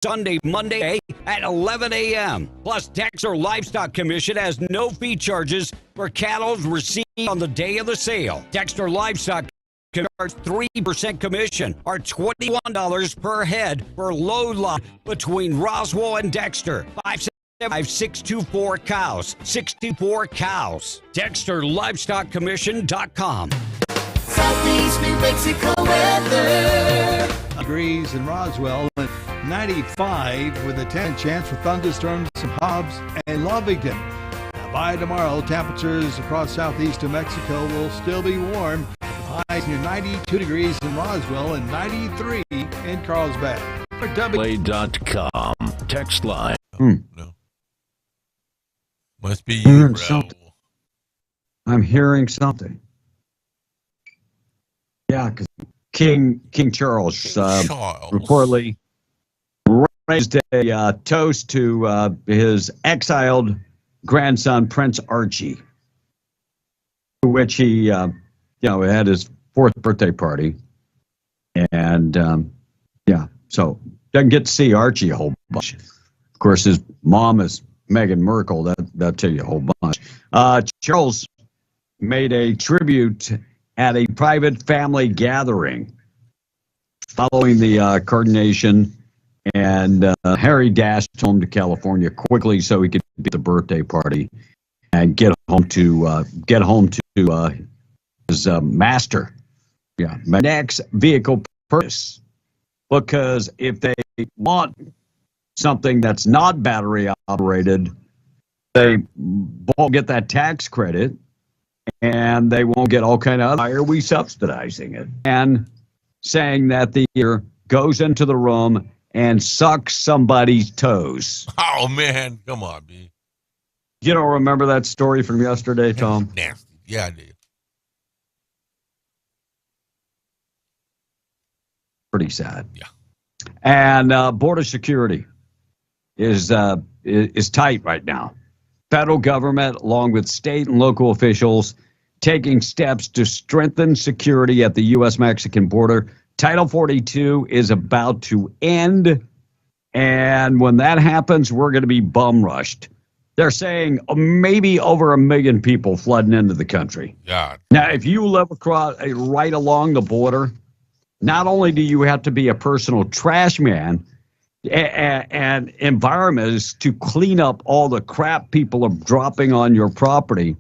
Sunday, Monday at 11 a.m. Plus, Dexter Livestock Commission has no fee charges for cattle received on the day of the sale. Dexter Livestock can charge 3% commission or $21 per head for low lot between Roswell and Dexter. 575-624 cows. 624 cows. DexterLivestockCommission.com. Southeast New Mexico weather. Degrees in Roswell, 95 with a 10 chance for thunderstorms in Hobbs and Lovington. Now, by tomorrow, temperatures across southeast New Mexico will still be warm. Highs near 92 degrees in Roswell and 93 in Carlsbad. Play.com. Text line. No. Must be you, bro. I'm hearing something. Yeah, because King Charles reportedly raised a toast to his exiled grandson, Prince Archie, to which he, had his 4th birthday party. And, so doesn't get to see Archie a whole bunch. Of course, his mom is Meghan Markle. That'll tell you a whole bunch. Charles made a tribute at a private family gathering following the coronation, and Harry dashed home to California quickly so he could be at the birthday party and get home to his master. Yeah, my next vehicle purchase, because if they want something that's not battery operated, they won't get that tax credit. And they won't get all kind of, why are we subsidizing it? And saying that the ear goes into the room and sucks somebody's toes. Oh, man. Come on, B. You don't remember that story from yesterday, Tom? Nasty. Yeah, I do. Pretty sad. Yeah. And border security is tight right now. Federal government, along with state and local officials, taking steps to strengthen security at the U.S.-Mexican border. Title 42 is about to end, and when that happens, we're going to be bum rushed. They're saying maybe over 1 million people flooding into the country. God. Now, if you live across right along the border, not only do you have to be a personal trash man and environment is to clean up all the crap people are dropping on your property.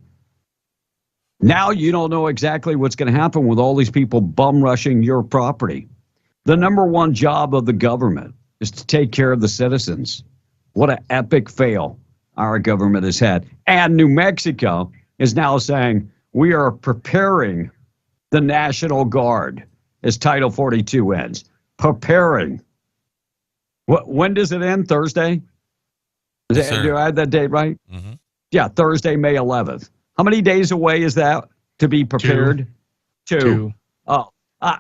Now you don't know exactly what's going to happen with all these people bum rushing your property. The number one job of the government is to take care of the citizens. What an epic fail our government has had. And New Mexico is now saying we are preparing the National Guard as Title 42 ends. Preparing. When does it end? Thursday? Do I have that date right? Mm-hmm. Yeah, Thursday, May 11th. How many days away is that to be prepared? Two.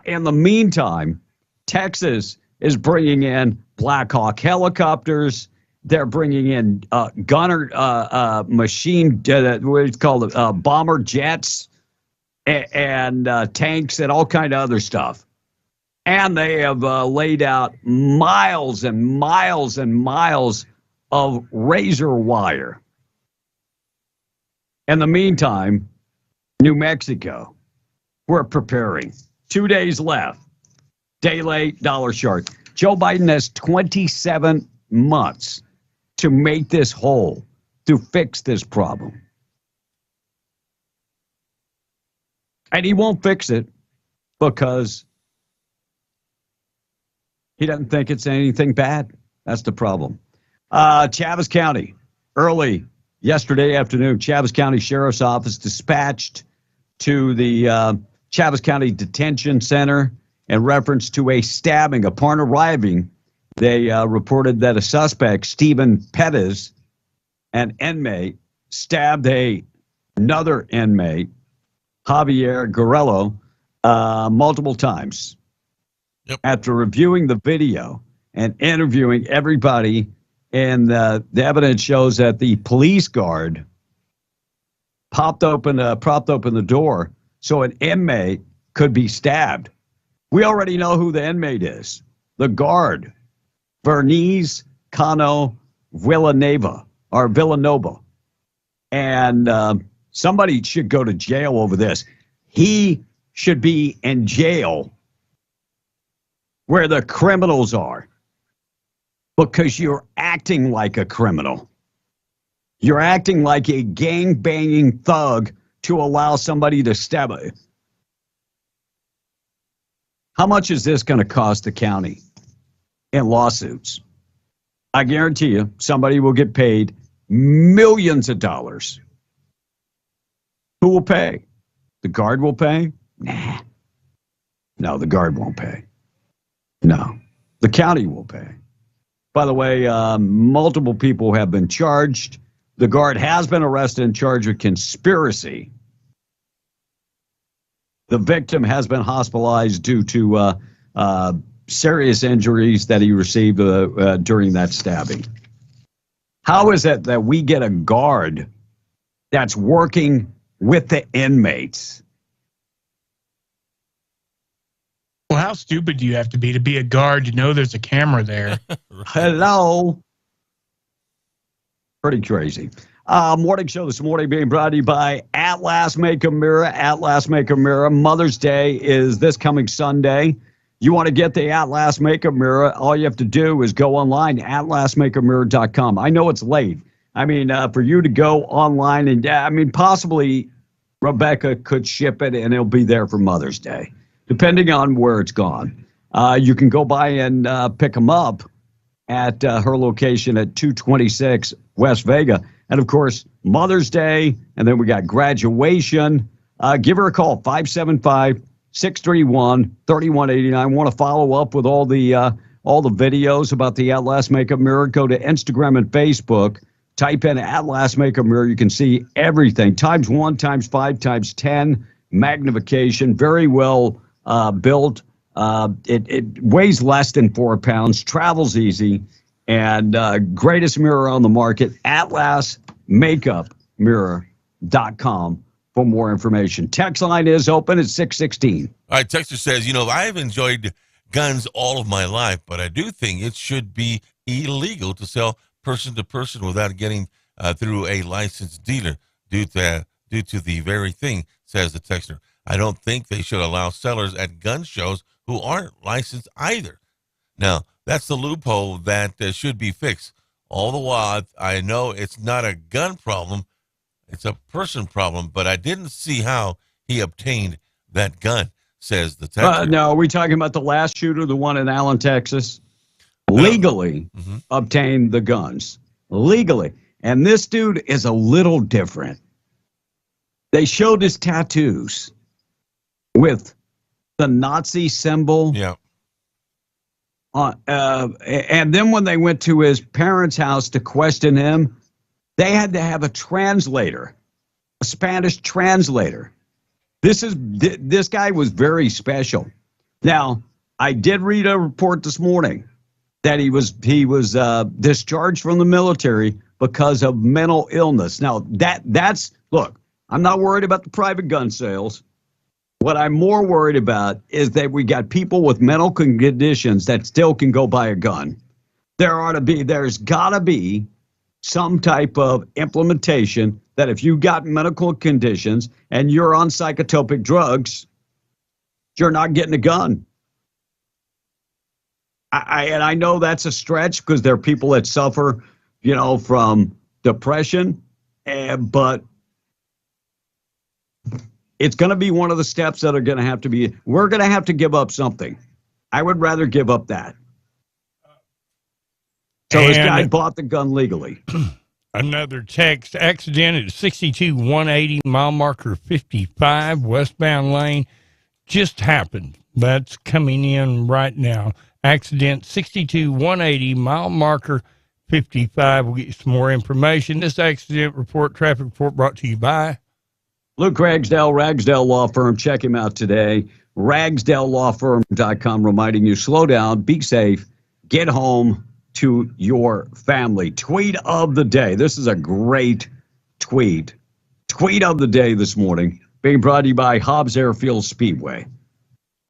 In the meantime, Texas is bringing in Black Hawk helicopters. They're bringing in gunner machine, what do you call it, bomber jets and tanks and all kind of other stuff. And they have laid out miles and miles and miles of razor wire. In the meantime, New Mexico, we're preparing. 2 days left. Day late, dollar short. Joe Biden has 27 months to make this whole, to fix this problem. And he won't fix it because he doesn't think it's anything bad. That's the problem. Chaves County, early yesterday afternoon, Chaves County Sheriff's Office dispatched to the Chaves County Detention Center in reference to a stabbing. Upon arriving, they reported that a suspect, Stephen Pettis, an inmate, stabbed another inmate, Javier Guerrero, multiple times. Yep. After reviewing the video and interviewing everybody, and the evidence shows that the police guard propped open the door so an inmate could be stabbed. We already know who the inmate is. The guard Verniz Cano Villanova. And somebody should go to jail over this. He should be in jail where the criminals are because you're acting like a criminal. You're acting like a gang-banging thug to allow somebody to stab you. How much is this going to cost the county in lawsuits? I guarantee you somebody will get paid millions of dollars. Who will pay? The guard will pay? Nah. No, the guard won't pay. No. The county will pay. By the way, multiple people have been charged. The guard has been arrested and charged with conspiracy. The victim has been hospitalized due to serious injuries that he received during that stabbing. How is it that we get a guard that's working with the inmates? Well, how stupid do you have to be a guard to know there's a camera there? Hello. Pretty crazy. Morning show this morning being brought to you by Atlas Makeup Mirror. Atlas Makeup Mirror. Mother's Day is this coming Sunday. You want to get the Atlas Makeup Mirror, all you have to do is go online, atlasmakeupmirror.com. I know it's late. I mean, for you to go online and, possibly Rebecca could ship it and it'll be there for Mother's Day, depending on where it's gone. You can go by and pick them up at her location at 226 West Vega. And, of course, Mother's Day, and then we got graduation. Give her a call, 575-631-3189. Want to follow up with all the videos about the Atlas Makeup Mirror? Go to Instagram and Facebook. Type in Atlas Makeup Mirror. You can see everything. Times 1, times 5, times 10 magnification. Very well built. It weighs less than 4 pounds. Travels easy. And greatest mirror on the market, atlasmakeupmirror.com. For more information. Text line is open at 616. All right, Texter says, I've enjoyed guns all of my life, but I do think it should be illegal to sell person to person without getting through a licensed dealer due to the very thing, says the Texter. I don't think they should allow sellers at gun shows who aren't licensed either. Now, that's the loophole that should be fixed. All the while, I know it's not a gun problem. It's a person problem, but I didn't see how he obtained that gun, says the Texas. No, are we talking about the last shooter, the one in Allen, Texas? Legally obtained the guns. Legally. And this dude is a little different. They showed his tattoos with the Nazi symbol. Yeah. And then when they went to his parents' house to question him, they had to have a translator, a Spanish translator. This guy was very special. Now, I did read a report this morning that he was discharged from the military because of mental illness. Now, that's look, I'm not worried about the private gun sales. What I'm more worried about is that we got people with mental conditions that still can go buy a gun. There's got to be some type of implementation that if you got medical conditions and you're on psychotropic drugs, you're not getting a gun. I know that's a stretch because there are people that suffer, from depression, but it's going to be one of the steps that are going to have to be, we're going to have to give up something. I would rather give up that. So this guy bought the gun legally. Another text, accident at 62-180, mile marker 55, westbound lane, just happened. That's coming in right now. Accident 62-180, mile marker 55. We'll get you some more information. This accident report, traffic report brought to you by Luke Ragsdale Law Firm. Check him out today. RagsdaleLawFirm.com, reminding you, slow down, be safe, get home to your family. Tweet of the day. This is a great tweet. Tweet of the day this morning, being brought to you by Hobbs Airfield Speedway.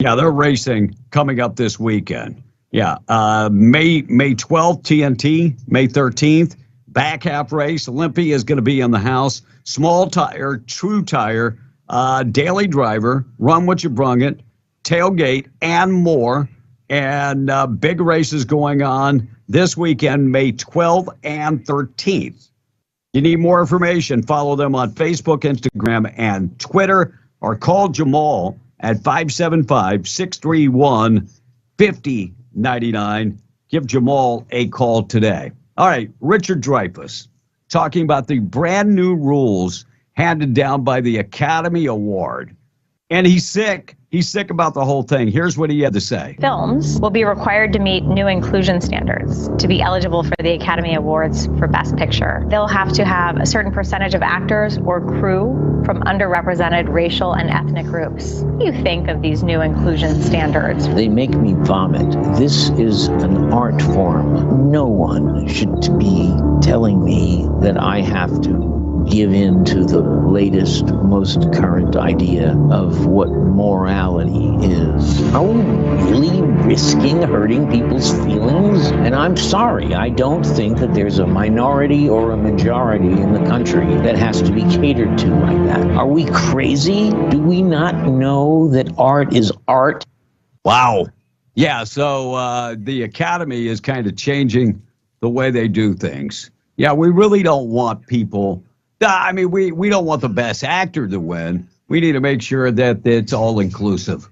Yeah, they're racing coming up this weekend. Yeah. May 12th, TNT. May 13th, back half race. Olympia is going to be in the house. Small tire, true tire, daily driver, run what you brung it, tailgate, and more. And big races going on this weekend, May 12th and 13th. You need more information, follow them on Facebook, Instagram, and Twitter, or call Jamal at 575-631-5099. Give Jamal a call today. All right, Richard Dreyfuss talking about the brand new rules handed down by the Academy Award. And he's sick. He's sick about the whole thing. Here's what he had to say. Films will be required to meet new inclusion standards to be eligible for the Academy Awards for Best Picture. They'll have to have a certain percentage of actors or crew from underrepresented racial and ethnic groups. What do you think of these new inclusion standards? They make me vomit. This is an art form. No one should be telling me that I have to give in to the latest, most current idea of what morality is. Are we really risking hurting people's feelings? And I'm sorry, I don't think that there's a minority or a majority in the country that has to be catered to like that. Are we crazy? Do we not know that art is art? Wow. Yeah, so the Academy is kind of changing the way they do things. Yeah, we really don't want people... I mean, we don't want the best actor to win. We need to make sure that it's all inclusive.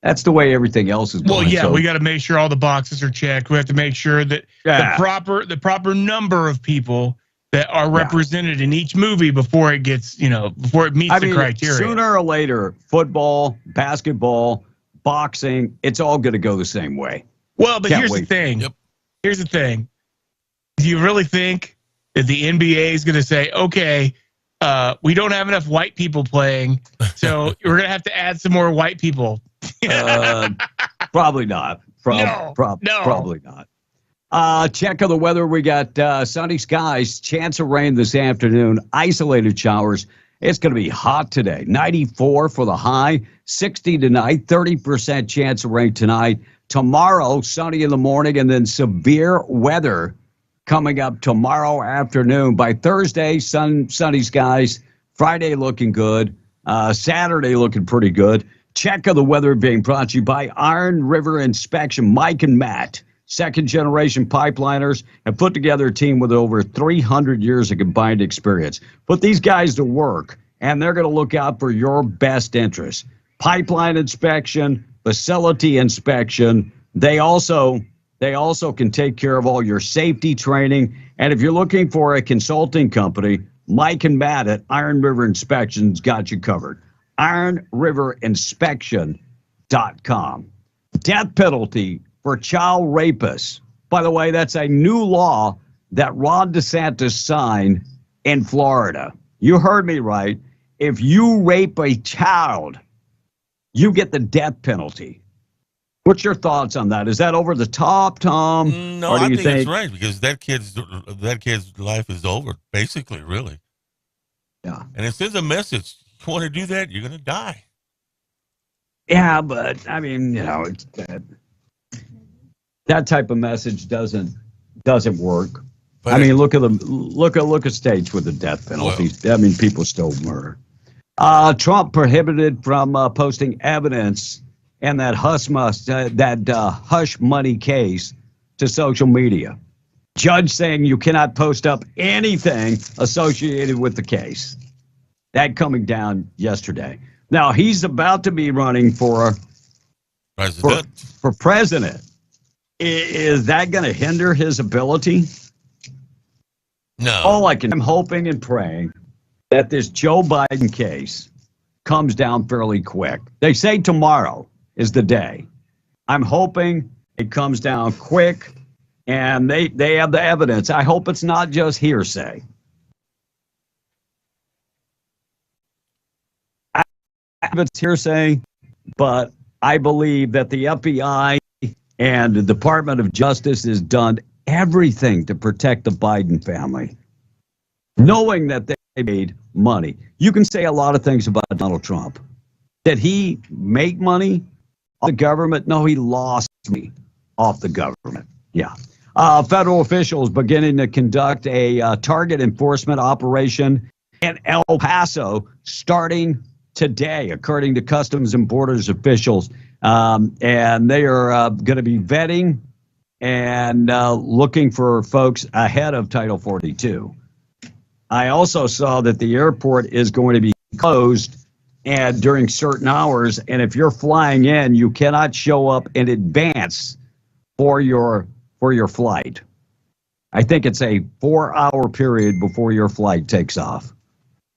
That's the way everything else is going. Well, yeah, we got to make sure all the boxes are checked. We have to make sure that the proper number of people that are represented in each movie before it gets, before it meets the criteria. Sooner or later, football, basketball, boxing, it's all going to go the same way. Well, but here's the thing. Yep. Here's the thing. Do you really think that the NBA is going to say, okay, we don't have enough white people playing, so we're going to have to add some more white people? Probably not. Probably not. Check of the weather. We got sunny skies, chance of rain this afternoon, isolated showers. It's going to be hot today. 94 for the high, 60 tonight, 30% chance of rain tonight. Tomorrow, sunny in the morning, and then severe weather coming up tomorrow afternoon. By Thursday, sunny skies. Friday looking good. Saturday looking pretty good. Check of the weather being brought to you by Iron River Inspection. Mike and Matt, second-generation pipeliners, have put together a team with over 300 years of combined experience. Put these guys to work, and they're going to look out for your best interests. Pipeline inspection, facility inspection. They also can take care of all your safety training. And if you're looking for a consulting company, Mike and Matt at Iron River Inspections got you covered. IronRiverInspection.com. Death penalty for child rapists. By the way, that's a new law that Ron DeSantis signed in Florida. You heard me right. If you rape a child, you get the death penalty. What's your thoughts on that? Is that over the top, Tom? No, I think it's right, because that kid's life is over, basically, really. Yeah. And it sends a message. You want to do that, you're going to die. Yeah, but I mean, it's that type of message doesn't work. But I mean, look at states with the death penalty. Well, I mean, people still murder. Trump prohibited from posting evidence and that hush money case to social media. Judge saying you cannot post up anything associated with the case. That coming down yesterday. Now he's about to be running for president. Is that going to hinder his ability? No. I'm hoping and praying that this Joe Biden case comes down fairly quick. They say tomorrow is the day. I'm hoping it comes down quick, and they have the evidence. I hope it's not just hearsay. I have it's hearsay, but I believe that the FBI and the Department of Justice has done everything to protect the Biden family, knowing that they made money. You can say a lot of things about Donald Trump. Did he make money? The government? No, he lost me. off the government. Yeah. Federal officials beginning to conduct a target enforcement operation in El Paso starting today, according to Customs and Borders officials. And they are going to be vetting and looking for folks ahead of Title 42. I also saw that the airport is going to be closed and during certain hours, and if you're flying in, you cannot show up in advance for your flight. I think it's a 4-hour period before your flight takes off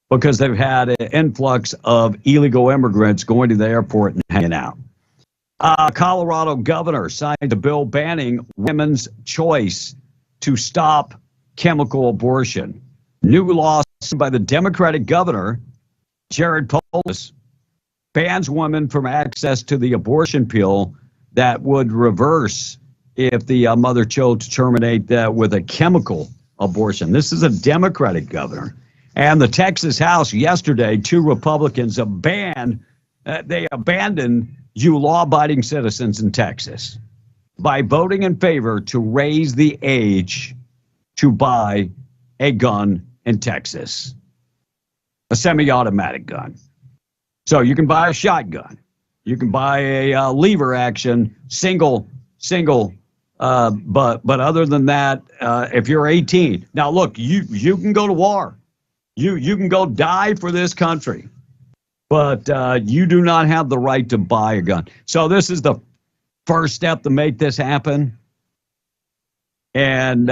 because they've had an influx of illegal immigrants going to the airport and hanging out. Colorado governor signed a bill banning women's choice to stop chemical abortion. New law signed by the Democratic governor, Jared Polis, bans women from access to the abortion pill that would reverse if the mother chose to terminate with a chemical abortion. This is a Democratic governor. And the Texas House yesterday, 2 Republicans abandoned you law-abiding citizens in Texas by voting in favor to raise the age to buy a gun in Texas, a semi-automatic gun. So you can buy a shotgun. You can buy a lever action, single. But other than that, if you're 18, now look, you can go to war. You can go die for this country, but you do not have the right to buy a gun. So this is the first step to make this happen. And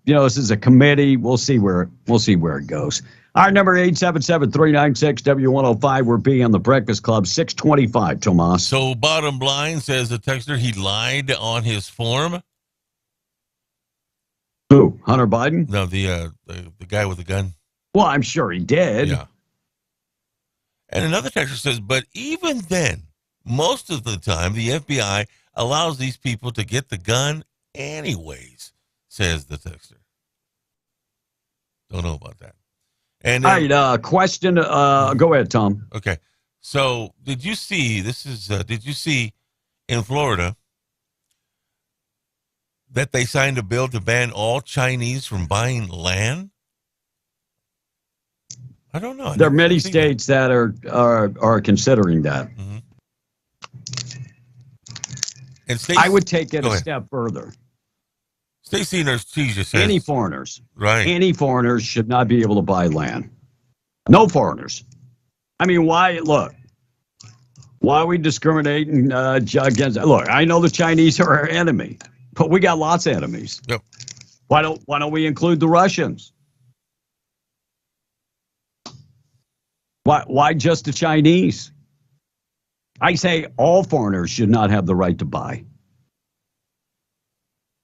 this is a committee. We'll see where it goes. Our number 877-396-W105. We're being on the Breakfast Club, 625, Tomas. So bottom line, says the texter, he lied on his form. Who? Hunter Biden? No, the guy with the gun. Well, I'm sure he did. Yeah. And another texter says, but even then, most of the time, the FBI allows these people to get the gun anyways, says the texter. Don't know about that. And all right, question. Go ahead, Tom. Okay. So did you see, did you see in Florida that they signed a bill to ban all Chinese from buying land? I don't know. There are many states that are considering that. Mm-hmm. And Stacey, I would take it a step further. Stacey Nurse Teasia says any foreigners, right? Any foreigners should not be able to buy land. No foreigners. I mean, why? Look, why are we discriminating against? Look, I know the Chinese are our enemy, but we got lots of enemies. Yep. Why don't we include the Russians? Why just the Chinese? I say all foreigners should not have the right to buy.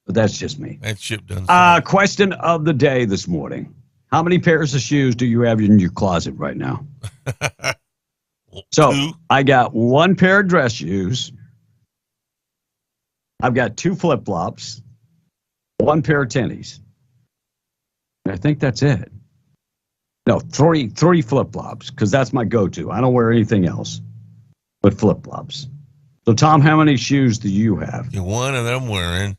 But that's just me. That ship done. Question of the day this morning. How many pairs of shoes do you have in your closet right now? So 2. I got 1 pair of dress shoes. I've got 2 flip-flops, 1 pair of tennies. I think that's it. No, 3 flip-flops, because that's my go-to. I don't wear anything else but flip-flops. So, Tom, how many shoes do you have? 1 of them wearing,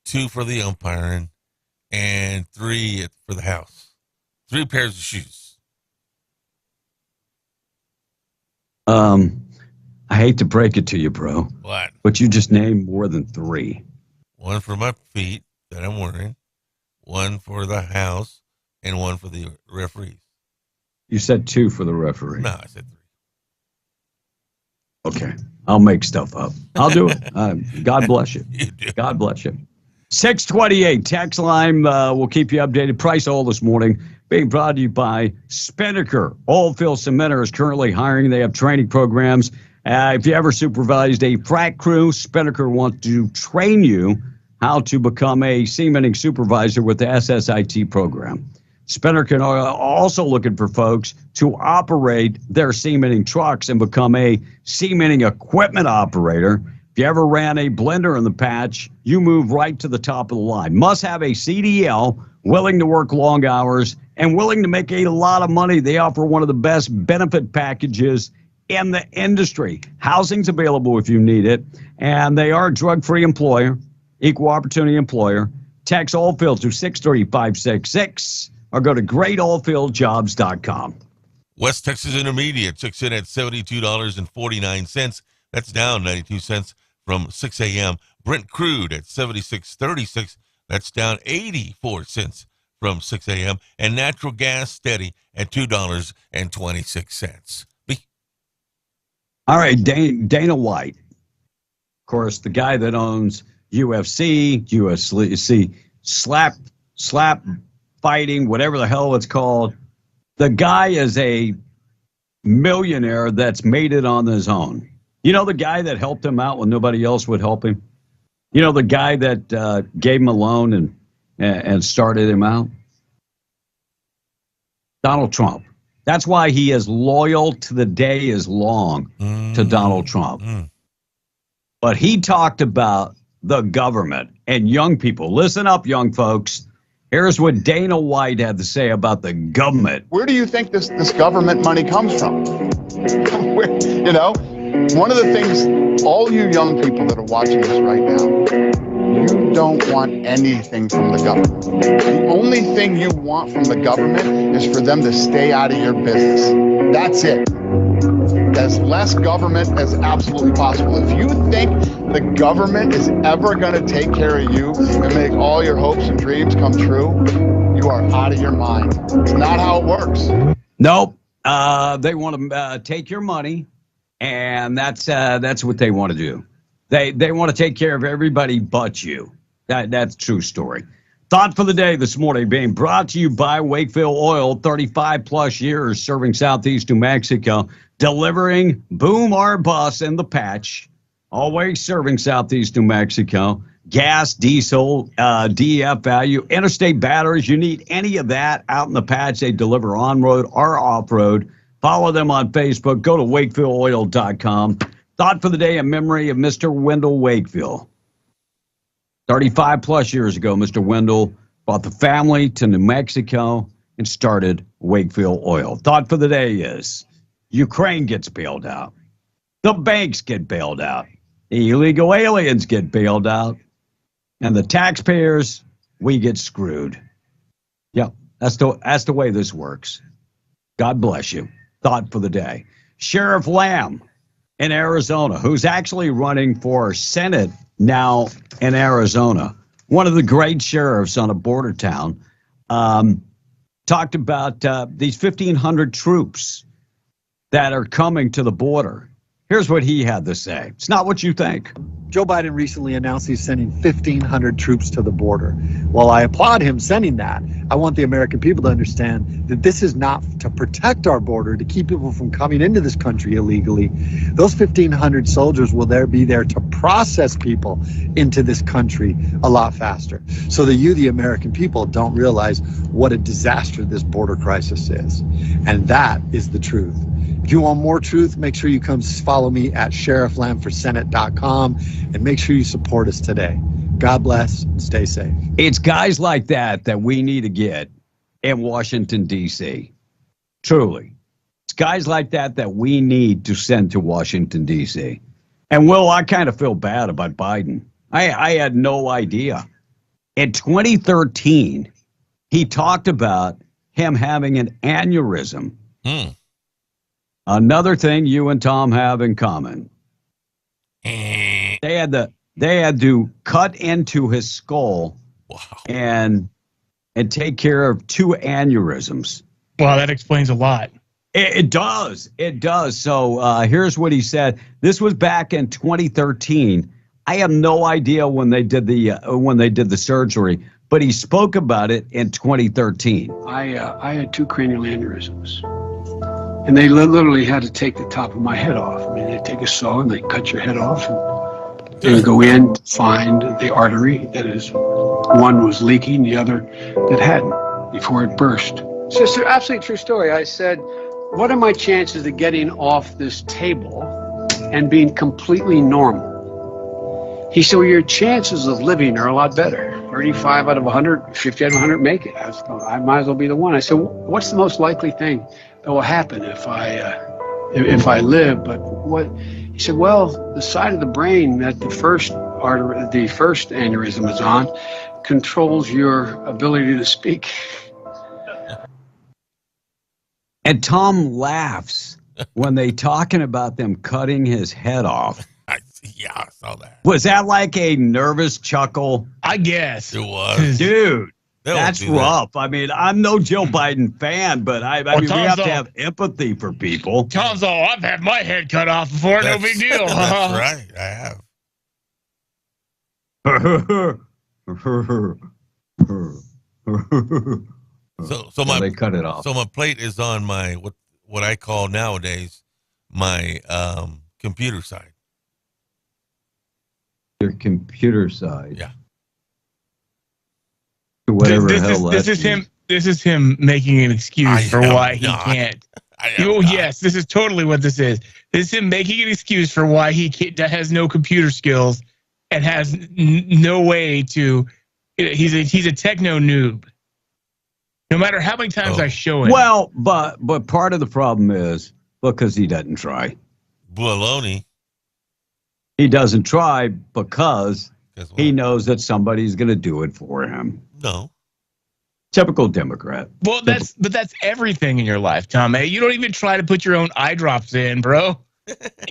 2 for the umpiring, and 3 for the house. 3 pairs of shoes. I hate to break it to you, bro. What? But you just named more than 3. 1 for my feet that I'm wearing, 1 for the house, and 1 for the referees. You said 2 for the referee. No, I said 3. Okay. I'll make stuff up. I'll do it. God bless you. You do. God bless you. 628 text line. We'll keep you updated. Price oil this morning being brought to you by Spinnaker. Oilfield Cementer is currently hiring. They have training programs. If you ever supervised a frac crew, Spinnaker wants to train you how to become a cementing supervisor with the SSIT program. Spinnaker are also looking for folks to operate their cementing trucks and become a cementing equipment operator. If you ever ran a blender in the patch, you move right to the top of the line. Must have a CDL, willing to work long hours, and willing to make a lot of money. They offer one of the best benefit packages in the industry. Housing's available if you need it, and they are a drug-free employer. equal opportunity employer. Text Oilfield to 63566 or go to greatoilfieldjobs.com. West Texas Intermediate checks in at $72.49. That's down 92 cents from 6 a.m. Brent Crude at $76.36. That's down 84 cents from 6 a.m. And natural gas steady at $2.26. All right, Dana White. Of course, the guy that owns UFC, slap fighting, whatever the hell it's called. The guy is a millionaire that's made it on his own. You know the guy that helped him out when nobody else would help him? You know the guy that gave him a loan and started him out? Donald Trump. That's why he is loyal to the day is long to Donald Trump. But he talked about the government and young people. Listen up, young folks. Here's what Dana White had to say about the government. Where do you think this government money comes from? You know, one of the things, all you young people that are watching this right now, you don't want anything from the government. The only thing you want from the government is for them to stay out of your business. That's it. As less government as absolutely possible. If you think the government is ever going to take care of you and make all your hopes and dreams come true, you are out of your mind. It's not how it works. Nope. They want to take your money, and that's what they want to do. They want to take care of everybody but you. That's a true story. Thought for the day this morning being brought to you by Wakefield Oil, 35 plus years serving Southeast New Mexico, delivering boom or bust in the patch, always serving Southeast New Mexico. Gas, diesel, DEF value, interstate batteries. You need any of that out in the patch. They deliver on-road or off-road. Follow them on Facebook. Go to WakefieldOil.com. Thought for the day in memory of Mr. Wendell Wakefield. 35 plus years ago, Mr. Wendell brought the family to New Mexico and started Wakefield Oil. Thought for the day is Ukraine gets bailed out. The banks get bailed out. The illegal aliens get bailed out. And the taxpayers, we get screwed. Yep, that's the way this works. God bless you. Thought for the day. Sheriff Lamb in Arizona, who's actually running for Senate now in Arizona, one of the great sheriffs on a border town, talked about these 1,500 troops that are coming to the border. Here's what he had to say. It's not what you think. Joe Biden recently announced he's sending 1,500 troops to the border. While I applaud him sending that, I want the American people to understand that this is not to protect our border, to keep people from coming into this country illegally. Those 1,500 soldiers will be there to process people into this country a lot faster, so that you, the American people, don't realize what a disaster this border crisis is. And that is the truth. If you want more truth, make sure you come follow me at sherifflamforsenate.com and make sure you support us today. God bless and stay safe. It's guys like that we need to get in Washington, D.C. Truly. It's guys like that we need to send to Washington, D.C. And, Will, I kind of feel bad about Biden. I had no idea. In 2013, he talked about him having an aneurysm. Another thing you and Tom have in common. They had to cut into his skull and take care of 2 aneurysms. Wow, that explains a lot. It does. It does. So here's what he said. This was back in 2013. I have no idea when they did the surgery, but he spoke about it in 2013. I had 2 cranial aneurysms. And they literally had to take the top of my head off. I mean, they take a saw and they cut your head off and go in, find the artery that is, one was leaking, the other that hadn't before it burst. It's just an absolutely true story. I said, what are my chances of getting off this table and being completely normal? He said, well, your chances of living are a lot better. 35 out of 100, 50 out of 100 make it. I might as well be the one. I said, what's the most likely thing that will happen if I live? But what he said, well, the side of the brain that the first artery, the first aneurysm is on, controls your ability to speak. And Tom laughs when they talking about them cutting his head off. Yeah, I saw that. Was that like a nervous chuckle? I guess it was. Dude, They won't that's do that. rough. I mean, I'm no Joe Biden fan, but I mean, we Tom's have to all- have empathy for people. Tom's all, I've had my head cut off before, no big deal. That's right. I have. So my they cut it off. So my plate is on my what I call nowadays my computer side. Your computer side. Yeah. Whatever the hell this is him. This is him making an excuse for why he can't. Oh yes, this is totally what this is. This is him making an excuse for why he has no computer skills and has no way to. He's a techno noob. No matter how many times I show him. Well, but part of the problem is because he doesn't try. Baloney. He doesn't try because he knows that somebody's going to do it for him. No. Typical Democrat. Well, that's everything in your life, Tom. Hey, you don't even try to put your own eye drops in, bro.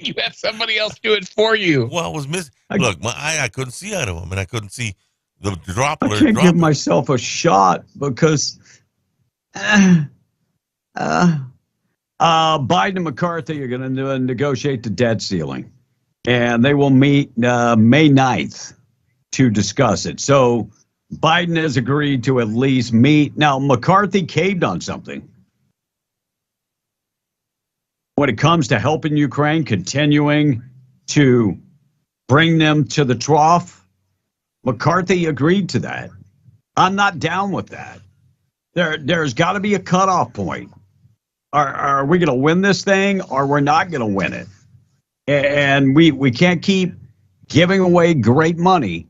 You have somebody else do it for you. Well, I was missing. Look, my eye, I couldn't see out of him, and I couldn't see the droplet. I can't give myself a shot because Biden and McCarthy are going to negotiate the debt ceiling, and they will meet May 9th to discuss it. So Biden has agreed to at least meet. Now, McCarthy caved on something. When it comes to helping Ukraine, continuing to bring them to the trough, McCarthy agreed to that. I'm not down with that. There's got to be a cutoff point. Are we going to win this thing or we're not going to win it? And we can't keep giving away great money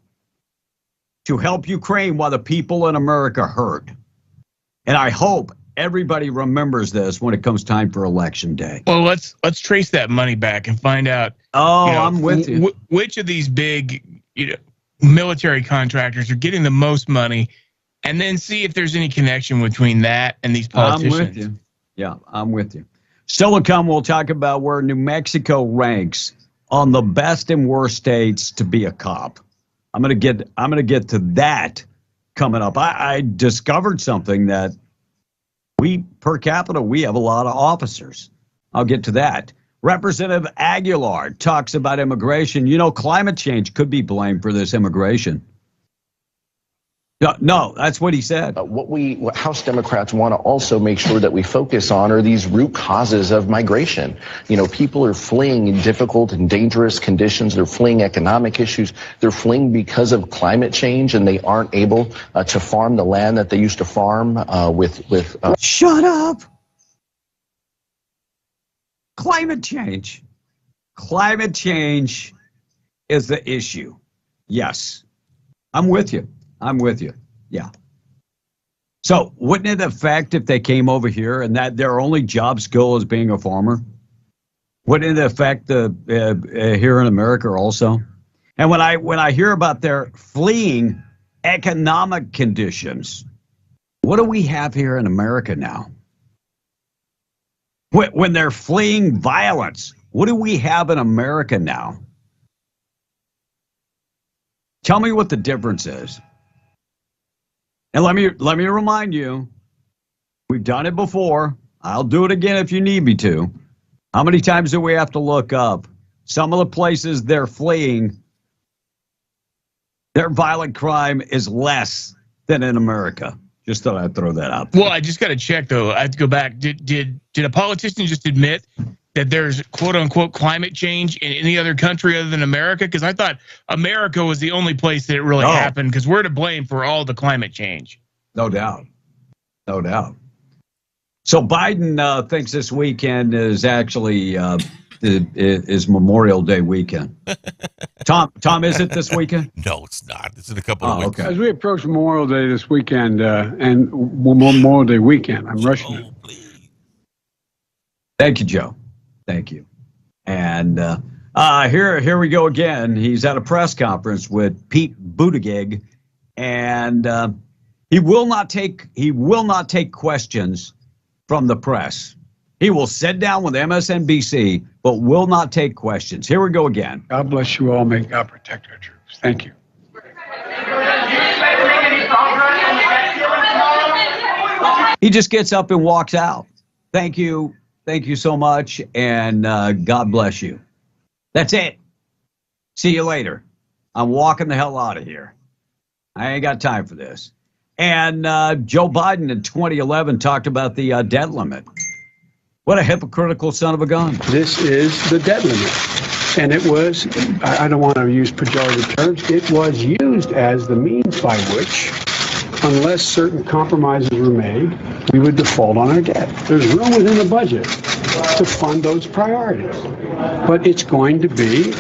to help Ukraine while the people in America hurt. And I hope everybody remembers this when it comes time for election day. Well, let's trace that money back and find out. Oh, I'm with you. Which of these big, military contractors are getting the most money, and then see if there's any connection between that and these politicians. I'm with you. Yeah, I'm with you. Still to come, we'll talk about where New Mexico ranks on the best and worst states to be a cop. I'm gonna get to that coming up. I discovered something that we per capita we have a lot of officers. I'll get to that. Representative Aguilar talks about immigration. Climate change could be blamed for this immigration. No, that's what he said. What House Democrats want to also make sure that we focus on are these root causes of migration. People are fleeing in difficult and dangerous conditions. They're fleeing economic issues. They're fleeing because of climate change, and they aren't able to farm the land that they used to farm with. Shut up. Climate change. Climate change is the issue. Yes. I'm with you. Yeah. So wouldn't it affect if they came over here and that their only job skill is being a farmer? Wouldn't it affect the here in America also? And when I hear about their fleeing economic conditions, what do we have here in America now? When they're fleeing violence, what do we have in America now? Tell me what the difference is. And let me remind you, we've done it before. I'll do it again if you need me to. How many times do we have to look up some of the places they're fleeing? Their violent crime is less than in America. Just thought I'd throw that out there. Well, I just got to check though. I have to go back. Did a politician just admit that there's quote unquote climate change in any other country other than America? Because I thought America was the only place that it really happened, because we're to blame for all the climate change. No doubt. So Biden thinks this weekend is actually is Memorial Day weekend. Tom, is it this weekend? No, it's not. It's in a couple of weeks. Okay. As we approach Memorial Day this weekend and Memorial Day weekend, I'm rushing it. Thank you, Joe. Thank you. And Here we go again. He's at a press conference with Pete Buttigieg, and he will not take questions from the press. He will sit down with MSNBC, but will not take questions. Here we go again. God bless you all. May God protect our troops. Thank you. He just gets up and walks out. Thank you. Thank you so much, and God bless you. That's it. See you later. I'm walking the hell out of here. I ain't got time for this. And Joe Biden in 2011 talked about the debt limit. What a hypocritical son of a gun. This is the debt limit. And it was, I don't want to use pejorative terms, it was used as the means by which, unless certain compromises were made, we would default on our debt. There's room within the budget to fund those priorities. But it's going to be,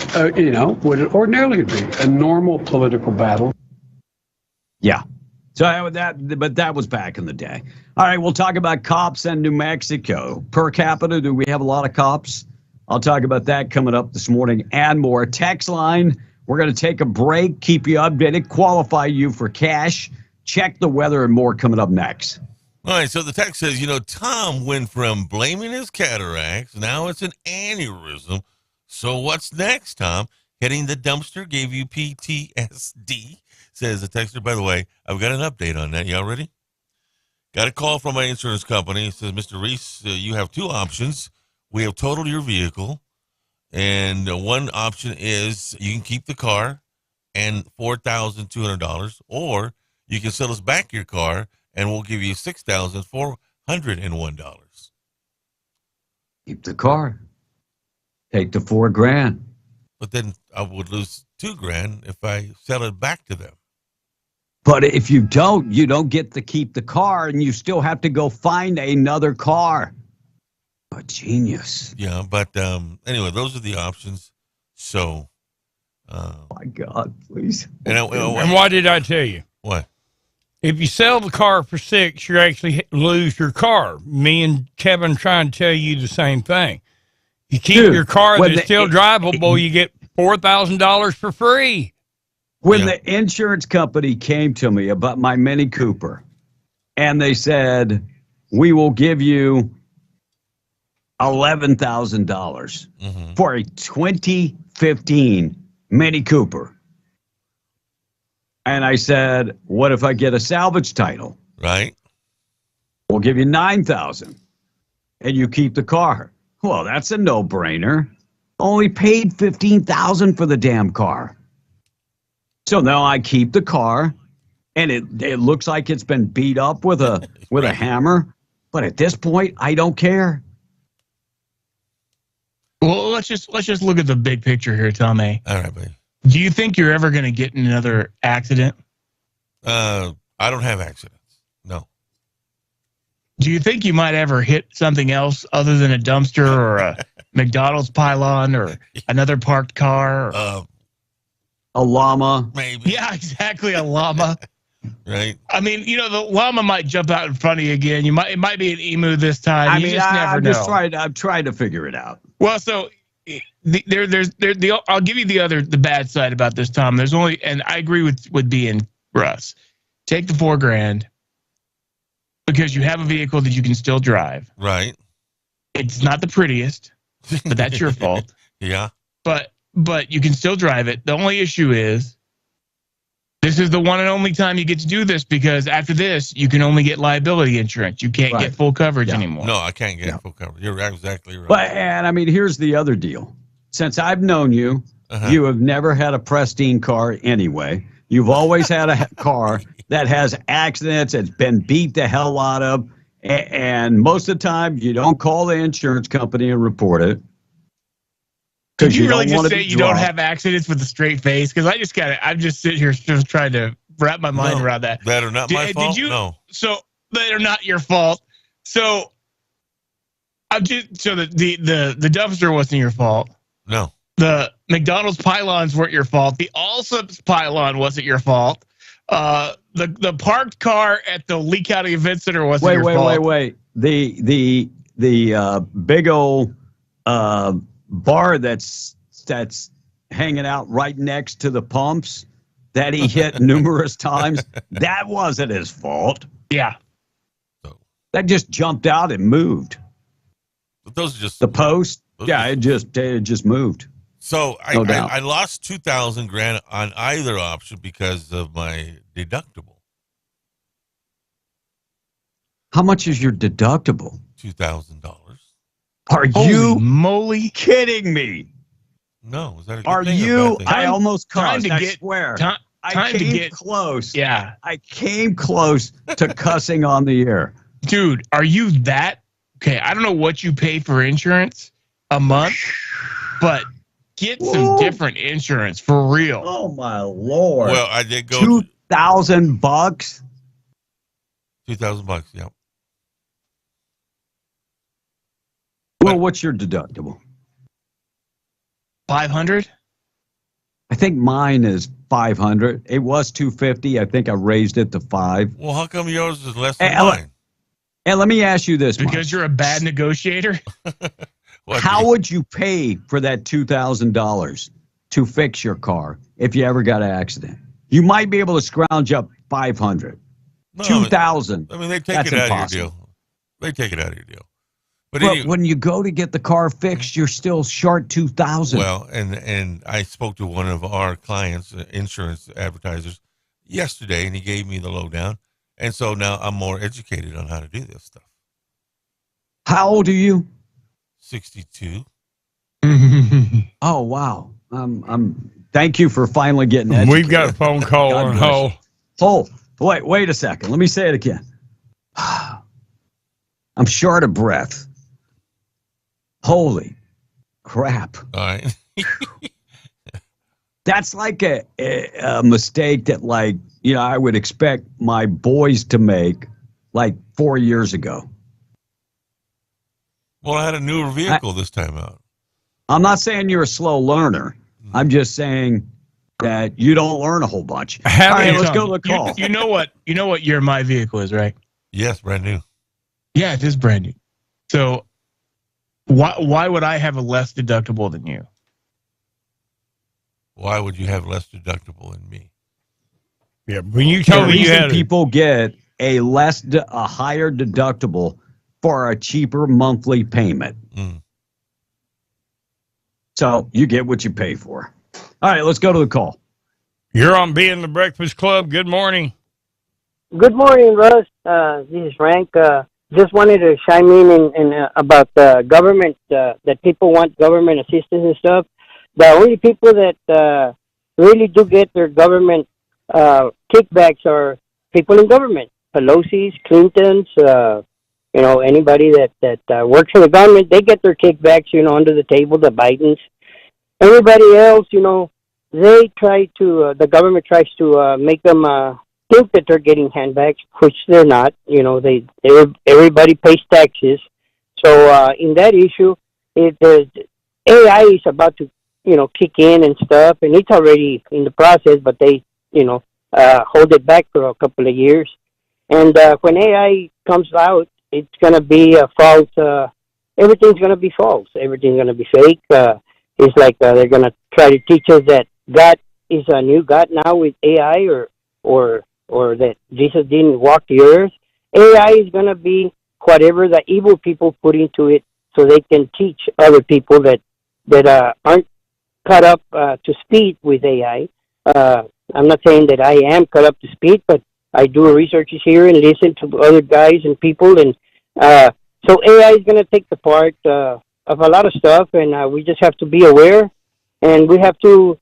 what it ordinarily would be, a normal political battle. Yeah. So that was back in the day. All right, we'll talk about cops in New Mexico. Per capita, do we have a lot of cops? I'll talk about that coming up this morning and more. Text line, we're going to take a break, keep you updated, qualify you for cash, check the weather, and more coming up next. All right, so the text says, Tom went from blaming his cataracts, now it's an aneurysm. So what's next, Tom? Hitting the dumpster gave you PTSD, says the texter. By the way, I've got an update on that. Y'all ready? Got a call from my insurance company. It says, Mr. Reese, you have two options. We have totaled your vehicle, and one option is you can keep the car and $4,200, or you can sell us back your car, and we'll give you $6,401. Keep the car. Take the $4,000. But then I would lose $2,000 if I sell it back to them. But if you don't get to keep the car, and you still have to go find another car. A genius. Yeah, but anyway, those are the options. So, my God, please. And why did I tell you? What? If you sell the car for $6,000, you actually lose your car. Me and Kevin trying to tell you the same thing. You keep your car that's still drivable, you get $4,000 for free. When the insurance company came to me about my Mini Cooper, and they said, we will give you $11,000 for a 2015 Mini Cooper. And I said, what if I get a salvage title? Right. We'll give you $9,000 and you keep the car. Well, that's a no-brainer. Only paid $15,000 for the damn car. So now I keep the car, and it looks like it's been beat up with a hammer. But at this point, I don't care. Well, let's just look at the big picture here, Tommy. All right, buddy. Do you think you're ever going to get in another accident? I don't have accidents. No. Do you think you might ever hit something else other than a dumpster or a McDonald's pylon or another parked car? A llama? Maybe. Yeah, exactly, a llama. Right. I mean, the llama might jump out in front of you again. It might be an emu this time. I you mean, just never know. I'm trying to figure it out. Well, so I'll give you the bad side about this, Tom. There's only, and I agree with being Russ. Take the $4,000 because you have a vehicle that you can still drive. Right. It's not the prettiest, but that's your fault. Yeah. But you can still drive it. The only issue is this is the one and only time you get to do this, because after this, you can only get liability insurance. You can't get full coverage anymore. No, I can't get full coverage. You're exactly right. But, and I mean, here's the other deal. Since I've known you, you have never had a pristine car anyway. You've always had a car that has accidents, it's been beat the hell out of, and most of the time you don't call the insurance company and report it. Did you really just say you don't have accidents with a straight face? Because I'm just sitting here just trying to wrap my mind around that. That are not my fault? No. So that are not your fault. So the dumpster wasn't your fault. No. The McDonald's pylons weren't your fault. The Allsup's pylon wasn't your fault. The parked car at the Lee County Event Center wasn't your fault. Wait. The big old bar that's that's hanging out right next to the pumps that he hit numerous times, that wasn't his fault. Yeah. That just jumped out and moved. But those are just the post. Yeah, it just moved. So No doubt. I lost $2,000 on either option because of my deductible. How much is your deductible? $2,000. Are Holy you moly kidding me? No, is that a good Are thing or you? bad thing? I almost time cussed. to I get- swear. time I to came get- close. Yeah. I came close to cussing on the air. Dude, are you that? Okay, I don't know what you pay for insurance a month, but get some different insurance for real. Oh my lord! Well, I did go $2,000. $2,000. Yeah. Well, what's your deductible? 500? I think mine is 500. It was 250. I think I raised it to 5. Well, how come yours is less than Hey, mine? And let me ask you this, Mike. Because you're a bad negotiator? How would you pay for that $2,000 to fix your car if you ever got an accident? You might be able to scrounge up 500. No, 2,000. I mean, they take That's it out impossible. of your deal. They take it out of your deal. But But anyway, when you go to get the car fixed, you're still short 2,000. well, and I spoke to one of our clients, insurance advertisers, yesterday, and he gave me the lowdown. And so now I'm more educated on how to do this stuff. How old are you? 62. Oh wow. I'm. Thank you for finally getting educated. We've got a phone call God on bless hold. you. Hold. Wait a second. Let me say it again. I'm short of breath. Holy crap. All right. That's like a mistake that, like, you know, I would expect my boys to make like 4 years ago. Well, I had a newer vehicle this time out. I'm not saying you're a slow learner. I'm just saying that you don't learn a whole bunch. All right, let's go to the call. You know what year my vehicle is, right? Yes, brand new. Yeah, it is brand new. So why would I have a less deductible than you? Why would you have less deductible than me? Yeah, when you told The me you reason had people get a higher deductible for a cheaper monthly payment. Mm. So you get what you pay for. All right, let's go to the call. You're on Being the Breakfast Club. Good morning. Good morning, Russ. This is Frank. Just wanted to chime in about the government, that people want government assistance and stuff. The only people that really do get their government kickbacks are people in government. Pelosi's, Clinton's, anybody that works for the government, they get their kickbacks, under the table, the Bidens. Everybody else, they try to, the government tries to make them think that they're getting handbacks, which they're not. Everybody pays taxes. So in that issue, AI is about to, kick in and stuff, and it's already in the process, but they, hold it back for a couple of years. And when AI comes out, it's going to be a false, everything's going to be false. Everything's going to be fake. It's like they're going to try to teach us that God is a new God now with AI, or that Jesus didn't walk the earth. AI is going to be whatever the evil people put into it, so they can teach other people that aren't caught up to speed with AI. I'm not saying that I am caught up to speed, but I do researches here and listen to other guys and people, and so AI is going to take the part of a lot of stuff, and we just have to be aware, and we have to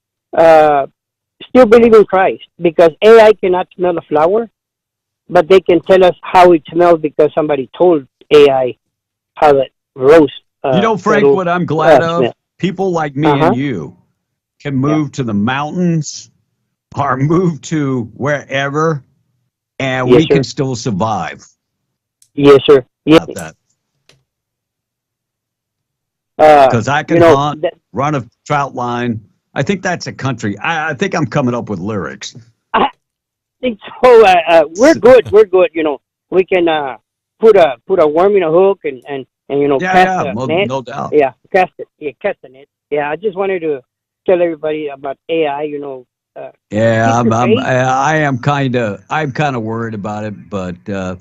still believe in Christ, because AI cannot smell a flower, but they can tell us how it smells because somebody told AI how that rose. Frank, what I'm glad of, smell. people like me and you can move to the mountains or move to wherever, and Yes, we sir. can still survive. Yes, sir. Yes. About that. Because I can hunt, run a trout line. I think that's a country. I think I'm coming up with lyrics. I think so. We're good. We're good. We can put a worm in a hook and cast a net. No doubt. Yeah, cast it. Yeah, cast the net. Yeah, I just wanted to tell everybody about AI. Yeah, keep your faith. I'm kind of worried about it, but the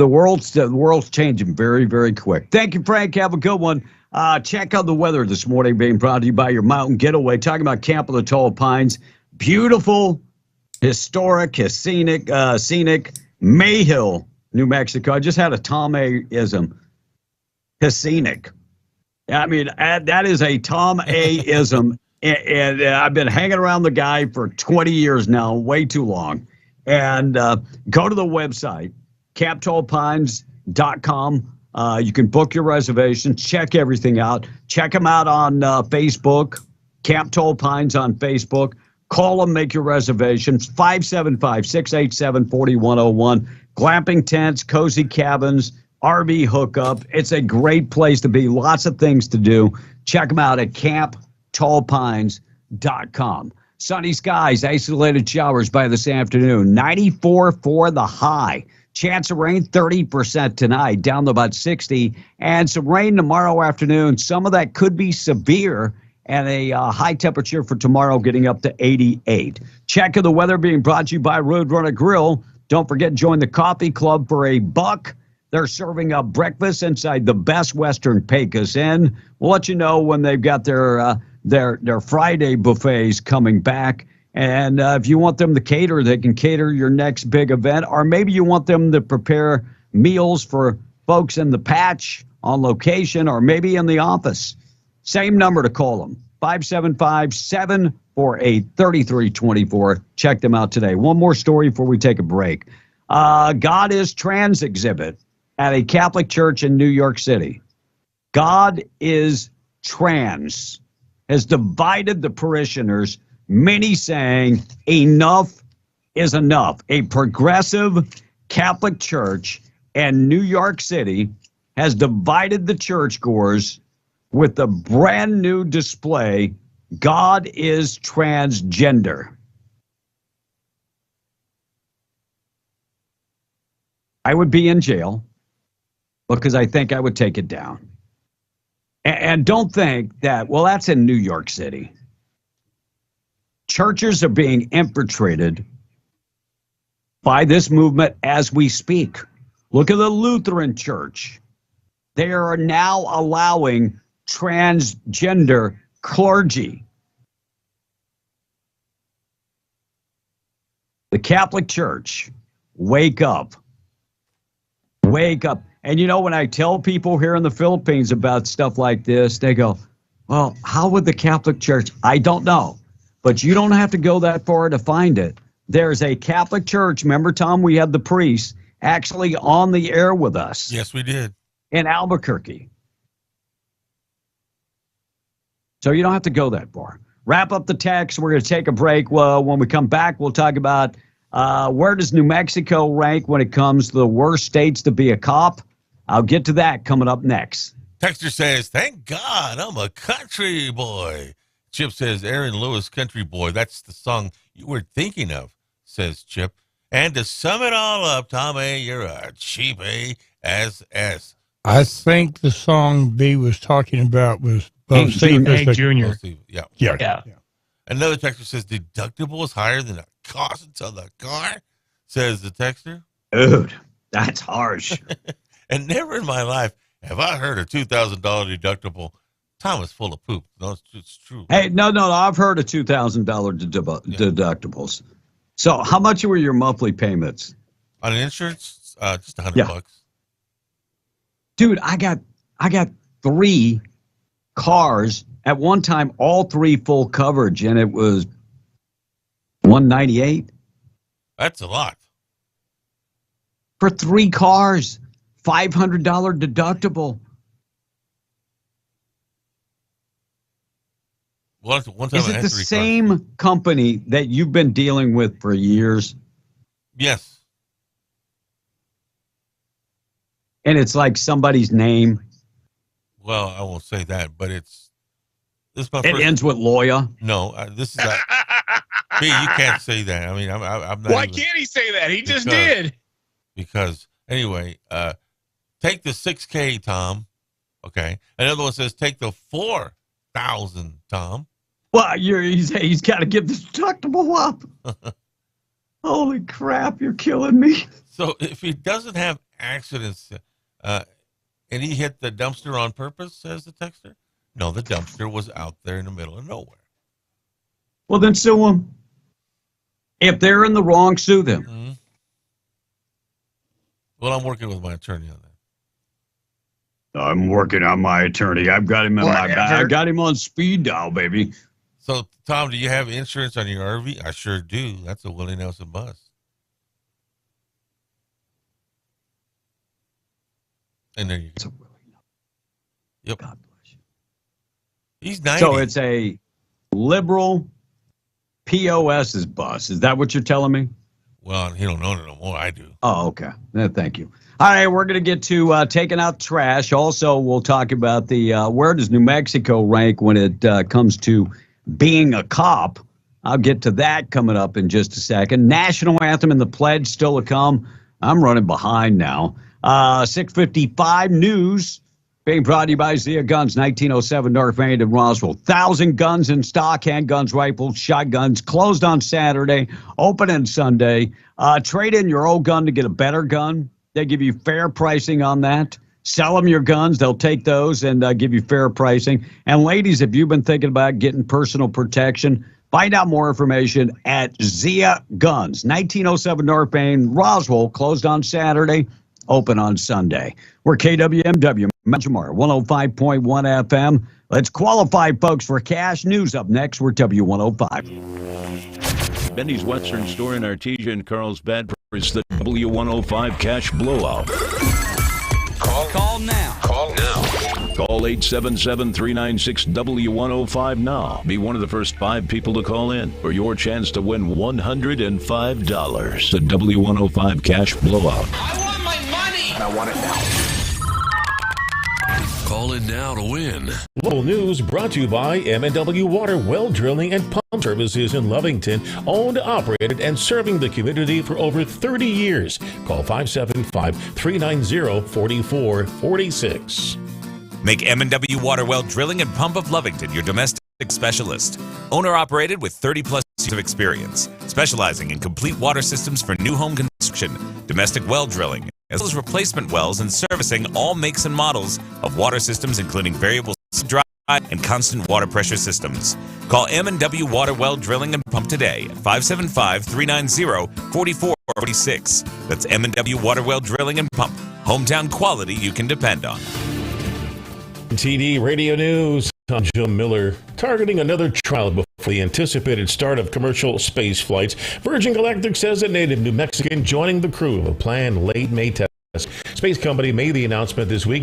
world's changing very, very quick. Thank you, Frank. Have a good one. Check out the weather this morning, being brought to you by your Mountain Getaway. Talking about Camp of the Tall Pines, beautiful, historic, scenic Mayhill, New Mexico. I just had a Tom A-ism. Scenic. I mean, that is a Tom A-ism. And I've been hanging around the guy for 20 years now, way too long. And go to the website, camptallpines.com. You can book your reservations, check everything out. Check them out on Facebook, Camp Tall Pines on Facebook. Call them, make your reservations, 575-687-4101. Glamping tents, cozy cabins, RV hookup. It's a great place to be. Lots of things to do. Check them out at camptallpines.com. Sunny skies, isolated showers by this afternoon. 94 for the high. Chance of rain, 30% tonight, down to about 60. And some rain tomorrow afternoon. Some of that could be severe. And a high temperature for tomorrow getting up to 88. Check of the weather being brought to you by Roadrunner Grill. Don't forget, join the coffee club for $1. They're serving up breakfast inside the Best Western Pecos Inn. We'll let you know when they've got their Friday buffets coming back. And if you want them to cater, they can cater your next big event. Or maybe you want them to prepare meals for folks in the patch on location or maybe in the office. Same number to call them, 575-748-3324. Check them out today. One more story before we take a break. God is Trans exhibit at a Catholic church in New York City. God is Trans has divided the parishioners, many saying enough is enough. A progressive Catholic church in New York City has divided the churchgoers with a brand new display, God is Transgender. I would be in jail because I think I would take it down. And don't think that, well, that's in New York City. Churches are being infiltrated by this movement as we speak. Look at the Lutheran Church. They are now allowing transgender clergy. The Catholic Church, wake up. Wake up. And you know, when I tell people here in the Philippines about stuff like this, they go, well, how would the Catholic Church? I don't know. But you don't have to go that far to find it. There's a Catholic Church. Remember, Tom, we had the priest actually on the air with us. Yes, we did. In Albuquerque. So you don't have to go that far. Wrap up the text. We're going to take a break. Well, when we come back, we'll talk about where does New Mexico rank when it comes to the worst states to be a cop. I'll get to that coming up next. Texter says, thank God I'm a country boy. Chip says, Aaron Lewis, Country Boy. That's the song you were thinking of, says Chip. And to sum it all up, Tom A., you're a cheap A-S-S. I think the song B was talking about was Hank Jr. Yeah. Another texter says, deductible is higher than the cost of the car, says the texter. Dude, that's harsh. And never in my life have I heard a $2,000 deductible. Tom is full of poop. No, it's true. Hey, no, I've heard of $2,000 deductibles. So how much were your monthly payments? On insurance, just $100. Dude, I got 3 cars at one time, all 3 full coverage, and it was $198. That's a lot. For 3 cars, $500 deductible. One time Is it the same company that you've been dealing with for years? Yes. And it's like somebody's name? Well, I won't say that, but it's... This ends with Loya? No, this is... B, you can't say that. I mean, I'm not... Why can't he say that? He just did. Because, anyway, take the 6K, Tom. Okay. Another one says, take the 4,000 $600,000, Tom. Well, he's got to give the deductible up. Holy crap, you're killing me. So if he doesn't have accidents and he hit the dumpster on purpose, says the texter? No, the dumpster was out there in the middle of nowhere. Well, then sue them. If they're in the wrong, sue them. Mm-hmm. Well, I'm working with my attorney on that. I'm working on my attorney. I've got him in my back. I got him on speed dial, baby. So, Tom, do you have insurance on your RV? I sure do. That's a Willie Nelson bus. And there you go. Yep. God bless you. He's 90. So it's a liberal POS's bus. Is that what you're telling me? Well, he don't own it no more. I do. Oh, okay. Thank you. All right, we're going to get to taking out trash. Also, we'll talk about the where does New Mexico rank when it comes to being a cop. I'll get to that coming up in just a second. National anthem and the pledge still to come. I'm running behind now. 6:55 news being brought to you by Zia Guns, 1907 North Main in Roswell. 1,000 guns in stock, handguns, rifles, shotguns. Closed on Saturday, open on Sunday. Trade in your old gun to get a better gun. They give you fair pricing on that. Sell them your guns. They'll take those and give you fair pricing. And ladies, if you've been thinking about getting personal protection, find out more information at Zia Guns, 1907 North Main, Roswell. Closed on Saturday, open on Sunday. We're KWMW, Menchimar, 105.1 FM. Let's qualify, folks, for cash news. Up next, we're W105. Benny's Western Store in Artesia and Carlsbad is the W105 Cash Blowout. Call now. Call 877-396-W105 now. Be one of the first 5 people to call in for your chance to win $105. The W105 Cash Blowout. I want my money. And I want it now. Call in now to win. Local news brought to you by M&W Water Well Drilling and Pump Services in Lovington, owned, operated, and serving the community for over 30 years. Call 575-390-4446. Make M&W Water Well Drilling and Pump of Lovington your domestic specialist. Owner-operated with 30-plus years of experience, specializing in complete water systems for new home construction, domestic well drilling, as well as replacement wells and servicing all makes and models of water systems, including variable dry and constant water pressure systems. Call M&W Water Well Drilling and Pump today at 575-390-4446. That's M&W Water Well Drilling and Pump. Hometown quality you can depend on. TD Radio News. I'm Joe Miller. Targeting another trial before the anticipated start of commercial space flights, Virgin Galactic says a native New Mexican joining the crew of a planned late May test. Space company made the announcement this week.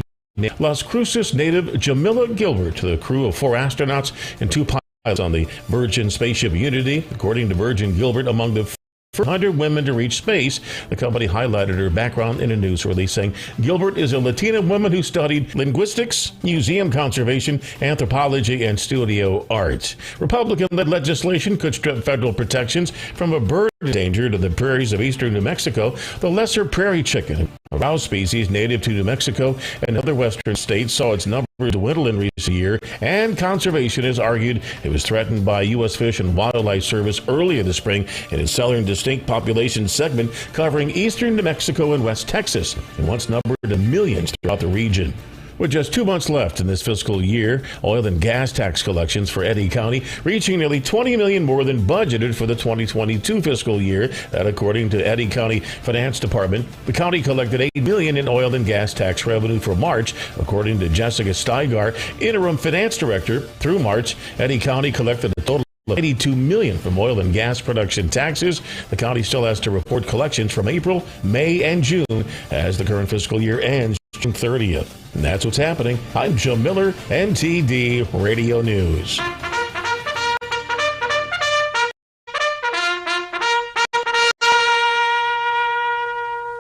Las Cruces native Jamila Gilbert to the crew of 4 astronauts and 2 pilots on the Virgin spaceship Unity. According to Virgin, Gilbert among the 100 women to reach space. The company highlighted her background in a news release, saying Gilbert is a Latina woman who studied linguistics, museum conservation, anthropology, and studio art. Republican-led legislation could strip federal protections from a bird endangered to the prairies of eastern New Mexico. The lesser prairie chicken, a mouse species native to New Mexico and other western states, saw its number dwindle in recent years, and conservationists argued it was threatened by U.S. Fish and Wildlife Service earlier this spring in its southern distinct population segment covering eastern New Mexico and West Texas, and once numbered in millions throughout the region. With just 2 months left in this fiscal year, oil and gas tax collections for Eddy County reaching nearly $20 million more than budgeted for the 2022 fiscal year. That, according to Eddy County Finance Department, the county collected $8 million in oil and gas tax revenue for March. According to Jessica Steigar, interim finance director, through March, Eddy County collected a total of $82 million from oil and gas production taxes. The county still has to report collections from April, May, and June as the current fiscal year ends June 30th. And that's what's happening. I'm Joe Miller, NTD Radio News.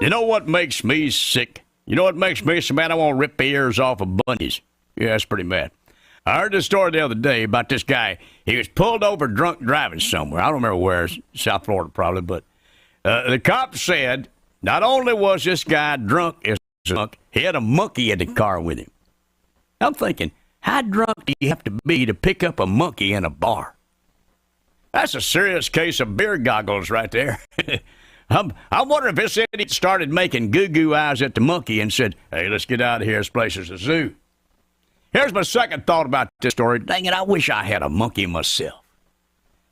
You know what makes me sick? You know what makes me so mad? I want to rip the ears off of bunnies. Yeah, that's pretty mad. I heard this story the other day about this guy. He was pulled over drunk driving somewhere. I don't remember where, South Florida probably, but the cop said not only was this guy drunk as drunk, he had a monkey in the car with him. I'm thinking, How drunk do you have to be to pick up a monkey in a bar? That's a serious case of beer goggles right there. I wonder if this idiot started making goo-goo eyes at the monkey and said, hey, let's get out of here. This place is a zoo. Here's my second thought about this story. Dang it, I wish I had a monkey myself.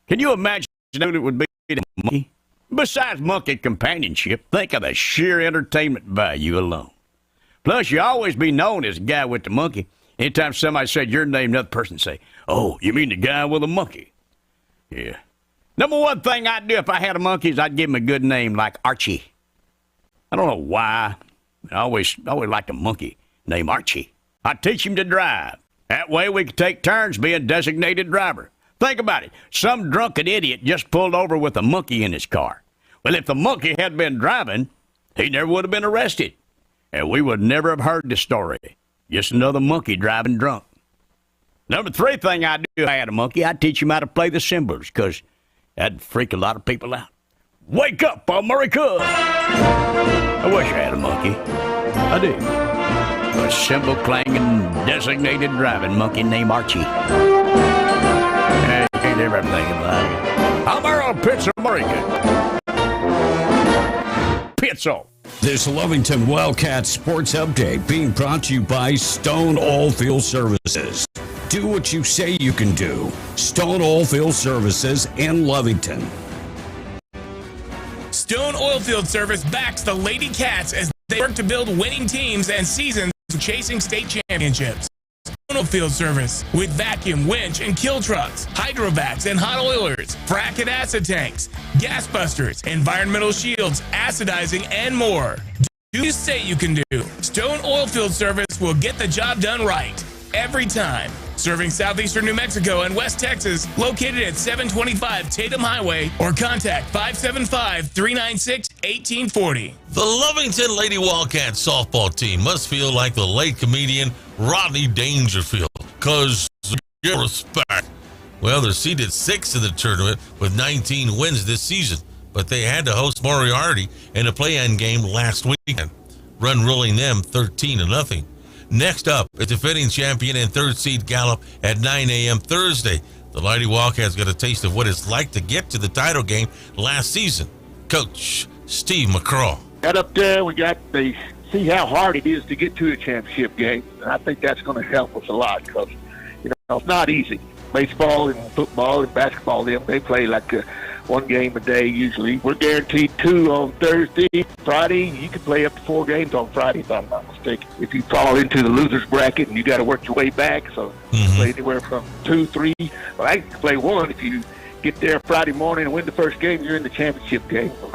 Can you imagine what it would be to have a monkey? Besides monkey companionship, think of the sheer entertainment value alone. Plus, you always be known as the guy with the monkey. Anytime somebody said your name, another person say, oh, you mean the guy with a monkey? Yeah. Number one thing I'd do if I had a monkey is I'd give him a good name like Archie. I don't know why. I always liked a monkey named Archie. I'd teach him to drive. That way we could take turns being designated driver. Think about it. Some drunken idiot just pulled over with a monkey in his car. Well, if the monkey had been driving, he never would have been arrested. And we would never have heard the story. Just another monkey driving drunk. Number three thing I'd do if I had a monkey, I'd teach him how to play the cymbals, because that'd freak a lot of people out. Wake up, America! I wish I had a monkey. I do. A cymbal-clanging, designated driving monkey named Archie. Hey, ain't everything about it. I'm Earl Pizza America. Pizza. This Lovington Wildcat Sports Update being brought to you by Stone Oilfield Services. Do what you say you can do. Stone Oilfield Services in Lovington. Stone Oilfield Service backs the Lady Cats as they work to build winning teams and seasons chasing state championships. Stone Oilfield Service with vacuum, winch, and kill trucks, hydrovacs and hot oilers, frac and acid tanks, gas busters, environmental shields, acidizing, and more. Do you say you can do? Stone Oilfield Service will get the job done right every time. Serving southeastern New Mexico and West Texas, located at 725 Tatum Highway, or contact 575-396-1840. The Lovington Lady Wildcats softball team must feel like the late comedian Rodney Dangerfield, because give respect. Well, they're seeded 6th in the tournament with 19 wins this season, but they had to host Moriarty in a play-in game last weekend, run ruling them 13-0. Next up, a defending champion and third seed Gallup at 9 a.m. Thursday. The Lady Wildcats got a taste of what it's like to get to the title game last season. Coach Steve McCraw. Got up there, we got to see how hard it is to get to the championship game. And I think that's going to help us a lot because, it's not easy. Baseball and football and basketball, they play like one game a day usually. We're guaranteed 2 on Thursday. Friday, you can play up to 4 games on Friday, if I'm not mistaken. If you fall into the loser's bracket and you got to work your way back, so you can play anywhere from 2, 3. Well, I can play 1. If you get there Friday morning and win the first game, you're in the championship game. So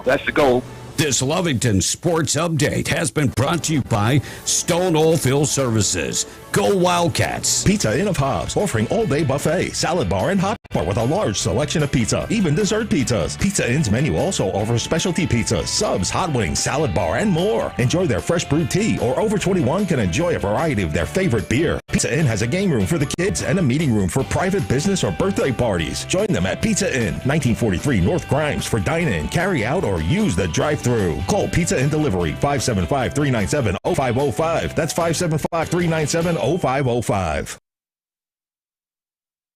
that's the goal. This Lovington Sports Update has been brought to you by Stone Oilfield Services. Go Wildcats. Pizza Inn of Hobbs, offering all-day buffet, salad bar, and hot bar with a large selection of pizza, even dessert pizzas. Pizza Inn's menu also offers specialty pizzas, subs, hot wings, salad bar, and more. Enjoy their fresh brewed tea, or over 21 can enjoy a variety of their favorite beer. Pizza Inn has a game room for the kids and a meeting room for private business or birthday parties. Join them at Pizza Inn, 1943 North Grimes for dine-in, carry-out, or use the drive-thru. Call Pizza Inn Delivery, 575-397-0505. That's 575-397-0505.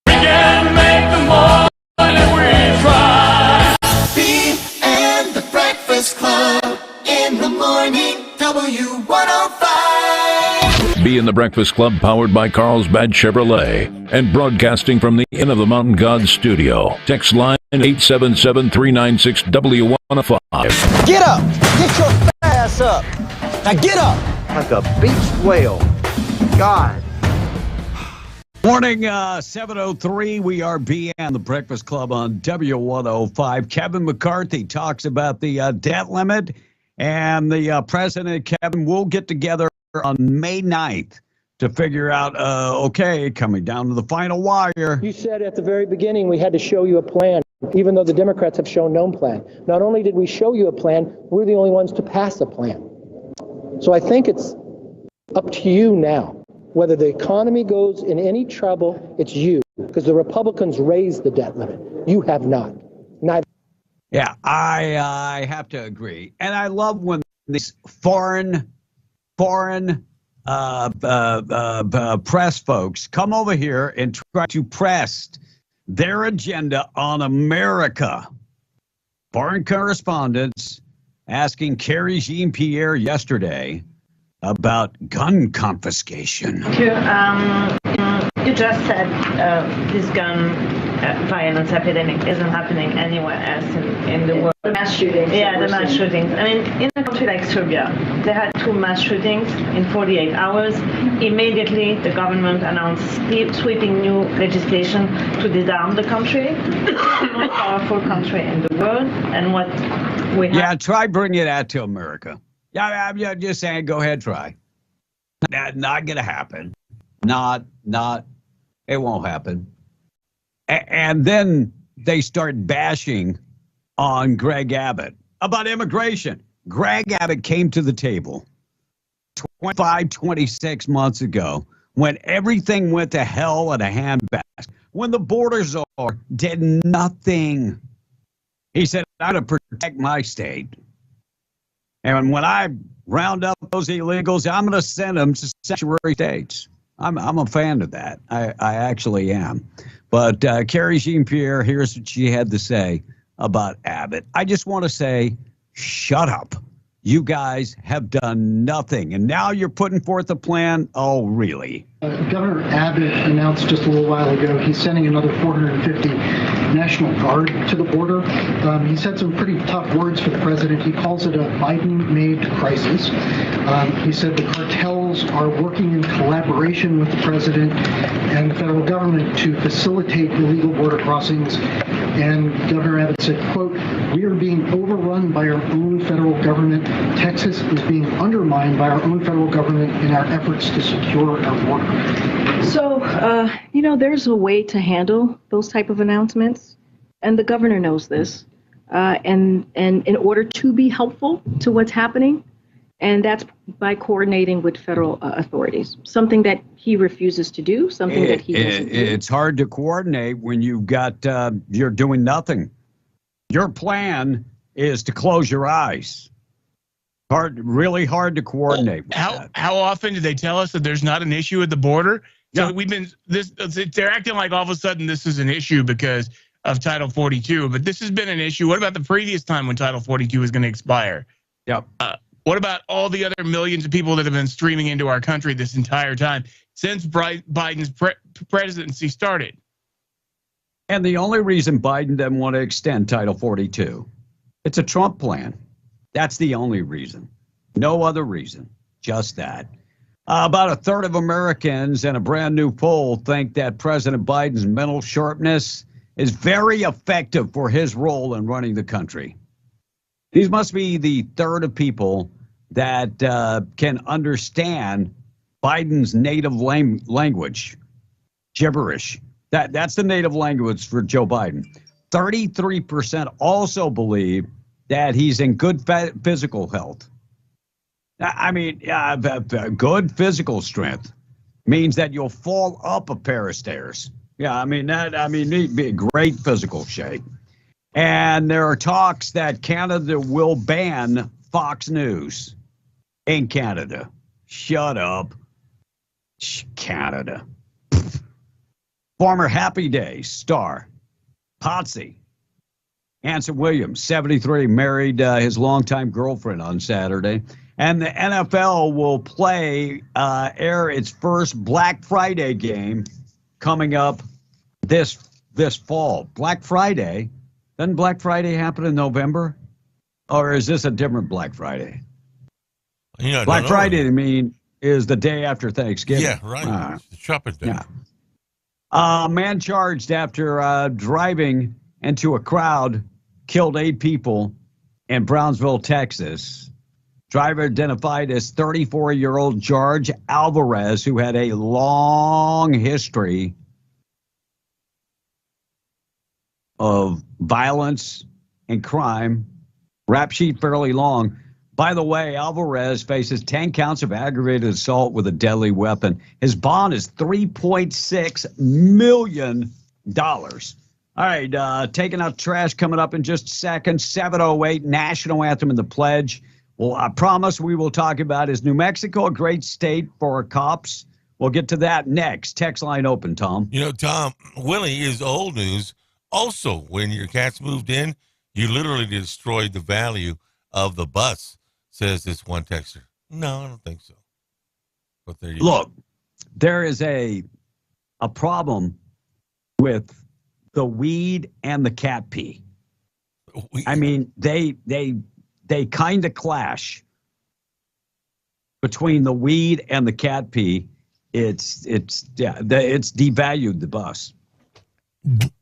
We can make the morning we try. Bean and the Breakfast Club in the morning, W105. Be in the Breakfast Club, powered by Carlsbad Chevrolet, and broadcasting from the Inn of the Mountain God studio. Text line 877-396-W105. Get up! Get your ass up! Now get up! Like a beached whale. God. Morning, 7:03. We are BN, the Breakfast Club on W105. Kevin McCarthy talks about the debt limit, and the president, Kevin, will get together on May 9th to figure out, coming down to the final wire. You said at the very beginning we had to show you a plan, even though the Democrats have shown no plan. Not only did we show you a plan, we're the only ones to pass a plan. So I think it's up to you now. Whether the economy goes in any trouble, it's you, because the Republicans raised the debt limit. You have not. Neither. Yeah, I have to agree. And I love when these foreign press folks come over here and try to press their agenda on America. Foreign correspondents asking Carrie Jean-Pierre yesterday about gun confiscation. You just said this gun violence epidemic isn't happening anywhere else in the world. The mass shootings. Yeah, the mass shootings. I mean, in a country like Serbia, they had 2 mass shootings in 48 hours. Immediately, the government announced sweeping new legislation to disarm the country. The most powerful country in the world. And what we have... Yeah, try bringing that to America. Yeah, I'm just saying, go ahead, try. Not going to happen. It won't happen. And then they start bashing on Greg Abbott about immigration. Greg Abbott came to the table 26 months ago when everything went to hell in a handbasket, when the border czar did nothing. He said, I'm going to protect my state. And when I round up those illegals, I'm going to send them to sanctuary states. I'm a fan of that. I actually am. But Carrie Jean-Pierre, here's what she had to say about Abbott. I just want to say, shut up. You guys have done nothing. And now you're putting forth a plan? Oh, really? Governor Abbott announced just a little while ago he's sending another 450 National Guard to the border. He said some pretty tough words for the president. He calls it a Biden-made crisis. He said the cartels are working in collaboration with the president and the federal government to facilitate illegal border crossings. And Governor Abbott said, quote, "We are being overrun by our own federal government. Texas is being undermined by our own federal government in our efforts to secure our border." So, there's a way to handle those type of announcements, and the governor knows this. And in order to be helpful to what's happening, and that's by coordinating with federal authorities, something that he refuses to do, something that he doesn't do. It's hard to coordinate when you've got, you're doing nothing. Your plan is to close your eyes. Really hard to coordinate. How often do they tell us that there's not an issue at the border? So they're acting like all of a sudden this is an issue because of Title 42, but this has been an issue. What about the previous time when Title 42 was going to expire? Yep. What about all the other millions of people that have been streaming into our country this entire time since Biden's presidency started? And the only reason Biden doesn't want to extend Title 42, it's a Trump plan. That's the only reason. No other reason. Just that. About a third of Americans in a brand new poll think that President Biden's mental sharpness is very effective for his role in running the country. These must be the third of people that can understand Biden's native language, gibberish. That's the native language for Joe Biden. 33% also believe that he's in good physical health. I mean, good physical strength means that you'll fall up a pair of stairs. Yeah, he'd be in great physical shape. And there are talks that Canada will ban Fox News in Canada. Shut up. Canada. Former Happy Days star, Potsy. Anson Williams, 73, married his longtime girlfriend on Saturday. And the NFL will air its first Black Friday game coming up this fall. Black Friday? Doesn't Black Friday happen in November? Or is this a different Black Friday? Black Friday, is the day after Thanksgiving. Yeah, right. It's the shopping day. Yeah. A man charged after driving into a crowd killed 8 people in Brownsville, Texas. Driver identified as 34-year-old George Alvarez, who had a long history of violence and crime. Rap sheet fairly long. By the way, Alvarez faces 10 counts of aggravated assault with a deadly weapon. His bond is $3.6 million. All right, taking out trash coming up in just a second. 7:08, national anthem and the pledge. Well, I promise we will talk about, is New Mexico a great state for cops? We'll get to that next. Text line open, Tom. You know, Tom, Willie is old news. Also, when your cats moved in, you literally destroyed the value of the bus, says this one texter. No, I don't think so. But there you Look, there is a problem with the weed and the cat pee. I mean, they kind of clash between the weed and the cat pee. It's devalued the bus.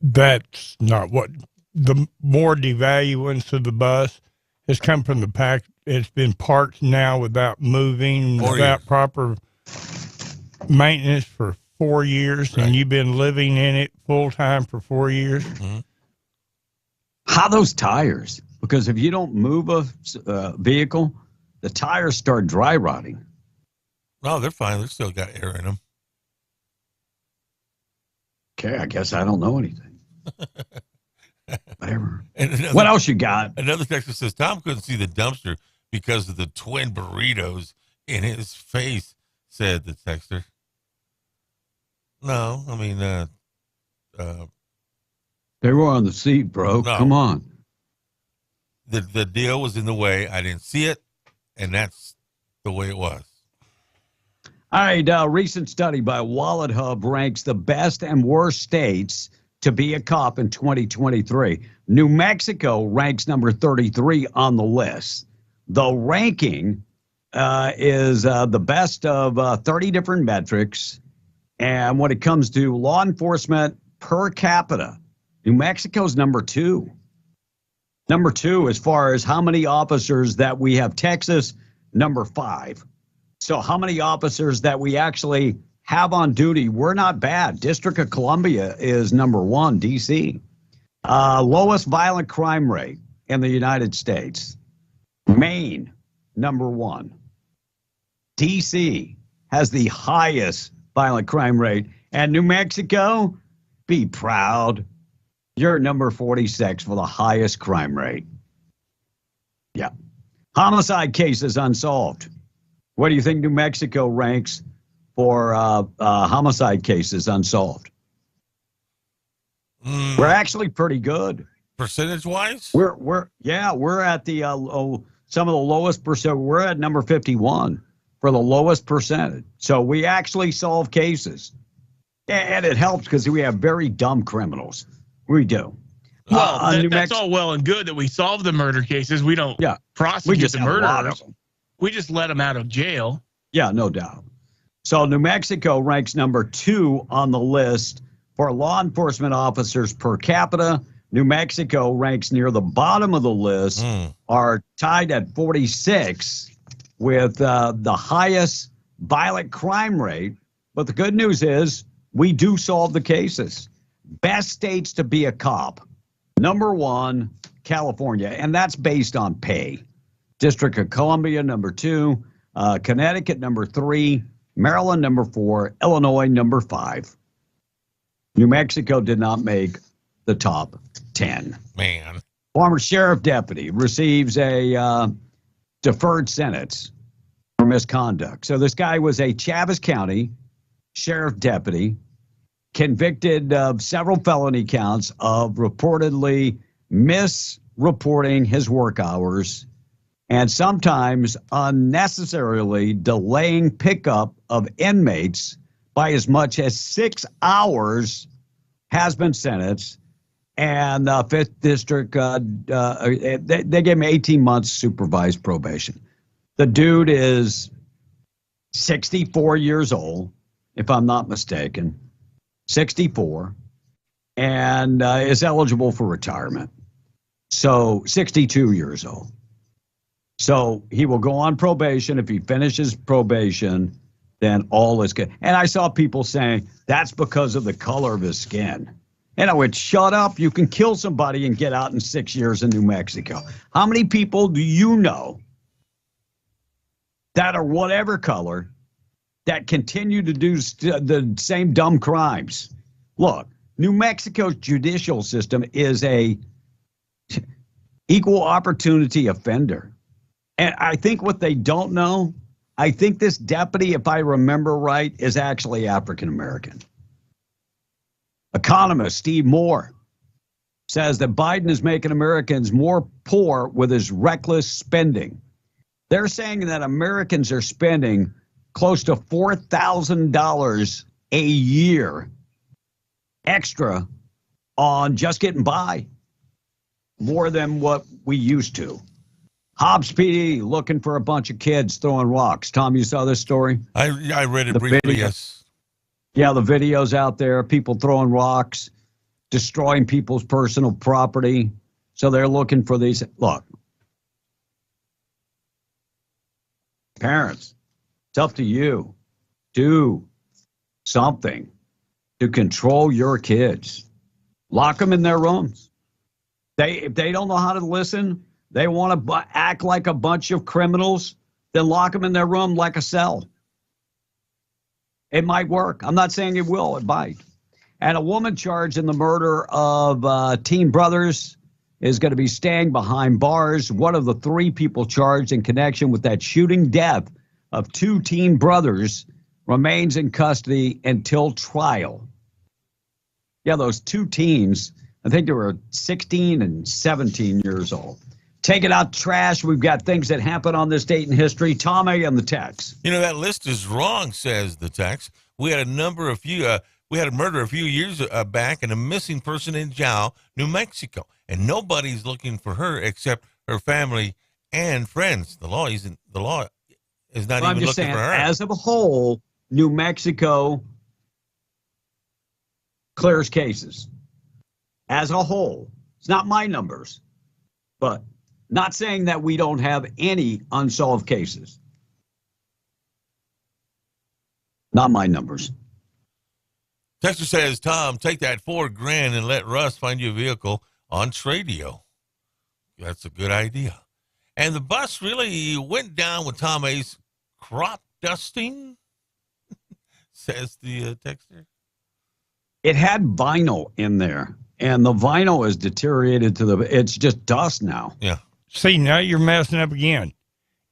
That's not what the more devaluance of the bus has come from the fact it's been parked now without moving, without proper maintenance for 4 years, and you've been living in it full time for 4 years. Mm-hmm. How those tires? Because if you don't move a vehicle, the tires start dry rotting. No, they're fine. They've still got air in them. Okay, I guess I don't know anything. Whatever. And What else you got? Another texter says Tom couldn't see the dumpster because of the twin burritos in his face, said the texter. No, I mean, They were on the seat, bro. No. Come on. The deal was in the way. I didn't see it, and that's the way it was. All right, a recent study by Wallet Hub ranks the best and worst states to be a cop in 2023. New Mexico ranks number 33 on the list. The ranking is the best of 30 different metrics. And when it comes to law enforcement per capita, New Mexico's number 2. Number 2 as far as how many officers that we have. Texas, number 5. So how many officers that we actually have on duty? We're not bad. District of Columbia is number 1, D.C. Lowest violent crime rate in the United States. Maine, number 1. D.C. has the highest violent crime rate. And New Mexico, be proud. You're number 46 for the highest crime rate. Yeah. Homicide cases unsolved. What do you think New Mexico ranks for homicide cases unsolved? We're actually pretty good. Percentage-wise? We're at the some of the lowest percent. We're at number 51 for the lowest percentage. So we actually solve cases. And it helps because we have very dumb criminals. We do. Well, that's all well and good that we solve the murder cases. We don't prosecute the murderers. We just let them out of jail. Yeah, no doubt. So New Mexico ranks number 2 on the list for law enforcement officers per capita. New Mexico ranks near the bottom of the list, are tied at 46 with the highest violent crime rate. But the good news is we do solve the cases. Best states to be a cop. Number 1, California, and that's based on pay. District of Columbia, number 2. Connecticut, number 3. Maryland, number 4. Illinois, number 5. New Mexico did not make the top 10. Man. Former sheriff deputy receives a deferred sentence for misconduct. So this guy was a Chaves County sheriff deputy, convicted of several felony counts of reportedly misreporting his work hours and sometimes unnecessarily delaying pickup of inmates by as much as 6 hours, has been sentenced. And 5th District, they gave him 18 months supervised probation. The dude is 64 years old, if I'm not mistaken, 64, and is eligible for retirement. So 62 years old. So he will go on probation. If he finishes probation, then all is good. And I saw people saying that's because of the color of his skin. And I would shut up. You can kill somebody and get out in 6 years in New Mexico. How many people do you know that are whatever color that continue to do the same dumb crimes? Look, New Mexico's judicial system is a equal opportunity offender. And I think what they don't know, I think this deputy, if I remember right, is actually African American. Economist Steve Moore says that Biden is making Americans more poor with his reckless spending. They're saying that Americans are spending close to $4,000 a year extra on just getting by, more than what we used to. Hobbs PD looking for a bunch of kids throwing rocks. Tom, you saw this story? I read it briefly, video. yes. Yeah, the videos out there, people throwing rocks, destroying people's personal property. So they're looking for these. Look, parents, it's up to you. Do something to control your kids. Lock them in their rooms. If they don't know how to listen, they want to act like a bunch of criminals, then lock them in their room like a cell. It might work. I'm not saying it will. It might. And a woman charged in the murder of teen brothers is going to be staying behind bars. One of the 3 people charged in connection with that shooting death of 2 teen brothers remains in custody until trial. Yeah, those 2 teens, I think they were 16 and 17 years old. Take it out trash. We've got things that happen on this date in history. Tommy on the text. You know, that list is wrong, says the text. We had a murder a few years back and a missing person in Jao, New Mexico. And nobody's looking for her except her family and friends. The law is not even looking for her. As of a whole, New Mexico clears cases. As a whole. It's not my numbers, but not saying that we don't have any unsolved cases. Not my numbers. Texter says, Tom, take that $4,000 and let Russ find you a vehicle on Tradio. That's a good idea. And the bus really went down with Tom A's crop dusting, says the texter. It had vinyl in there, and the vinyl is deteriorated it's just dust now. Yeah. See, now you're messing up again.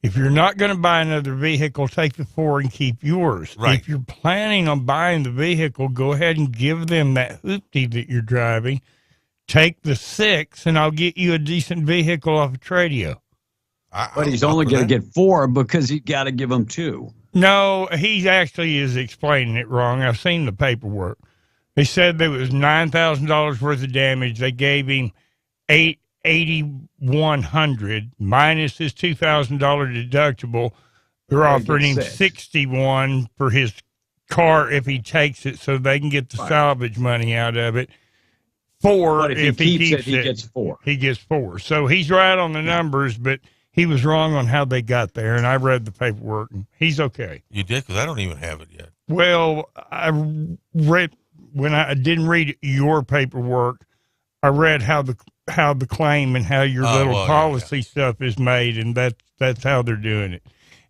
If you're not going to buy another vehicle, take the 4 and keep yours. Right. If you're planning on buying the vehicle, go ahead and give them that hoopty that you're driving. Take the 6, and I'll get you a decent vehicle off of Tradio. But he's only going to get 4 because he got to give him 2. No, he actually is explaining it wrong. I've seen the paperwork. They said there was $9,000 worth of damage. They gave him $8,100 minus his $2,000 deductible. They're offering him $61 for his car if he takes it, so they can get the salvage money out of it. 4 if he keeps it, he gets 4. He gets 4. So he's right on the numbers, but he was wrong on how they got there. And I read the paperwork, and he's okay. You did, because I don't even have it yet. Well, I read when I didn't read your paperwork. I read how the claim and how your policy stuff is made, and that's how they're doing it.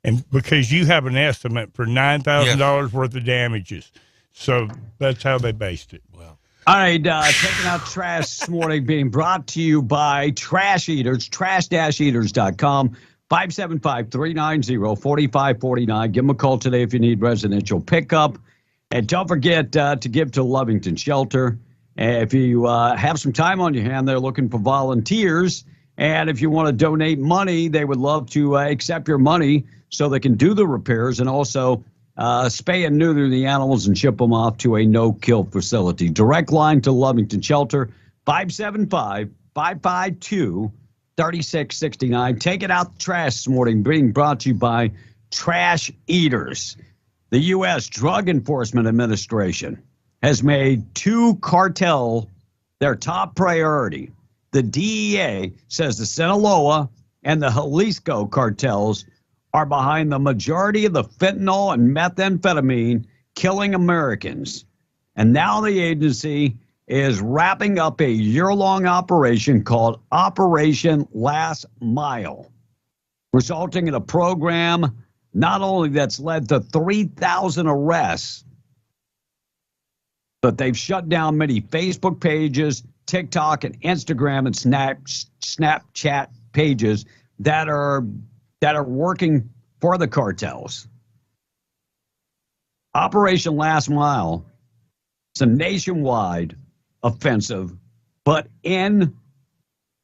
And because you have an estimate for $9,000 worth of damages, so that's how they based it. Well, all right, taking out trash this morning, being brought to you by Trash Eaters, trash-eaters.com, 575-390-4549. Give them a call today if you need residential pickup. And don't forget to give to Lovington Shelter. If you have some time on your hand, they're looking for volunteers. And if you want to donate money, they would love to accept your money so they can do the repairs and also spay and neuter the animals and ship them off to a no-kill facility. Direct line to Lovington Shelter, 575-552-3669. Take it out the trash this morning, being brought to you by Trash Eaters. The U.S. Drug Enforcement Administration has made 2 cartel their top priority. The DEA says the Sinaloa and the Jalisco cartels are behind the majority of the fentanyl and methamphetamine killing Americans. And now the agency is wrapping up a year-long operation called Operation Last Mile, resulting in a program not only that's led to 3,000 arrests, but they've shut down many Facebook pages, TikTok and Instagram and Snapchat pages that are that are working for the cartels. Operation Last Mile is a nationwide offensive, but in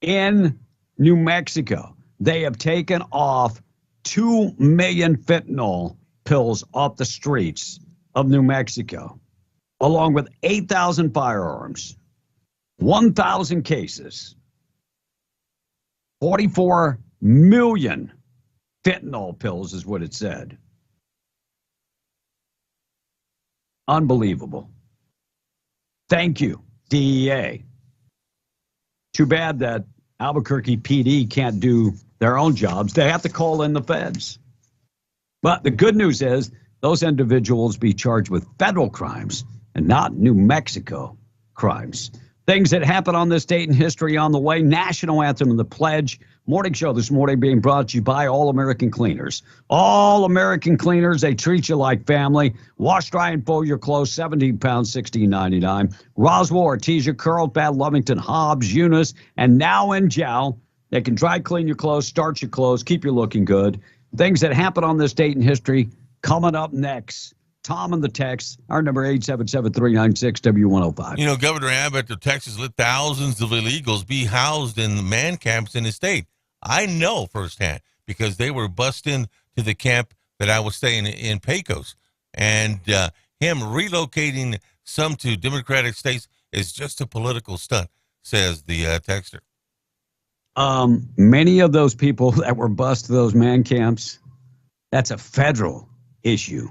New Mexico, they have taken off 2 million fentanyl pills off the streets of New Mexico, along with 8,000 firearms, 1,000 cases, 44 million fentanyl pills is what it said. Unbelievable. Thank you, DEA. Too bad that Albuquerque PD can't do their own jobs. They have to call in the feds. But the good news is those individuals be charged with federal crimes and not New Mexico crimes. Things that happen on this date in history on the way. National Anthem and the Pledge. Morning show this morning being brought to you by All American Cleaners. All American Cleaners, they treat you like family. Wash, dry, and fold your clothes, 17 pounds, $16.99. Roswell, Artesia, Carlsbad, Lovington, Hobbs, Eunice, and now in Jow. They can dry clean your clothes, starch your clothes, keep you looking good. Things that happen on this date in history coming up next. Tom in the text, our number 877-396-W105. You know, Governor Abbott of Texas let thousands of illegals be housed in the man camps in his state. I know firsthand because they were busting to the camp that I was staying in Pecos. And him relocating some to Democratic states is just a political stunt, says the texter. Many of those people that were bused to those man camps, that's a federal issue.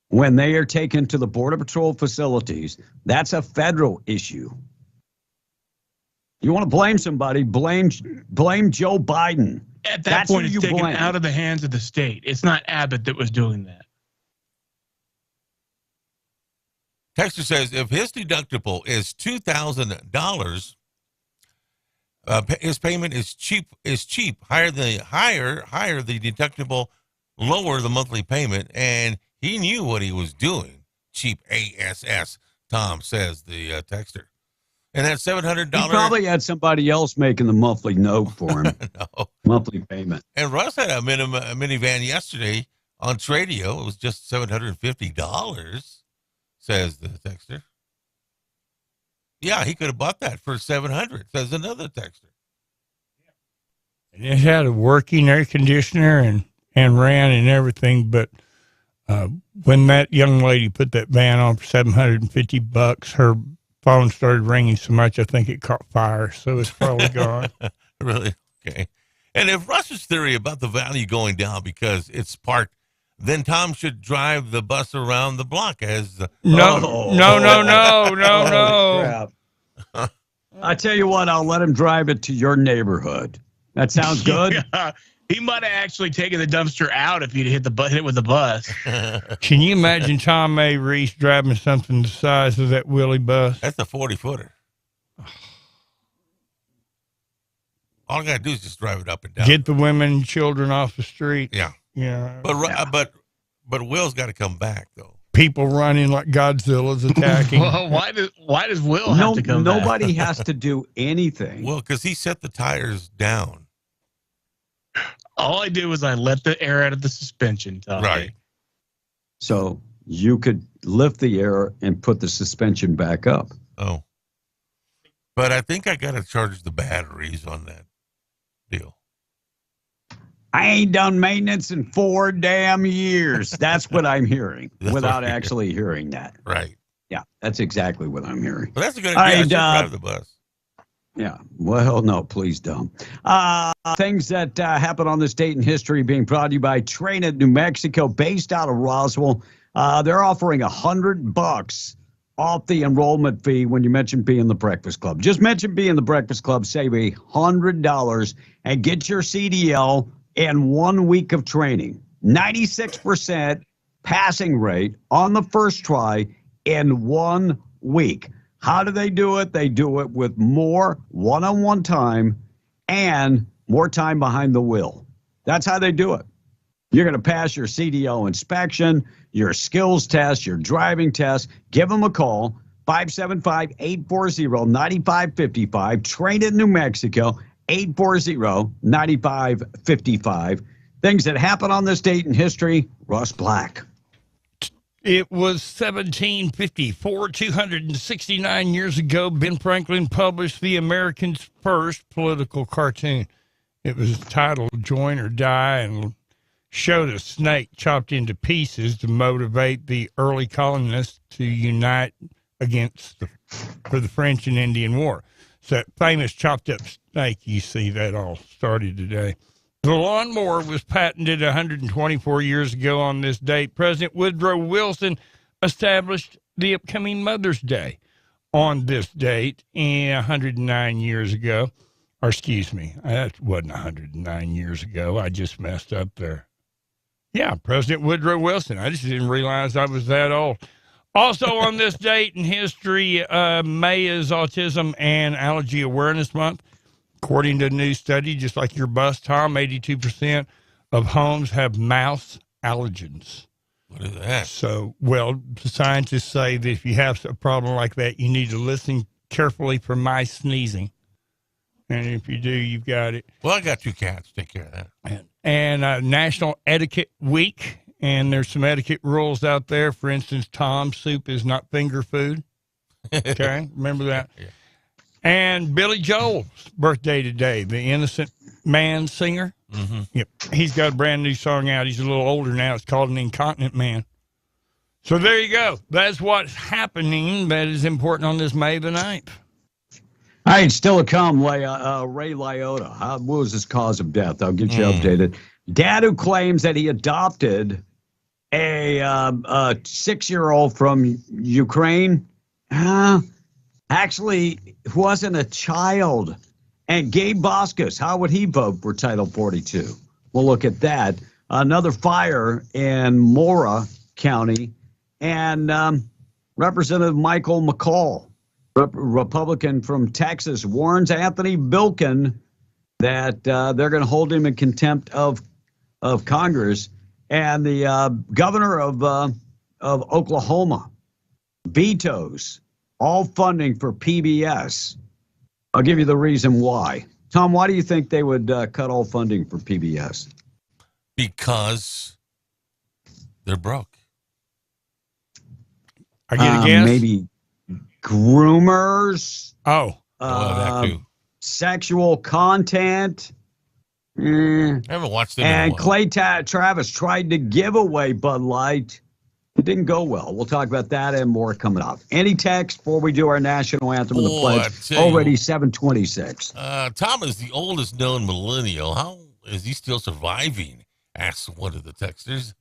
When they are taken to the Border Patrol facilities, that's a federal issue. You want to blame somebody, blame Joe Biden. At that point, it's taken out of the hands of the state. It's not Abbott that was doing that. Texter says if his deductible is $2,000, his payment is cheap. Higher the deductible, lower the monthly payment, and he knew what he was doing. Cheap ASS, Tom says the texter. And that $700. He probably had somebody else making the monthly note for him. No. Monthly payment. And Russ had a minivan yesterday on Tradio. It was just $750, says the texter. Yeah, he could have bought that for $700, says another texter. And it had a working air conditioner and ran and everything, but when that young lady put that van on for $750, her phone started ringing so much I think it caught fire, so it's probably gone. Really? Okay. And if Russ's theory about the value going down because it's parked, then Tom should drive the bus around the block as No. Crap. I tell you what, I'll let him drive it to your neighborhood. That sounds good. Yeah. He might have actually taken the dumpster out if you'd hit it with the bus. Can you imagine Tom A. Reese driving something the size of that Willie bus? That's a 40-footer. All I got to do is just drive it up and down. Get the women and children off the street. Yeah. Yeah. But Will's got to come back, though. People running like Godzilla's attacking. Well, why does Will have to come back? Nobody has to do anything. Well, because he set the tires down. All I did was I let the air out of the suspension, Tom. Right. So you could lift the air and put the suspension back up. Oh. But I think I got to charge the batteries on that deal. I ain't done maintenance in 4 damn years. That's what I'm hearing without right. actually hearing that. Right. Yeah, that's exactly what I'm hearing. But that's a good idea. I should drive the bus. Yeah. Well, no, please don't. Things that happen on this date in history being brought to you by Train at New Mexico, based out of Roswell. They're offering $100 off the enrollment fee when you mention being the Breakfast Club. Just mention being the Breakfast Club, save $100 and get your CDL in 1 week of training. 96% passing rate on the first try in 1 week. How do they do it? They do it with more one-on-one time and more time behind the wheel. That's how they do it. You're going to pass your CDL inspection, your skills test, your driving test. Give them a call, 575-840-9555. Train in New Mexico, 840-9555. Things that happened on this date in history, Russ Black. It was 1754, 269 years ago, Ben Franklin published the American's first political cartoon. It was titled Join or Die and showed a snake chopped into pieces to motivate the early colonists to unite for the French and Indian War. So that famous chopped up snake, you see, that all started today. The lawnmower was patented 124 years ago on this date. President Woodrow Wilson established the upcoming Mother's Day on this date 109 years ago. Or excuse me, that wasn't 109 years ago. I just messed up there. Yeah, President Woodrow Wilson. I just didn't realize I was that old. Also on this date in history, May is Autism and Allergy Awareness Month. According to a new study, just like your bus, Tom, 82% of homes have mouse allergens. What is that? So, well, scientists say that if you have a problem like that, you need to listen carefully for mice sneezing. And if you do, you've got it. Well, I got 2 cats. Take care of that. And National Etiquette Week. And there's some etiquette rules out there. For instance, Tom, soup is not finger food. Okay, remember that? Yeah. And Billy Joel's birthday today, the Innocent Man singer. Mm-hmm. Yep, he's got a brand new song out. He's a little older now. It's called An Incontinent Man. So there you go. That's what's happening that is important on this May the 9th. All right, still to come, Ray Liotta. What was his cause of death? I'll get you updated. Dad who claims that he adopted a 6-year-old from Ukraine. Actually, wasn't a child. And Gabe Boskus, how would he vote for Title 42? We'll look at that. Another fire in Mora County. And Representative Michael McCall, Republican from Texas, warns Anthony Bilkin that they're going to hold him in contempt of Congress. And the governor of Oklahoma vetoes all funding for PBS. I'll give you the reason why. Tom, why do you think they would cut all funding for PBS? Because they're broke. I get a guess? Maybe groomers. That too. Sexual content. I haven't watched them. And Clay Travis tried to give away Bud Light. It didn't go well. We'll talk about that and more coming up. Any text before we do our national anthem and the pledge? Already 7:26. Tom is the oldest known millennial. How is he still surviving? Asked one of the texters.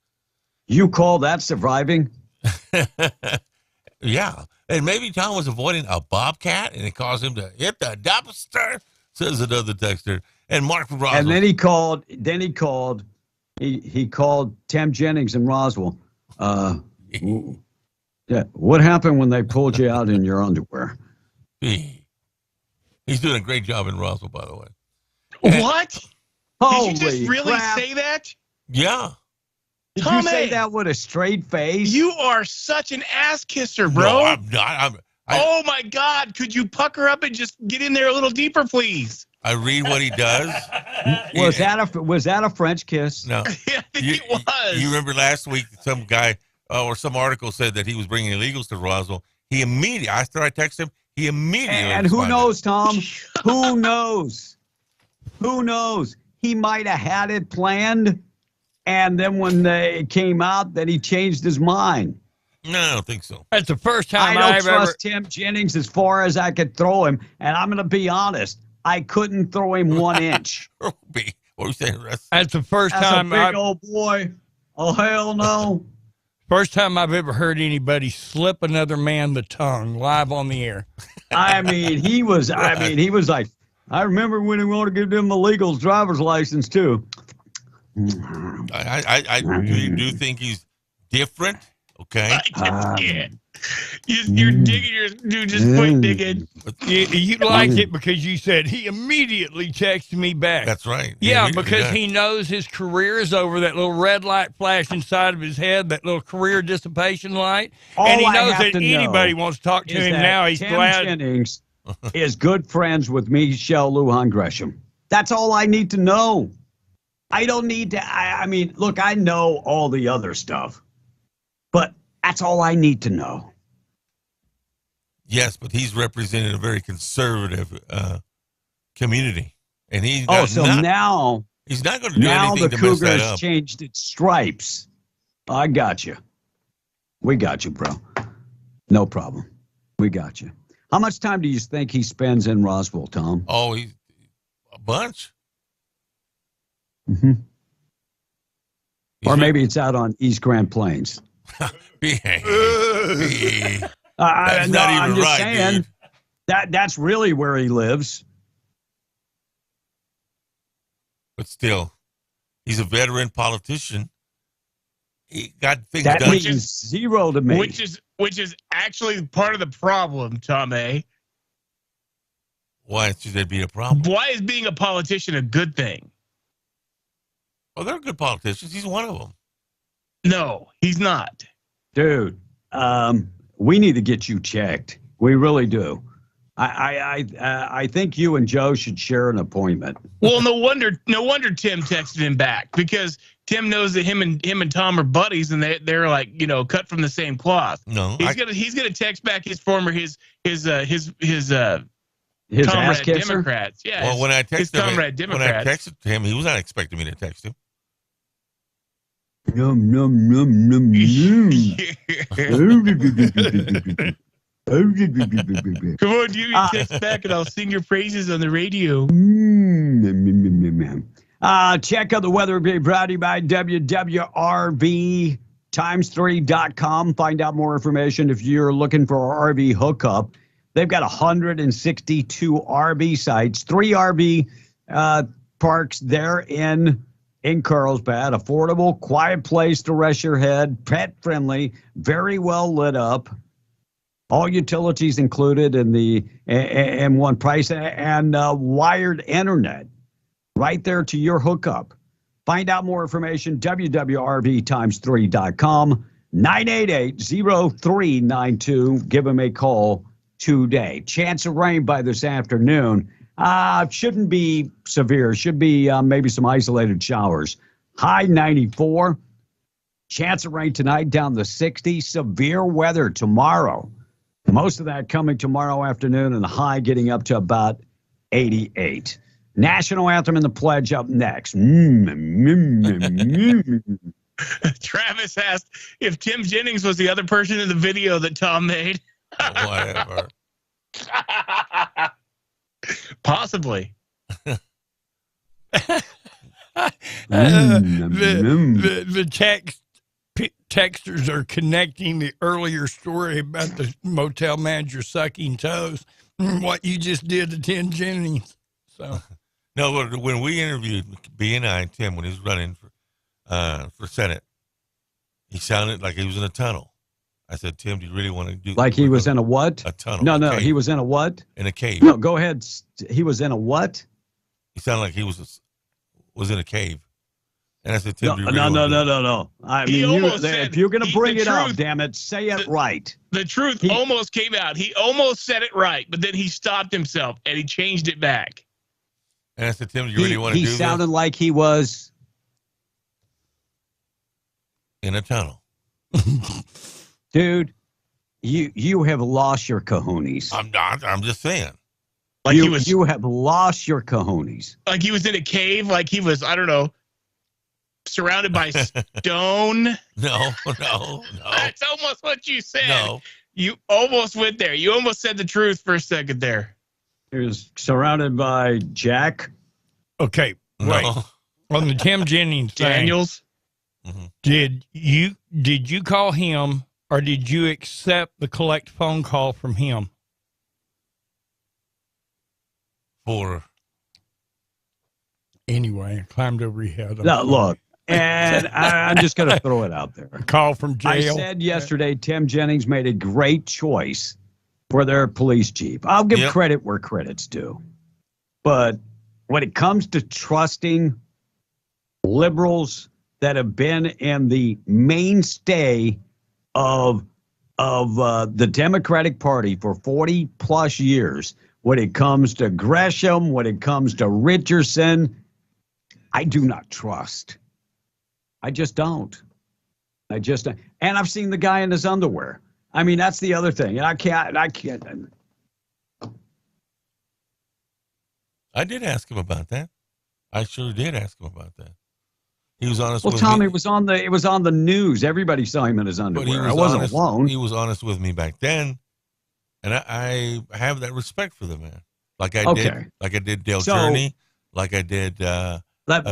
You call that surviving? Yeah. And maybe Tom was avoiding a bobcat and it caused him to hit the dumpster, says another texter. And Mark from Roswell. And then he called Tim Jennings in Roswell. Yeah. What happened when they pulled you out in your underwear? He's doing a great job in Roswell, by the way. What? Holy Did you just really crap. say that? Yeah. Did Tommy, you say that with a straight face? You are such an ass kisser, bro. No, I'm not. Oh my God! Could you pucker up and just get in there a little deeper, please? I read what he does. Was that a French kiss? No. Yeah, I think it was. You remember last week some guy or some article said that he was bringing illegals to Roswell. He immediately, after I texted him, he immediately. And who knows, Tom? Who knows? Who knows? He might have had it planned, and then when they came out, that he changed his mind. No, I don't think so. That's the first time I don't trust Tim Jennings as far as I could throw him, and I'm going to be honest. I couldn't throw him 1 inch. What are you saying, Russ? That's the first That's time. a big old boy. Oh, hell no. First time I've ever heard anybody slip another man the tongue live on the air. I mean, he was like, I remember when he wanted to give them illegals driver's license too. I do think he's different. Okay. You're digging. You just quit digging. You liked it because you said he immediately texted me back. That's right. Yeah, because he knows his career is over. That little red light flash inside of his head, that little career dissipation light. And he knows that anybody wants to talk to him now. He's Tim glad. Jennings is good friends with Michelle Lujan Gresham. That's all I need to know. I don't need to. I mean, look, I know all the other stuff, but that's all I need to know. Yes, but he's representing a very conservative community, and he's now he's not going to do anything the to Cougar mess that has up. changed its stripes. I got you. We got you, bro. No problem. We got you. How much time do you think he spends in Roswell, Tom? Oh, he's a bunch. Mm-hmm. Or maybe it's out on East Grand Plains. That's I'm not even just right, saying dude. that's really where he lives. But still, he's a veteran politician. He got things That done. means zero to me. Which is actually part of the problem, Tom A. Why should there be a problem? Why is being a politician a good thing? Well, they're good politicians. He's one of them. No, he's not. Dude, we need to get you checked. We really do. I think you and Joe should share an appointment. Well, no wonder Tim texted him back, because Tim knows that him and Tom are buddies, and they're like, cut from the same cloth. No, he's gonna text back his former his comrade ass kisser? Democrats. Yeah. Well, when I his texted comrade him, when I Democrats. texted him, he was not expecting me to text him. Num num num num num. Come on, you can text back, and I'll sing your praises on the radio. Check out the weather being brought to you by WWRVtimes3.com. Find out more information if you're looking for an RV hookup. They've got 162 RV sites, 3 RV parks there in Carlsbad. Affordable, quiet place to rest your head, pet friendly, very well lit up. All utilities included in one price, and wired internet right there to your hookup. Find out more information, WWRVtimes3.com, 988-0392. Give them a call today. Chance of rain by this afternoon. Shouldn't be severe. Should be maybe some isolated showers. High 94. Chance of rain tonight down to 60. Severe weather tomorrow. Most of that coming tomorrow afternoon, and the high getting up to about 88. National anthem and the pledge up next. Travis asked if Tim Jennings was the other person in the video that Tom made. Whatever. Possibly. The texters are connecting the earlier story about the motel manager sucking toes, what you just did to Tim Jennings. So, no, when we interviewed B&I and Tim when he was running for Senate, he sounded like he was in a tunnel. I said, Tim, do you really want to do like he was in a what? A tunnel. No, he was in a what? In a cave. No, go ahead. He was in a what? He sounded like he was in a cave. And I said, Tim, do you really no. I mean, if you're going to bring it up, damn it, say it right. The truth almost came out. He almost said it right, but then he stopped himself and he changed it back. And I said, Tim, do you really want to do this? He sounded like he was in a tunnel. Dude, you have lost your cojones. I'm not. I'm just saying. Like you have lost your cojones. Like he was in a cave. Like he was, I don't know, surrounded by stone. No. That's almost what you said. No. You almost went there. You almost said the truth for a second there. He was surrounded by Jack. Okay, right. On the Tim Jennings thing, Daniels. Did you call him, or did you accept the collect phone call from him? Anyway, I climbed over your head. No, look, and I'm just going to throw it out there. A call from jail. I said yesterday, Tim Jennings made a great choice for their police chief. I'll give credit where credit's due. But when it comes to trusting liberals that have been in the mainstay of the Democratic Party for 40 plus years, when it comes to Gresham, when it comes to Richardson, I do not trust. I just don't. And I've seen the guy in his underwear. I mean, that's the other thing. And I can't. I did ask him about that. I sure did ask him about that. He was honest with me. Well, Tom, it was on the news. Everybody saw him in his underwear. I wasn't alone. He was honest with me back then, and I have that respect for the man. Like I did Dale Journey, like I did. Let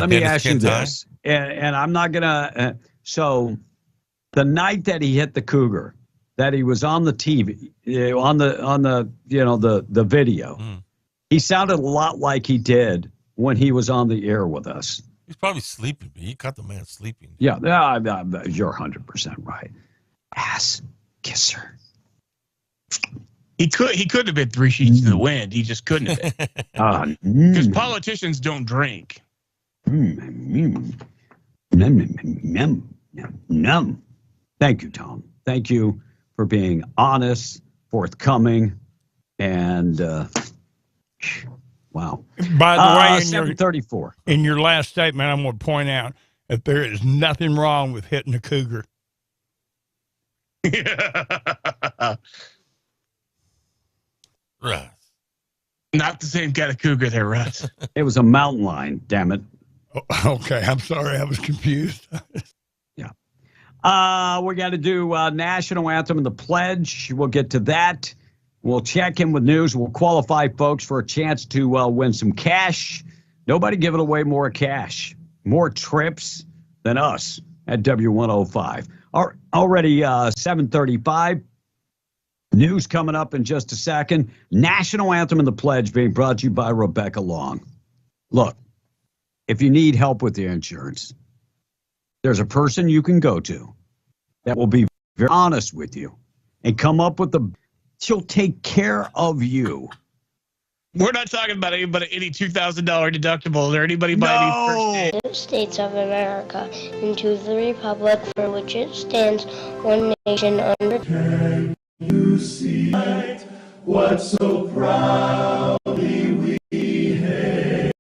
me ask you this, and I'm not gonna. So, the night that he hit the cougar, that he was on the TV, on the the video, he sounded a lot like he did when he was on the air with us. He's probably sleeping. He caught the man sleeping. Yeah, you're 100% right. Ass kisser. He couldn't have been 3 sheets to the wind. He just couldn't have been. Because politicians don't drink. Thank you, Tom. Thank you for being honest, forthcoming, and wow. By the way, 734. In your last statement, I'm going to point out that there is nothing wrong with hitting a cougar. Russ. Not the same kind of cougar there, Russ. It was a mountain lion, damn it. Okay, I'm sorry. I was confused. Yeah. We got to do national anthem and the pledge. We'll get to that. We'll check in with news. We'll qualify folks for a chance to win some cash. Nobody giving away more cash, more trips than us at W105. Already 7:35. News coming up in just a second. National anthem and the pledge being brought to you by Rebecca Long. Look, if you need help with the insurance, there's a person you can go to that will be very honest with you and come up with she'll take care of you. We're not talking about any $2,000 deductible or anybody buying any United States of America, and to the republic for which it stands, one nation under. Can you see what so proudly we hailed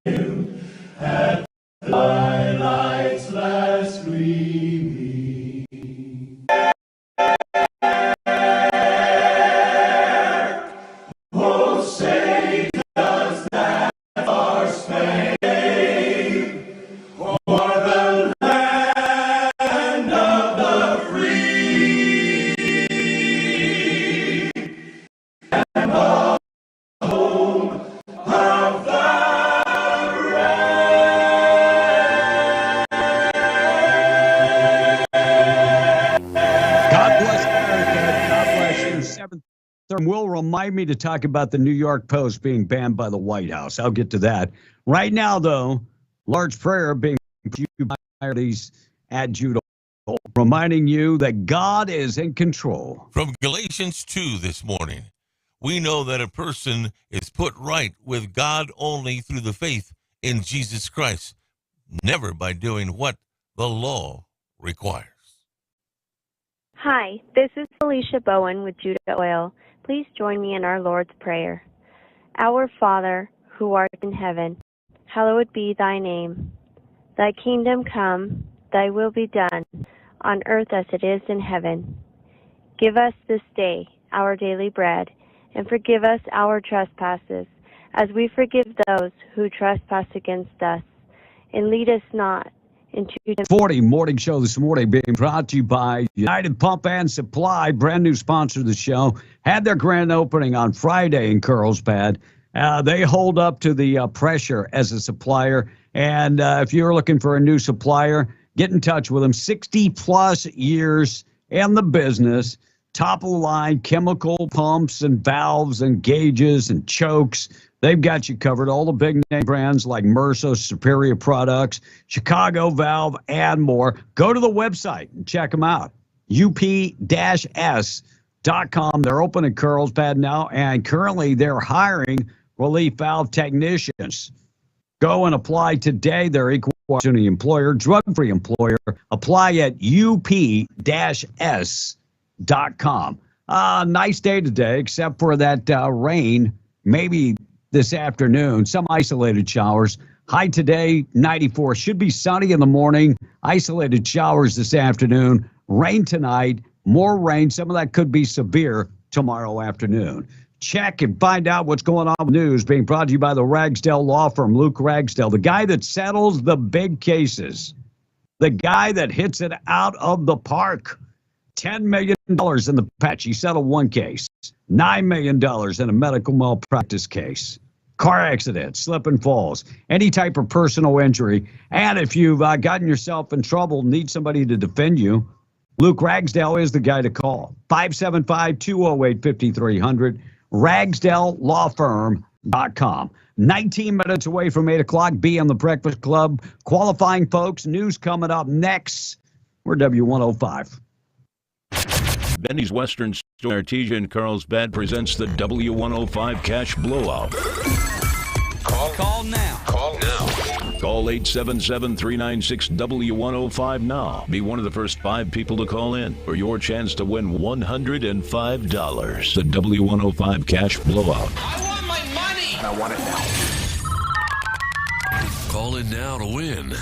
at the twilight's last gleaming? Oh, say does that our Spain, or the land of the free, and the home of the God bless America. God bless you. 7th will remind me to talk about the New York Post being banned by the White House. I'll get to that. Right now, though, large prayer being used by these at Judah, reminding you that God is in control. From Galatians 2 this morning, we know that a person is put right with God only through the faith in Jesus Christ, never by doing what the law requires. Hi, this is Felicia Bowen with Judah Oil. Please join me in our Lord's Prayer. Our Father, who art in heaven, hallowed be thy name. Thy kingdom come, thy will be done, on earth as it is in heaven. Give us this day our daily bread, and forgive us our trespasses, as we forgive those who trespass against us. And lead us not into 40 morning show this morning being brought to you by United Pump and Supply, brand new sponsor of the show. Had their grand opening on Friday in Carlsbad. They hold up to the pressure as a supplier. And if you're looking for a new supplier, get in touch with them. 60 plus years in the business, top of the line chemical pumps and valves and gauges and chokes. They've got you covered. All the big name brands like Merso, Superior Products, Chicago Valve, and more. Go to the website and check them out. up-s.com. They're open in Carlsbad now, and currently they're hiring relief valve technicians. Go and apply today. They're equal opportunity employer, drug-free employer. Apply at up-s.com. Nice day today, except for that rain. Maybe this afternoon, some isolated showers. High today, 94. Should be sunny in the morning. Isolated showers this afternoon. Rain tonight. More rain. Some of that could be severe tomorrow afternoon. Check and find out what's going on with news being brought to you by the Ragsdale Law Firm. Luke Ragsdale, the guy that settles the big cases. The guy that hits it out of the park. $10 million in the patch. He settled one case. $9 million in a medical malpractice case. Car accident, slip and falls, any type of personal injury. And if you've gotten yourself in trouble, need somebody to defend you, Luke Ragsdale is the guy to call. 575-208-5300. RagsdaleLawFirm.com. 19 minutes away from 8 o'clock. Be on the Breakfast Club. Qualifying folks. News coming up next. We're W105. Benny's Western Store Artesian Carlsbad presents the W105 Cash Blowout. Call now. Call 877-396-W105 now. Be one of the first 5 people to call in for your chance to win $105. The W105 Cash Blowout. I want my money. And I want it now. Call in now to win.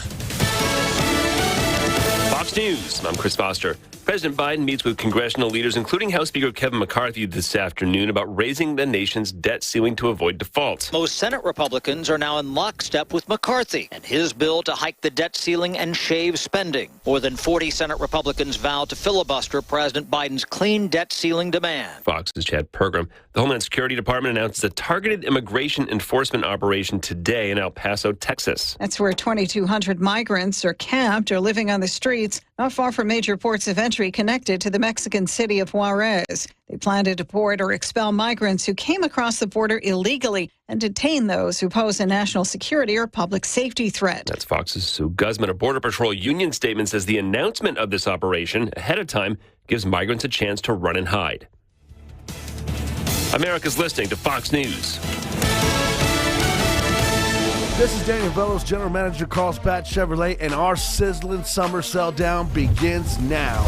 Fox News. I'm Chris Foster. President Biden meets with congressional leaders, including House Speaker Kevin McCarthy this afternoon, about raising the nation's debt ceiling to avoid default. Most Senate Republicans are now in lockstep with McCarthy and his bill to hike the debt ceiling and shave spending. More than 40 Senate Republicans vowed to filibuster President Biden's clean debt ceiling demand. Fox's Chad Pergram. The Homeland Security Department announced a targeted immigration enforcement operation today in El Paso, Texas. That's where 2,200 migrants are camped or living on the streets, not far from major ports of entry connected to the Mexican city of Juarez. They plan to deport or expel migrants who came across the border illegally and detain those who pose a national security or public safety threat. That's Fox's Sue Guzman. A Border Patrol union statement says the announcement of this operation ahead of time gives migrants a chance to run and hide. America's listening to Fox News. This is Daniel Velos, General Manager, Carlsbad Chevrolet, and our sizzling summer sell down begins now.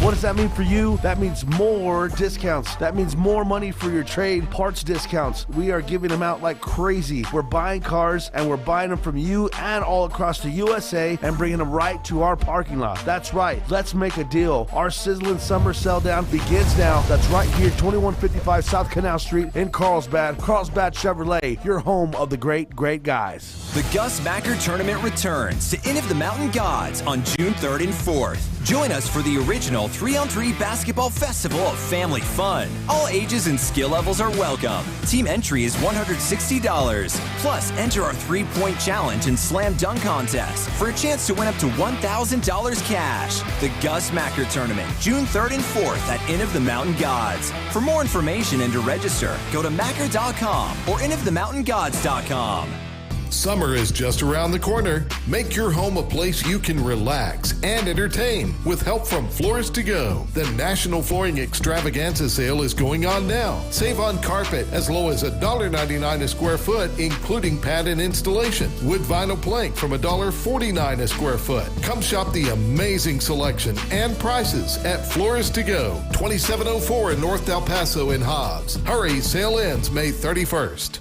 What does that mean for you? That means more discounts. That means more money for your trade, parts discounts. We are giving them out like crazy. We're buying cars and we're buying them from you and all across the USA and bringing them right to our parking lot. That's right. Let's make a deal. Our sizzling summer sell down begins now. That's right here, 2155 South Canal Street in Carlsbad. Carlsbad Chevrolet, your home of the great, great guys. The Gus Macker Tournament returns to Inn of the Mountain Gods on June 3rd and 4th. Join us for the original 3-on-3 basketball festival of family fun. All ages and skill levels are welcome. Team entry is $160. Plus, enter our 3-point challenge and slam dunk contest for a chance to win up to $1,000 cash. The Gus Macker Tournament, June 3rd and 4th at Inn of the Mountain Gods. For more information and to register, go to Macker.com or innofthemountaingods.com. Summer is just around the corner. Make your home a place you can relax and entertain with help from Floors to Go. The National Flooring Extravaganza sale is going on now. Save on carpet as low as $1.99 a square foot, including pad and installation. Wood vinyl plank from $1.49 a square foot. Come shop the amazing selection and prices at Floors to Go, 2704 in North El Paso in Hobbs. Hurry, sale ends May 31st.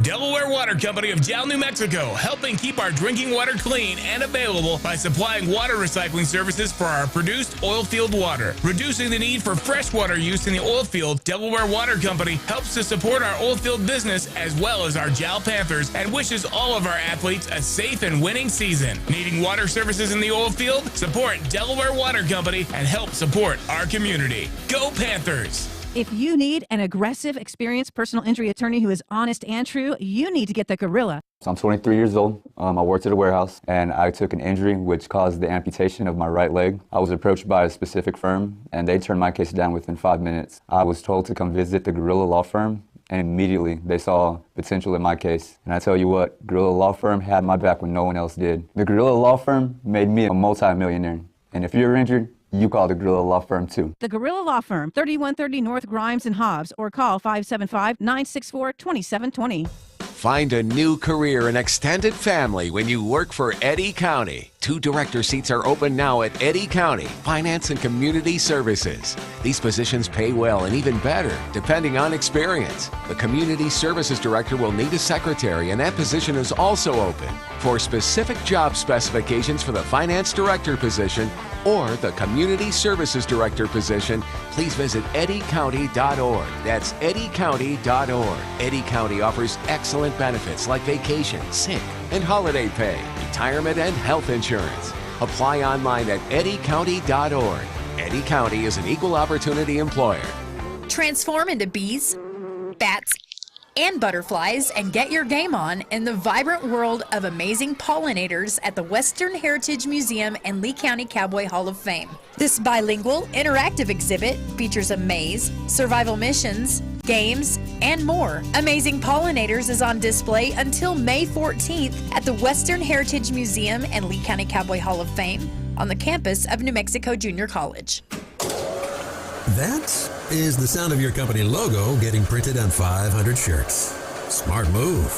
Delaware Water Company of Dal, New Mexico, helping keep our drinking water clean and available by supplying water recycling services for our produced oil field water. Reducing the need for freshwater use in the oil field, Delaware Water Company helps to support our oil field business as well as our Jal Panthers and wishes all of our athletes a safe and winning season. Needing water services in the oil field? Support Delaware Water Company and help support our community. Go Panthers! If you need an aggressive, experienced personal injury attorney who is honest and true, you need to get the Gorilla. So I'm 23 years old. I worked at a warehouse and I took an injury which caused the amputation of my right leg. I was approached by a specific firm and they turned my case down within 5 minutes. I was told to come visit the Gorilla Law Firm and immediately they saw potential in my case. And I tell you what, Gorilla Law Firm had my back when no one else did. The Gorilla Law Firm made me a multi-millionaire. And if you're injured, you call the Gorilla Law Firm too. The Gorilla Law Firm, 3130 North Grimes and Hobbs, or call 575-964-2720. Find a new career in extended family when you work for Eddy County. 2 director seats are open now at Eddy County Finance and Community Services. These positions pay well and even better, depending on experience. The Community Services Director will need a secretary, and that position is also open. For specific job specifications for the Finance Director position or the Community Services Director position, please visit eddycounty.org. That's eddycounty.org. Eddy County offers excellent benefits like vacation, sick, and holiday pay, retirement, and health insurance. Apply online at eddycounty.org. Eddy County is an equal opportunity employer. Transform into bees, bats, and butterflies and get your game on in the vibrant world of amazing pollinators at the Western Heritage Museum and Lee County Cowboy Hall of Fame. This bilingual, interactive exhibit features a maze, survival missions, games, and more. Amazing Pollinators is on display until May 14th at the Western Heritage Museum and Lee County Cowboy Hall of Fame on the campus of New Mexico Junior College. That is the sound of your company logo getting printed on 500 shirts. Smart move.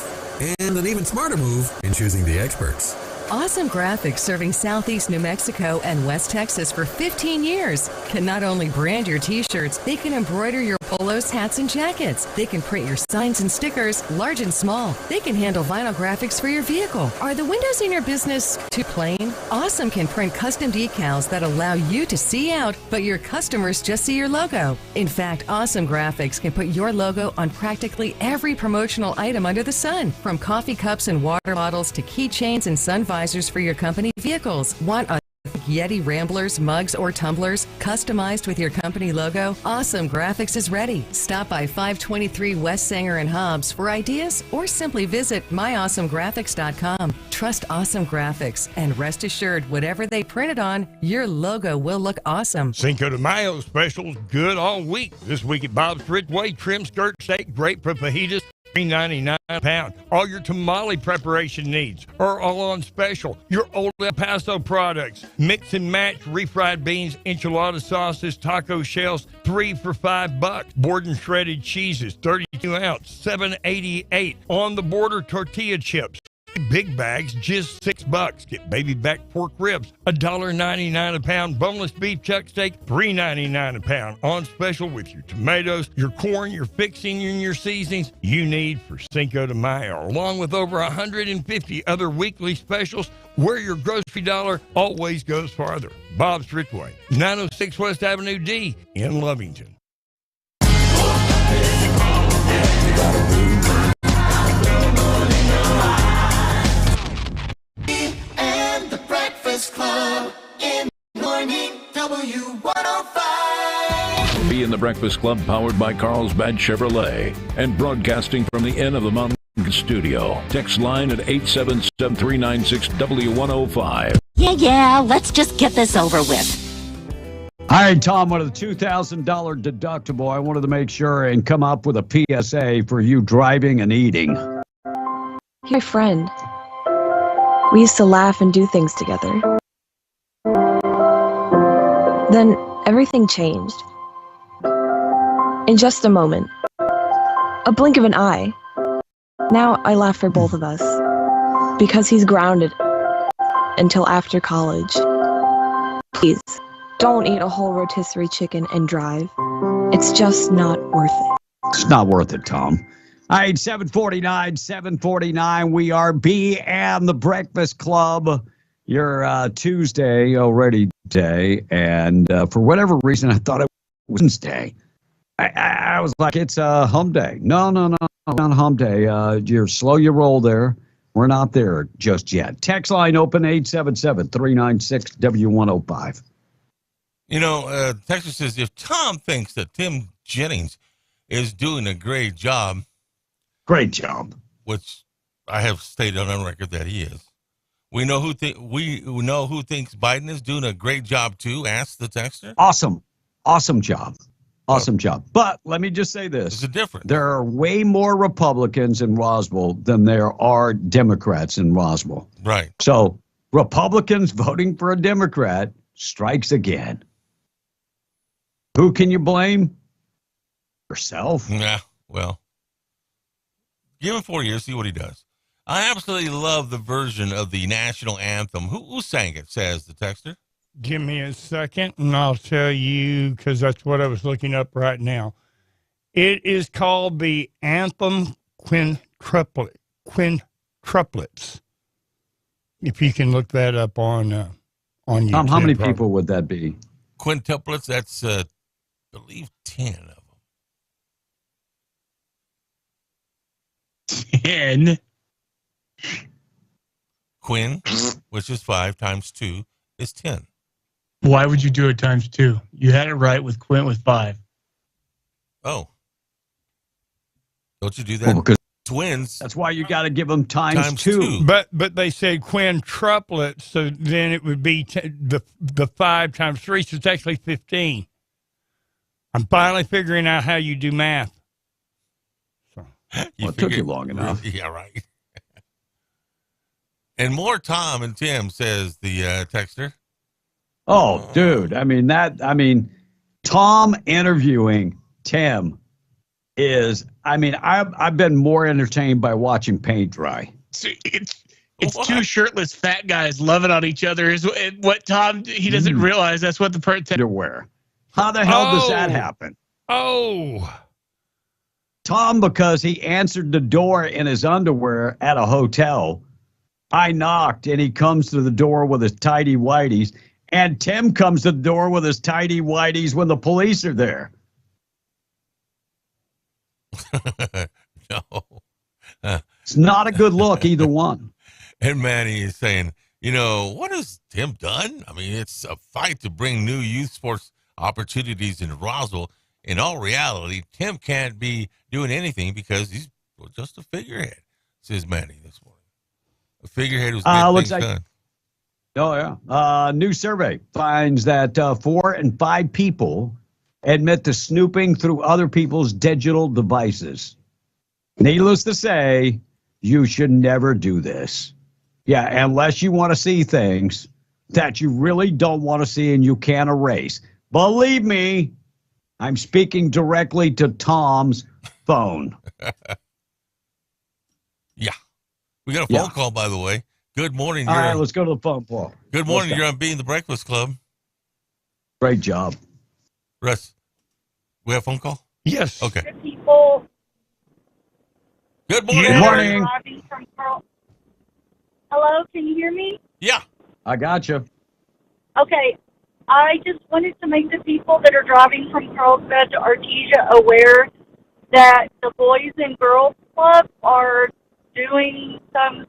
And an even smarter move in choosing the experts. Awesome Graphics, serving Southeast New Mexico and West Texas for 15 years, can not only brand your t-shirts, they can embroider your polos, hats, and jackets. They can print your signs and stickers, large and small. They can handle vinyl graphics for your vehicle. Are the windows in your business too plain? Awesome can print custom decals that allow you to see out, but your customers just see your logo. In fact, Awesome Graphics can put your logo on practically every promotional item under the sun, from coffee cups and water bottles to keychains and sun visors for your company vehicles. Want a Yeti Ramblers, mugs, or tumblers customized with your company logo? Awesome Graphics is ready. Stop by 523 West Sanger and Hobbs for ideas, or simply visit myawesomegraphics.com. Trust Awesome Graphics and rest assured, whatever they printed on, your logo will look awesome. Cinco de Mayo specials good all week. This week at Bob's Ridgeway, trim skirt steak, great for fajitas, $3.99 a pound. All your tamale preparation needs are all on special. Your Old El Paso products, mix and match refried beans, enchilada sauces, taco shells, 3 for $5. Borden shredded cheeses, 32 ounce, $7.88. On the Border tortilla chips, big bags, just $6. Get baby back pork ribs, $1.99 a pound. Boneless beef chuck steak, $3.99 a pound. On special with your tomatoes, your corn, your fixing, and your seasonings you need for Cinco de Mayo, along with over 150 other weekly specials, where your grocery dollar always goes farther. Bob's Ridgeway, 906 West Avenue D in Lovington. And the Breakfast Club in the morning, W105. Be in the Breakfast Club, powered by Carlsbad Chevrolet, and broadcasting from the Inn of the Mountain studio. Text line at 877-396-W105. Yeah, let's just get this over with. All right, Tom, what of the $2,000 deductible, I wanted to make sure and come up with a PSA for you driving and eating. My friend. We used to laugh and do things together. Then everything changed. In just a moment. A blink of an eye. Now I laugh for both of us. Because he's grounded until after college. Please, don't eat a whole rotisserie chicken and drive. It's just not worth it. It's not worth it, Tom. All right, 749. We are B and the Breakfast Club. Your Tuesday already day, and for whatever reason, I thought it was Wednesday. I was like, it's a hum day. No, not a hum day. You're slow your roll there. We're not there just yet. Text line open, 877-396-W105. You know, Texas says, if Tom thinks that Tim Jennings is doing a great job, which I have stated on record that he is, we know who thinks Biden is doing a great job too. Ask the texter. Awesome job. But let me just say this: there's a difference. There are way more Republicans in Roswell than there are Democrats in Roswell. Right. So Republicans voting for a Democrat strikes again. Who can you blame? Yourself. Yeah. Well, give him 4 years. See what he does. I absolutely love the version of the national anthem. Who sang it, says the texter? Give me a second, and I'll tell you, because that's what I was looking up right now. It is called the Anthem Quintuplets. If you can look that up on YouTube. How many people would that be? Quintuplets, that's, I believe, 10 of them. 10? Quin, which is 5 times 2, is 10. Why would you do it times 2? You had it right with Quint with 5. Oh. Don't you do that? Well, because twins. That's why you got to give them times two. But they said quintuplets, so then it would be the 5 times 3, so it's actually 15. I'm finally figuring out how you do math. So, it took you long enough. Yeah, right. And more Tom and Tim, says the texter. Oh, dude. I mean, Tom interviewing Tim is, I've been more entertained by watching paint dry. It's two shirtless fat guys loving on each other. Is what Tom, he doesn't realize that's what the underwear. How the hell does that happen? Tom, because he answered the door in his underwear at a hotel. I knocked, and he comes to the door with his tidy whities, and Tim comes to the door with his tidy whities when the police are there. No. It's not a good look, either one. And Manny is saying, what has Tim done? I mean, it's a fight to bring new youth sports opportunities in Roswell. In all reality, Tim can't be doing anything because he's just a figurehead, says Manny this morning. A figurehead who's getting things done. Oh, yeah. New survey finds that 4 in 5 people admit to snooping through other people's digital devices. Needless to say, you should never do this. Yeah, unless you want to see things that you really don't want to see and you can't erase. Believe me, I'm speaking directly to Tom's phone. Yeah. We got a phone call, by the way. Good morning. All right, let's go to the phone, Paul. Good morning. You're on Being the Breakfast Club. Great job. Russ, we have a phone call? Yes. Okay. People. Good morning. Good morning. Hello, can you hear me? Yeah. I got you. Okay. I just wanted to make the people that are driving from Carlsbad to Artesia aware that the Boys and Girls Club are doing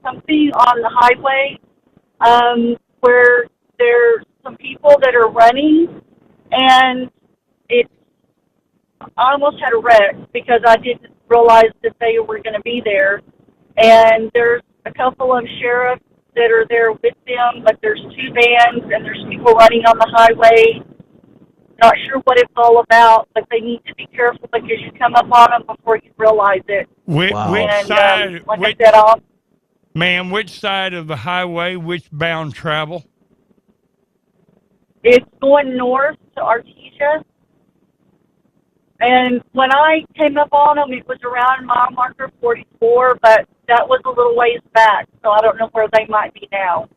something on the highway where there's some people that are running, and I almost had a wreck because I didn't realize that they were going to be there. And there's a couple of sheriffs that are there with them, but there's 2 vans and there's people running on the highway. Not sure what it's all about, but they need to be careful because you come up on them before you realize it. Which side? Ma'am, which side of the highway? Which bound travel? It's going north to Artesia. And when I came up on them, it was around mile marker 44, but that was a little ways back, so I don't know where they might be now.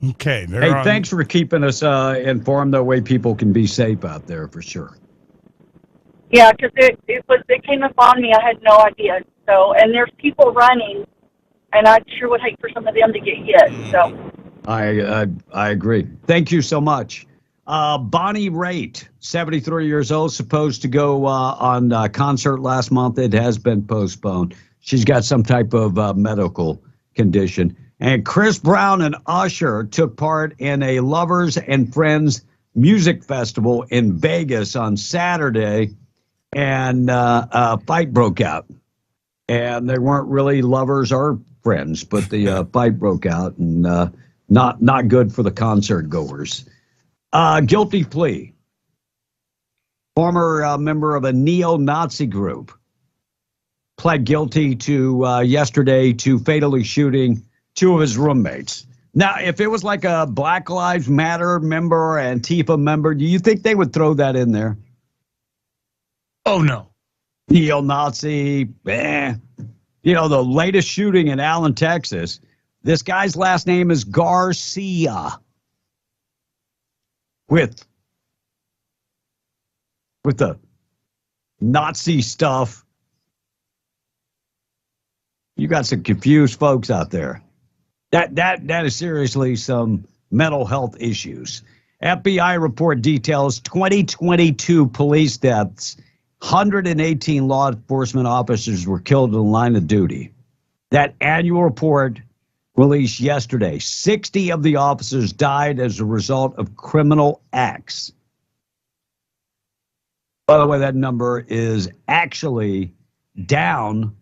Okay. Hey, thanks for keeping us informed. That way people can be safe out there for sure. Yeah, because it came up on me. I had no idea. So, and there's people running, and I sure would hate for some of them to get hit. So, I agree. Thank you so much. Bonnie Raitt, 73 years old, supposed to go on concert last month. It has been postponed. She's got some type of medical condition. And Chris Brown and Usher took part in a Lovers and Friends music festival in Vegas on Saturday, and a fight broke out. And they weren't really lovers or friends, but the fight broke out, and not good for the concert goers. Guilty plea. Former member of a neo-Nazi group pled guilty to yesterday to fatally shooting 2 of his roommates. Now, if it was like a Black Lives Matter member or Antifa member, do you think they would throw that in there? Oh, no. Neo-Nazi, the latest shooting in Allen, Texas. This guy's last name is Garcia. With the Nazi stuff. You got some confused folks out there. That is seriously some mental health issues. FBI report details 2022 police deaths. 118 law enforcement officers were killed in the line of duty. That annual report released yesterday. 60 of the officers died as a result of criminal acts. By the way, that number is actually down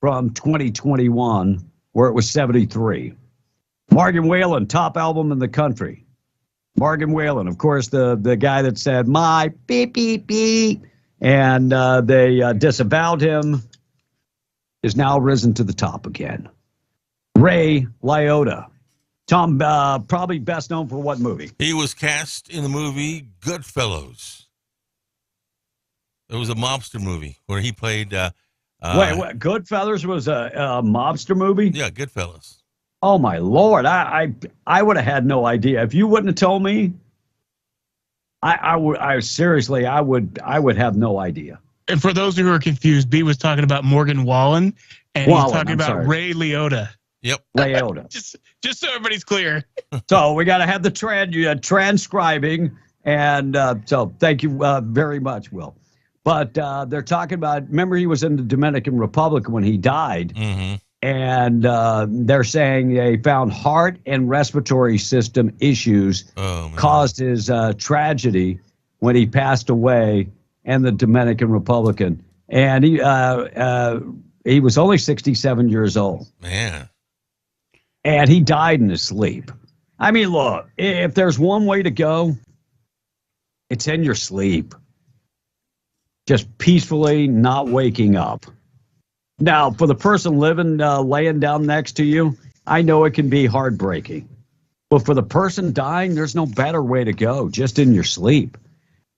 from 2021, where it was 73. Morgan Wallen, top album in the country. Morgan Wallen, of course, the guy that said, my beep, beep, beep, and they disavowed him, is now risen to the top again. Ray Liotta. Tom, probably best known for what movie? He was cast in the movie Goodfellas. It was a mobster movie where he played... Wait, Goodfellas was a mobster movie? Yeah, Goodfellas. Oh, my Lord. I would have had no idea. If you wouldn't have told me, I would have no idea. And for those who are confused, B was talking about Morgan Wallen, and he's talking about Ray Liotta. Yep. Liotta. just so everybody's clear. So we got to have the transcribing, and so thank you very much, Will. But they're talking about, remember he was in the Dominican Republic when he died, and they're saying they found heart and respiratory system issues caused his tragedy when he passed away in the Dominican Republic. And he was only 67 years old. Man. And he died in his sleep. I mean, look, if there's one way to go, it's in your sleep. Just peacefully not waking up. Now, for the person laying down next to you, I know it can be heartbreaking. But for the person dying, there's no better way to go, just in your sleep.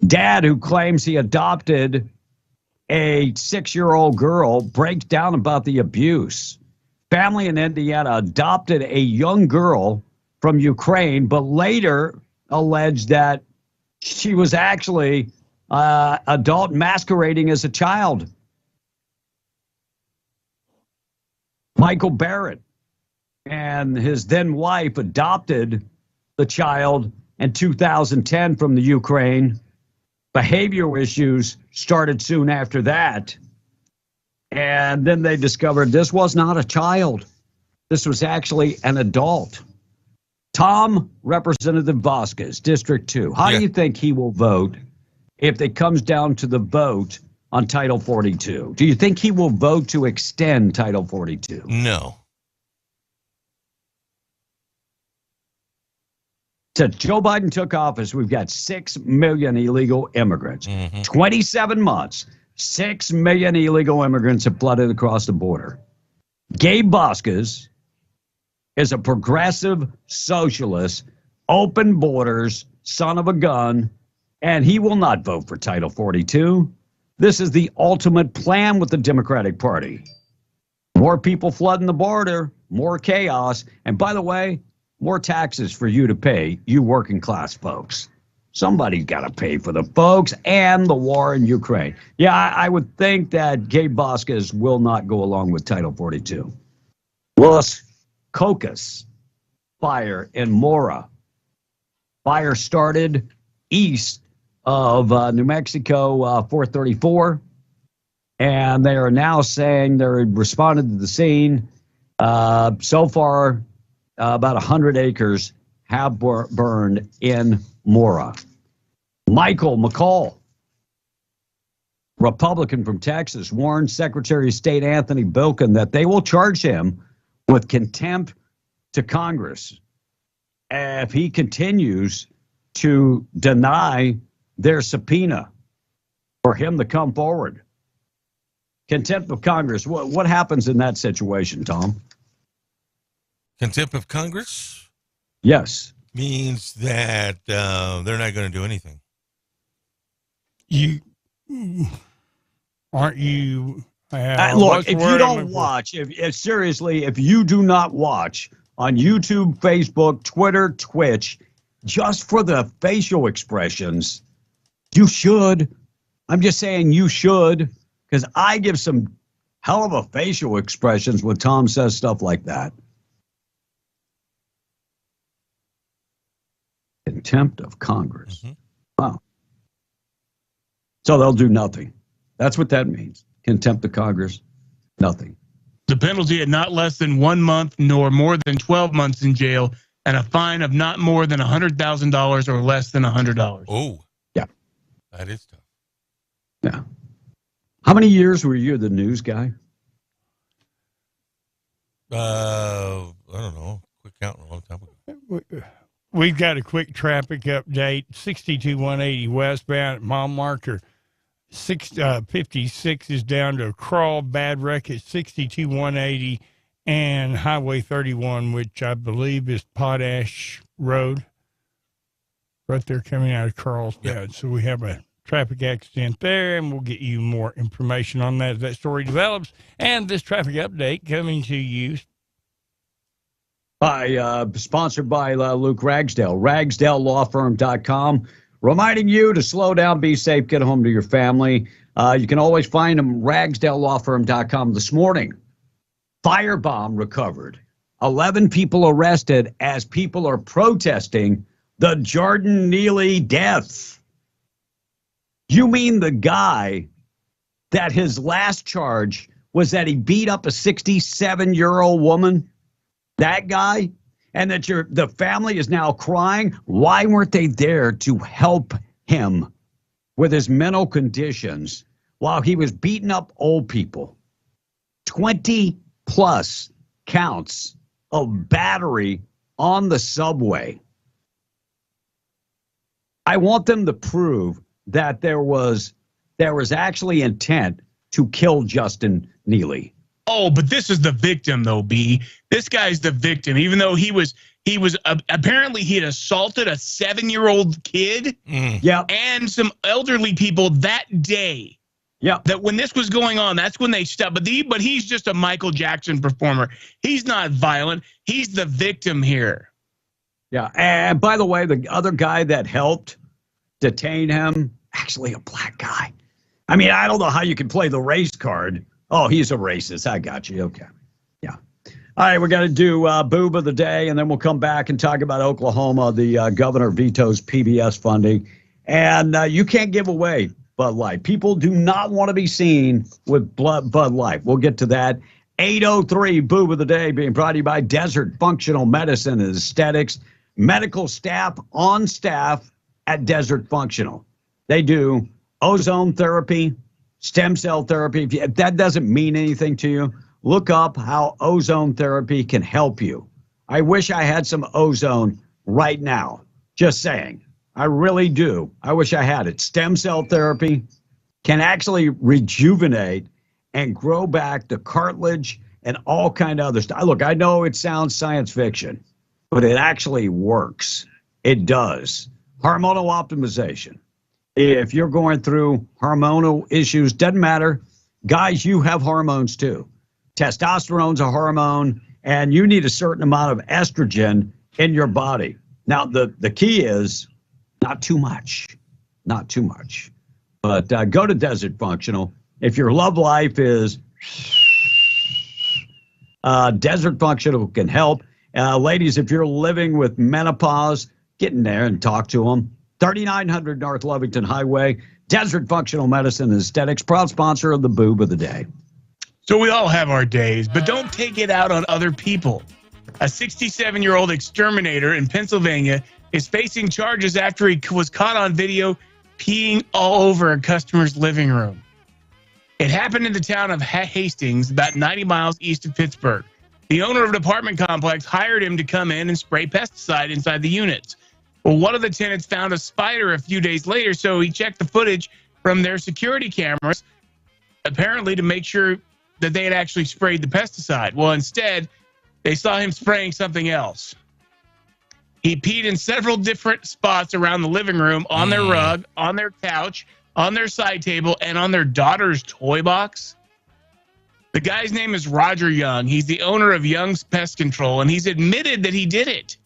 Dad, who claims he adopted a 6-year-old girl, breaks down about the abuse. Family in Indiana adopted a young girl from Ukraine, but later alleged that she was actually adult masquerading as a child. Michael Barrett and his then wife adopted the child in 2010 from the Ukraine. Behavioral issues started soon after that. And then they discovered this was not a child. This was actually an adult. Tom, Representative Vasquez, District 2. How do you think he will vote if it comes down to the vote on Title 42? Do you think he will vote to extend Title 42? No. Since Joe Biden took office, we've got 6 million illegal immigrants. 27 months, 6 million illegal immigrants have flooded across the border. Gabe Vasquez is a progressive socialist, open borders, son of a gun, and he will not vote for Title 42. This is the ultimate plan with the Democratic Party. More people flooding the border, more chaos, and by the way, more taxes for you to pay, you working class folks. Somebody's got to pay for the folks and the war in Ukraine. Yeah, I would think that Gabe Vasquez will not go along with Title 42. Los Cocos fire in Mora. Fire started east of New Mexico 434, and they are now saying they responded to the scene. So far, about 100 acres have burned in Mora. Michael McCall, Republican from Texas, warned Secretary of State Anthony Blinken that they will charge him with contempt to Congress if he continues to deny their subpoena for him to come forward. Contempt of Congress. What happens in that situation, Tom? Contempt of Congress? Yes. Means that they're not going to do anything. Aren't you Look, if you don't watch, if seriously, if you do not watch on YouTube, Facebook, Twitter, Twitch, just for the facial expressions, you should. I'm just saying you should, because I give some hell of a facial expressions when Tom says stuff like that. Contempt of Congress. Wow. So they'll do nothing. That's what that means. Contempt of Congress, nothing. The penalty at not less than 1 month nor more than 12 months in jail and a fine of not more than $100,000 or less than $100. Oh. Yeah. That is tough. Yeah. How many years were you the news guy? I don't know. Quick count a long time ago. We've got a quick traffic update. 62180 westbound at mile marker 56 is down to a crawl, bad wreck at 62180 and Highway 31, which I believe is Potash Road, right there coming out of Carlsbad. So we have a traffic accident there, and we'll get you more information on that as that story develops. And this traffic update coming to you sponsored by Luke Ragsdale, ragsdalelawfirm.com, reminding you to slow down, be safe, get home to your family. You can always find them, ragsdalelawfirm.com. This morning, firebomb recovered. 11 people arrested as people are protesting the Jordan Neely death. You mean the guy that his last charge was that he beat up a 67-year-old woman? That guy? And that the family is now crying? Why weren't they there to help him with his mental conditions while he was beating up old people? 20 plus counts of battery on the subway. I want them to prove that there was actually intent to kill Justin Neely. Oh, but this is the victim, though, B. This guy's the victim, even though he was apparently he had assaulted a 7-year-old kid and some elderly people that day. Yeah. That when this was going on, that's when they stopped. But he's just a Michael Jackson performer. He's not violent. He's the victim here. Yeah. And by the way, the other guy that helped detain him, actually a black guy. I mean, I don't know how you can play the race card. Oh, he's a racist. I got you. Okay. Yeah. All right, we're going to do Boob of the Day, and then we'll come back and talk about Oklahoma. The governor vetoes PBS funding. And you can't give away Bud Light. People do not want to be seen with Bud Light. We'll get to that. 803 Boob of the Day being brought to you by Desert Functional Medicine and Aesthetics. Medical staff on staff at Desert Functional. They do ozone therapy, stem cell therapy. If that doesn't mean anything to you, look up how ozone therapy can help you. I wish I had some ozone right now. Just saying. I really do. I wish I had it. Stem cell therapy can actually rejuvenate and grow back the cartilage and all kind of other stuff. Look, I know it sounds science fiction, but it actually works. It does. Hormonal optimization. If you're going through hormonal issues, doesn't matter. Guys, you have hormones too. Testosterone's a hormone, and you need a certain amount of estrogen in your body. Now, the key is not too much. Not too much. But go to Desert Functional. If your love life is Desert Functional can help. Ladies, if you're living with menopause, get in there and talk to them. 3900 North Lovington Highway, Desert Functional Medicine and Aesthetics, proud sponsor of the Boob of the Day. So we all have our days, but don't take it out on other people. A 67-year-old exterminator in Pennsylvania is facing charges after he was caught on video peeing all over a customer's living room. It happened in the town of Hastings, about 90 miles east of Pittsburgh. The owner of an apartment complex hired him to come in and spray pesticide inside the units. Well, one of the tenants found a spider a few days later, so he checked the footage from their security cameras, apparently to make sure that they had actually sprayed the pesticide. Well, instead, they saw him spraying something else. He peed in several different spots around the living room, on their rug, on their couch, on their side table, and on their daughter's toy box. The guy's name is Roger Young. He's the owner of Young's Pest Control, and he's admitted that he did it.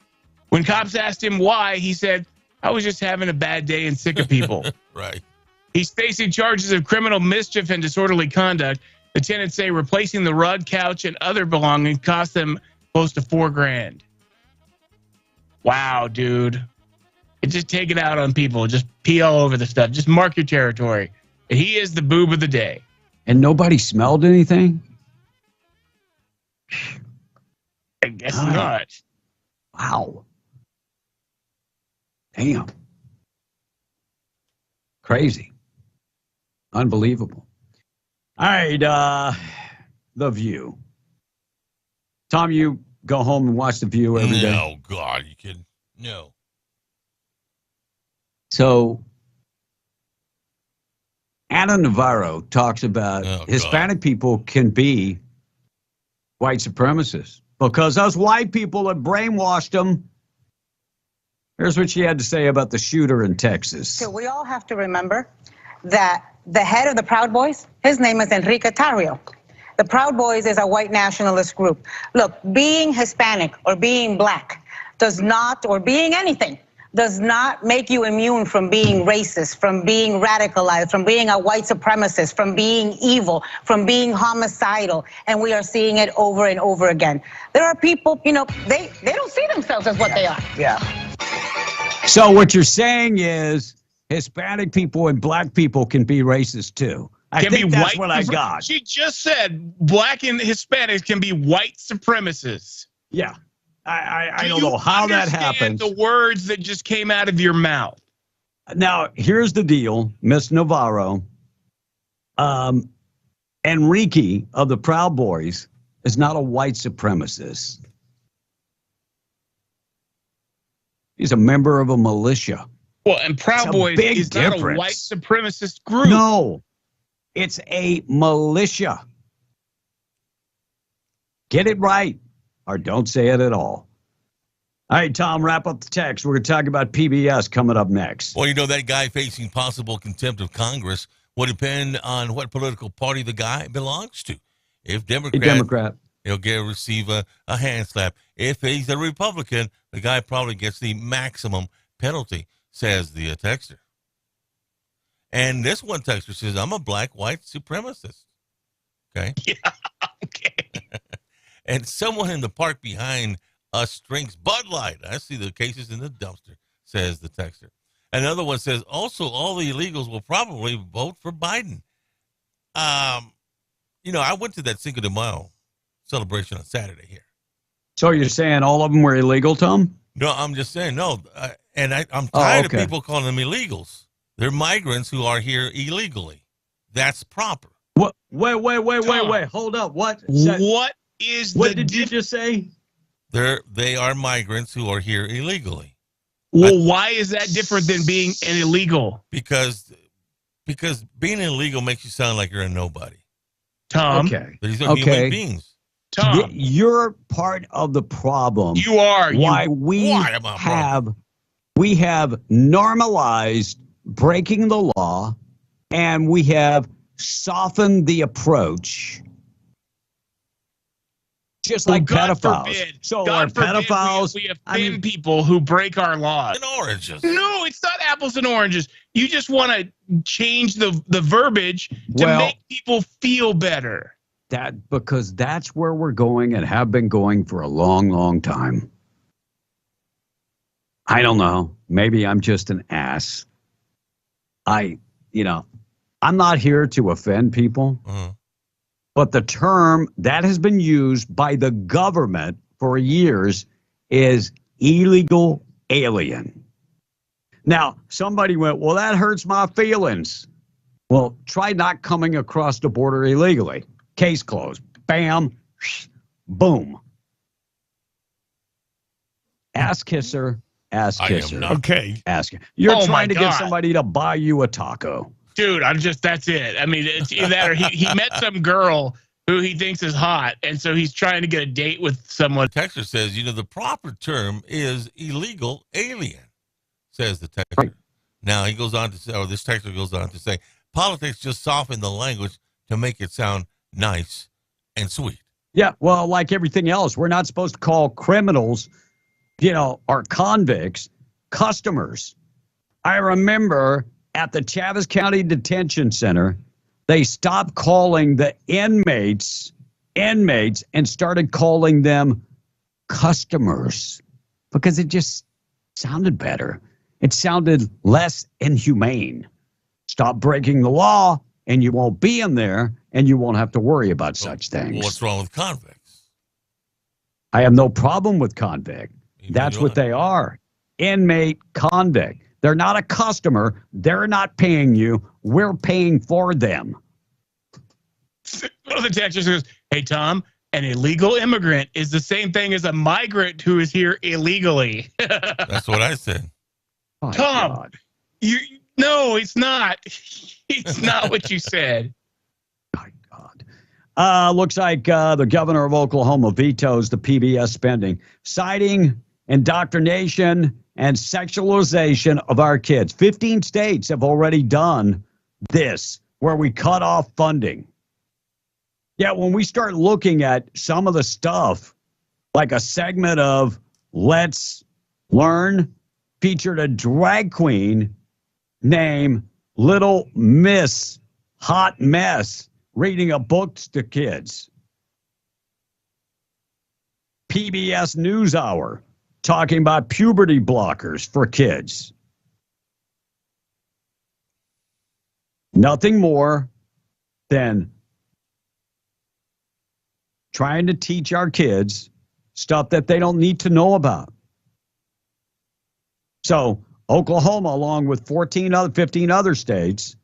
When cops asked him why, he said, "I was just having a bad day and sick of people." Right. He's facing charges of criminal mischief and disorderly conduct. The tenants say replacing the rug, couch, and other belongings cost them close to $4,000. Wow, dude. Just take it out on people. Just pee all over the stuff. Just mark your territory. And he is the boob of the day. And nobody smelled anything? I guess not. Wow. Damn. Crazy. Unbelievable. All right, The View. Tom, you go home and watch The View every day? No, God, you kidding? No. So, Ana Navarro talks about Hispanic people can be white supremacists because us white people have brainwashed them. Here's what she had to say about the shooter in Texas. So we all have to remember that the head of the Proud Boys, his name is Enrique Tarrio. The Proud Boys is a white nationalist group. Look, being Hispanic or being black does not, or being anything, does not make you immune from being racist, from being radicalized, from being a white supremacist, from being evil, from being homicidal. And we are seeing it over and over again. There are people, they don't see themselves as what they are. Yeah. So what you're saying is Hispanic people and black people can be racist too. I think that's what I got. She just said black and Hispanics can be white supremacists. Yeah. I don't know how that happens. The words that just came out of your mouth. Now, here's the deal, Miss Navarro. Enrique of the Proud Boys is not a white supremacist. He's a member of a militia. Well, and Proud Boys is not a white supremacist group. No, it's a militia. Get it right, or don't say it at all. All right, Tom, wrap up the text. We're going to talk about PBS coming up next. Well, that guy facing possible contempt of Congress will depend on what political party the guy belongs to. If Democrat, he'll receive a hand slap. If he's a Republican, the guy probably gets the maximum penalty, says the texter. And this one texter says, I'm a black white supremacist. Okay. Yeah, okay. And someone in the park behind us drinks Bud Light. I see the cases in the dumpster, says the texter. Another one says, also, all the illegals will probably vote for Biden. I went to that Cinco de Mayo celebration on Saturday here. So you're saying all of them were illegal, Tom? No, I'm just saying, no. I'm tired of people calling them illegals. They're migrants who are here illegally. That's proper. What? Wait. Hold up. What? What did you just say? They are migrants who are here illegally. Well, why is that different than being an illegal? Because being illegal makes you sound like you're a nobody. Tom. Okay. These are human beings. Tom. You're part of the problem. You are. Why we have normalized breaking the law, and we have softened the approach. Just like pedophiles. God forbid pedophiles. We offend people who break our laws. And oranges. No, it's not apples and oranges. You just want to change the verbiage to make people feel better. Because that's where we're going and have been going for a long, long time. I don't know. Maybe I'm just an ass. I'm not here to offend people. Uh-huh. But the term that has been used by the government for years is illegal alien. Now, somebody went, well, that hurts my feelings. Well, try not coming across the border illegally. Case closed. Bam. Boom. Ass kisser. Ass kisser. Okay. Ask. You're trying to get somebody to buy you a taco. Dude, that's it. I mean, it's either that or he met some girl who he thinks is hot, and so he's trying to get a date with someone. Texter says, the proper term is illegal alien, says the texter. Right. Now, he goes on to say, or this texter goes on to say, politics just soften the language to make it sound nice and sweet. Yeah, well, like everything else, we're not supposed to call criminals, or convicts, customers. I remember at the Chaves County Detention Center, they stopped calling the inmates and started calling them customers because it just sounded better. It sounded less inhumane. Stop breaking the law and you won't be in there and you won't have to worry about such things. Well, what's wrong with convicts? I have no problem with convict. That's what they are. Inmate, convict. They're not a customer. They're not paying you. We're paying for them. One of the texters goes, hey, Tom, an illegal immigrant is the same thing as a migrant who is here illegally. That's what I said. Oh, Tom, God. No, it's not. It's not what you said. Looks like the governor of Oklahoma vetoes the PBS spending, citing indoctrination and sexualization of our kids. 15 states have already done this, where we cut off funding. Yeah, when we start looking at some of the stuff, like a segment of Let's Learn featured a drag queen named Little Miss Hot Mess reading a book to kids. PBS NewsHour talking about puberty blockers for kids. Nothing more than trying to teach our kids stuff that they don't need to know about. So Oklahoma, along with 15 other states,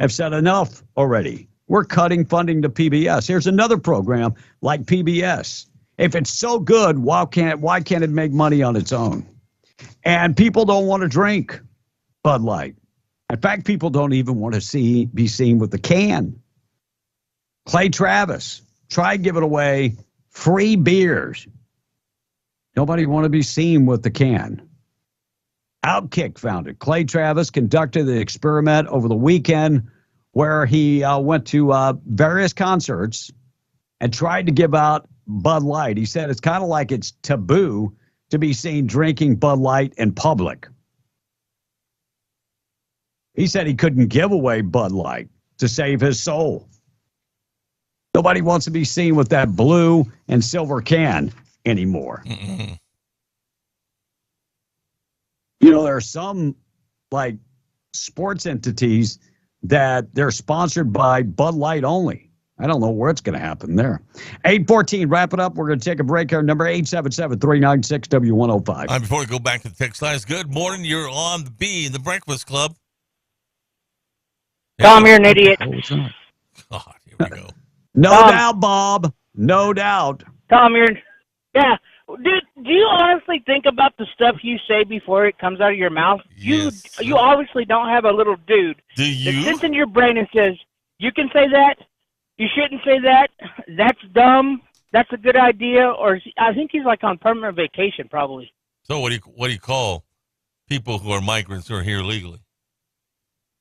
have said enough already. We're cutting funding to PBS. Here's another program like PBS. If it's so good, why can't it make money on its own? And people don't want to drink Bud Light. In fact, people don't even want to be seen with the can. Clay Travis tried giving away free beers. Nobody want to be seen with the can. Outkick founder Clay Travis conducted the experiment over the weekend where he went to various concerts and tried to give out Bud Light. He said it's kind of like it's taboo to be seen drinking Bud Light in public. He said he couldn't give away Bud Light to save his soul. Nobody wants to be seen with that blue and silver can anymore. Mm-mm. There are some like sports entities that they're sponsored by Bud Light only. I don't know where it's going to happen there. 8:14, wrap it up. We're going to take a break here. Number 877-396-W105. Before we go back to the text lines, good morning. You're on the B in the Breakfast Club. Tom, you're an idiot. God, here we go. No doubt, Bob. No doubt. Tom, yeah. Dude, do you honestly think about the stuff you say before it comes out of your mouth? Yes. You obviously don't have a little dude Do you? that sits in your brain and says, you can say that, you shouldn't say that, that's dumb, that's a good idea, or I think he's like on permanent vacation probably. So what do you call people who are migrants who are here legally?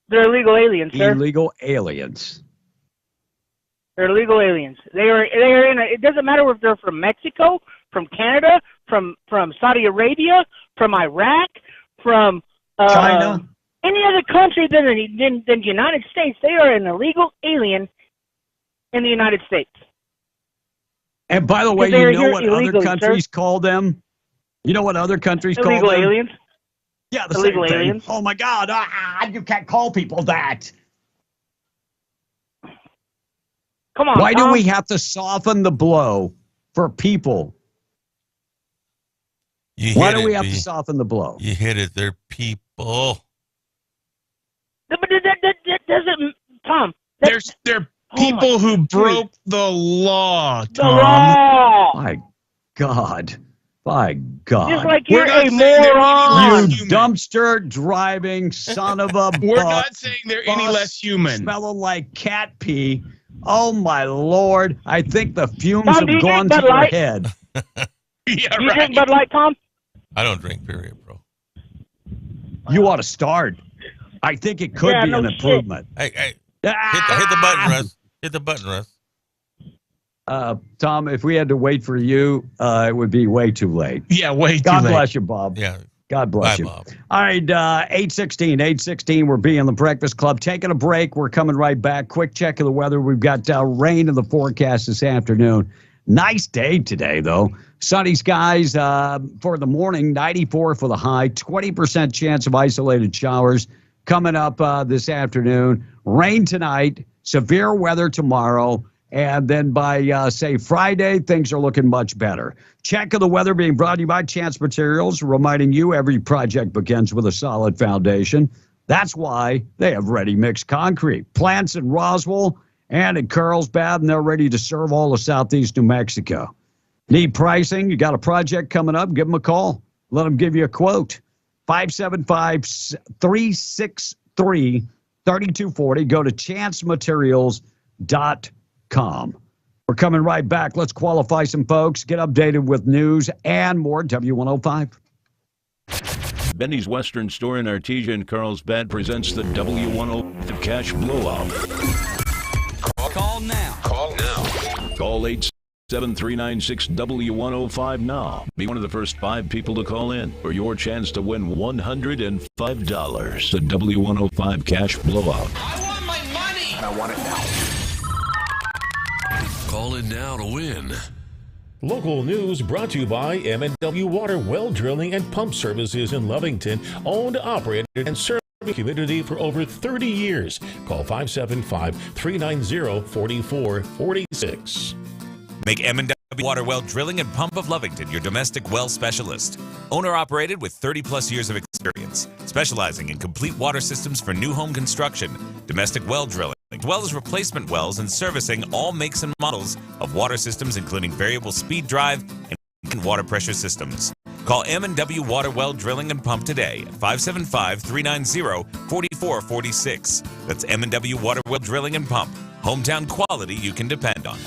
They're illegal aliens, sir. Illegal aliens. They're illegal aliens. They are in it doesn't matter if they're from Mexico, from Canada, from Saudi Arabia, from Iraq, from China, any other country than the United States. They are an illegal alien in the United States. And by the way, you know what other countries call them? You know what other countries call them? Illegal aliens? Yeah, the illegal same thing. aliens. Oh my God, you can't call people that. Come on, Why Tom. do we have to soften the blow for people? Why do we have to soften the blow? You hit it. They're people. But that doesn't, Tom. They're people who broke the law, The Tom. law. My God. My God. Just like We're you're not a saying they're any moron. less You human. dumpster driving son of a We're buck, not saying they're any bus less human. Smelling like cat pee. Oh my Lord. I think the fumes Tom, do have you gone drink to Bud your Light? head. Yeah, Do you right. drink Bud Light, Tom? I don't drink, period, bro. You ought to start. I think it could Yeah, be no an shit. improvement. Hey, hit the button, Russ. Hit the button, Russ. Tom, if we had to wait for you, it would be way too late. Yeah, way too late. God bless you, Bob. Yeah. God bless you. Bob. All right, 8:16. We're being the Breakfast Club. Taking a break. We're coming right back. Quick check of the weather. We've got rain in the forecast this afternoon. Nice day today, though. Sunny skies for the morning, 94 for the high, 20% chance of isolated showers coming up this afternoon. Rain tonight, severe weather tomorrow, and then by, say, Friday, things are looking much better. Check of the weather being brought to you by Chance Materials, reminding you every project begins with a solid foundation. That's why they have ready-mix concrete. Plants in Roswell and in Carlsbad, and they're ready to serve all of southeast New Mexico. Need pricing? You got a project coming up? Give them a call. Let them give you a quote. 575-363-3240. Go to chancematerials.com. We're coming right back. Let's qualify some folks, get updated with news and more. W105. Benny's Western Store in Artesia and Carlsbad presents the W105 Cash Blowout. Call now. Call 877-396-W105 now. Be one of the first 5 people to call in for your chance to win $105. The W105 Cash Blowout. I want my money. I want it now. Call in now to win. Local news brought to you by M&W Water Well Drilling and Pump Services in Lovington, owned, operated, and served the community for over 30 years. Call 575-390-4446. Make M&W Water Well Drilling and Pump of Lovington your domestic well specialist. Owner-operated with 30-plus years of experience, specializing in complete water systems for new home construction, domestic well drilling, as well as replacement wells and servicing all makes and models of water systems, including variable speed drive and water pressure systems. Call M&W Water Well Drilling and Pump today at 575-390-4446. That's M&W Water Well Drilling and Pump. Hometown quality you can depend on.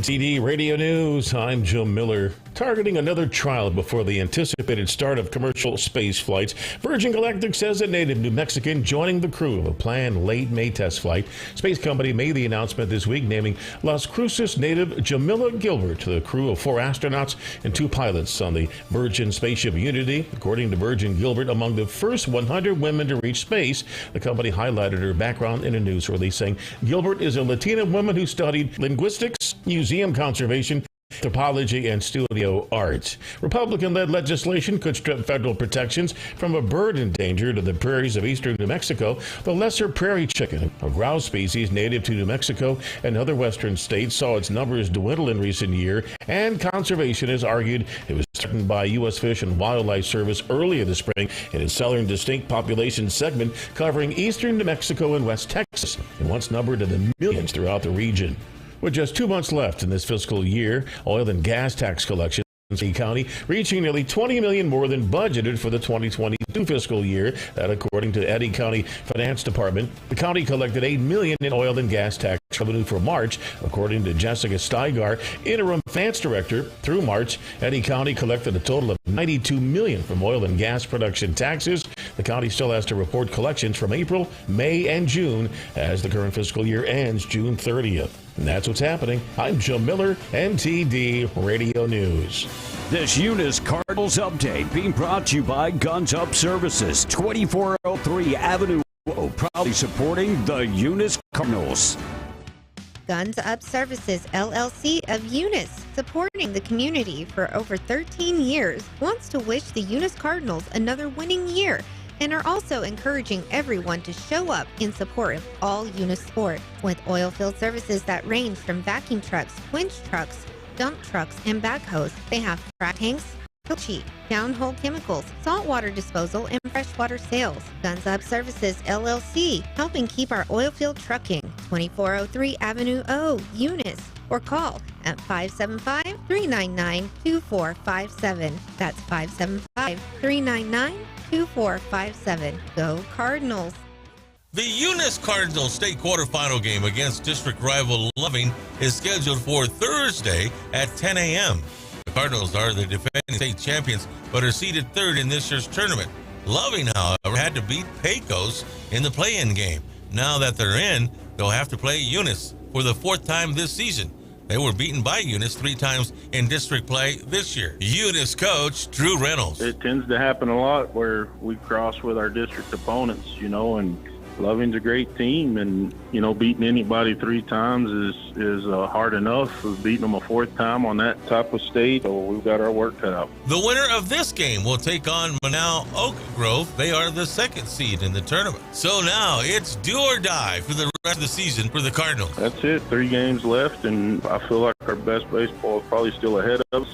TD Radio News, I'm Joe Miller. Targeting another trial before the anticipated start of commercial space flights, Virgin Galactic says a native New Mexican joining the crew of a planned late May test flight. Space company made the announcement this week naming Las Cruces native Jamila Gilbert to the crew of 4 astronauts and 2 pilots on the Virgin spaceship Unity. According to Virgin, Gilbert among the first 100 women to reach space. The company highlighted her background in a news release, saying Gilbert is a Latina woman who studied linguistics, museum conservation, anthropology, and studio art. Republican-led legislation could strip federal protections from a bird endangered in the prairies of eastern New Mexico. The lesser prairie chicken, a grouse species native to New Mexico and other western states, saw its numbers dwindle in recent years, and conservationists argued it was threatened by U.S. Fish and Wildlife Service earlier this spring in its southern distinct population segment covering eastern New Mexico and West Texas, and once numbered in the millions throughout the region. With just 2 months left in this fiscal year, oil and gas tax collection in Lee County reaching nearly $20 million more than budgeted for the 2022 fiscal year. That, according to Eddy County Finance Department, the county collected $8 million in oil and gas tax revenue for March. According to Jessica Steigar, interim finance director, through March, Eddy County collected a total of $92 million from oil and gas production taxes. The county still has to report collections from April, May, and June as the current fiscal year ends June 30th. And that's what's happening. I'm Joe Miller, NTD Radio News. This Eunice Cardinals update being brought to you by Guns Up Services, 2403 Avenue O, proudly supporting the Eunice Cardinals. Guns Up Services, LLC of Eunice, supporting the community for over 13 years, wants to wish the Eunice Cardinals another winning year, and are also encouraging everyone to show up in support of all Eunice sport. With oil field services that range from vacuum trucks, winch trucks, dump trucks, and backhoes, they have frac tanks, fuel sheet, downhole chemicals, saltwater disposal, and freshwater sales. Guns Up Services, LLC, helping keep our oil field trucking. 2403 Avenue O, Eunice, or call at 575-399-2457. That's 575-399-2457. Go Cardinals! The Eunice Cardinals state quarterfinal game against district rival Loving is scheduled for Thursday at 10 a.m. The Cardinals are the defending state champions, but are seeded third in this year's tournament. Loving, however, had to beat Pecos in the play-in game. Now that they're in, they'll have to play Eunice for the 4th time this season. They were beaten by Eunice 3 times in district play this year. Eunice coach Drew Reynolds. It tends to happen a lot where we cross with our district opponents, and Loving's a great team, and beating anybody 3 times is hard enough. Beating them a 4th time on that type of stage, so we've got our work cut out. The winner of this game will take on Manal Oak Grove. They are the 2nd seed in the tournament. So now it's do or die for the rest of the season for the Cardinals. That's it. 3 games left, and I feel like our best baseball is probably still ahead of us.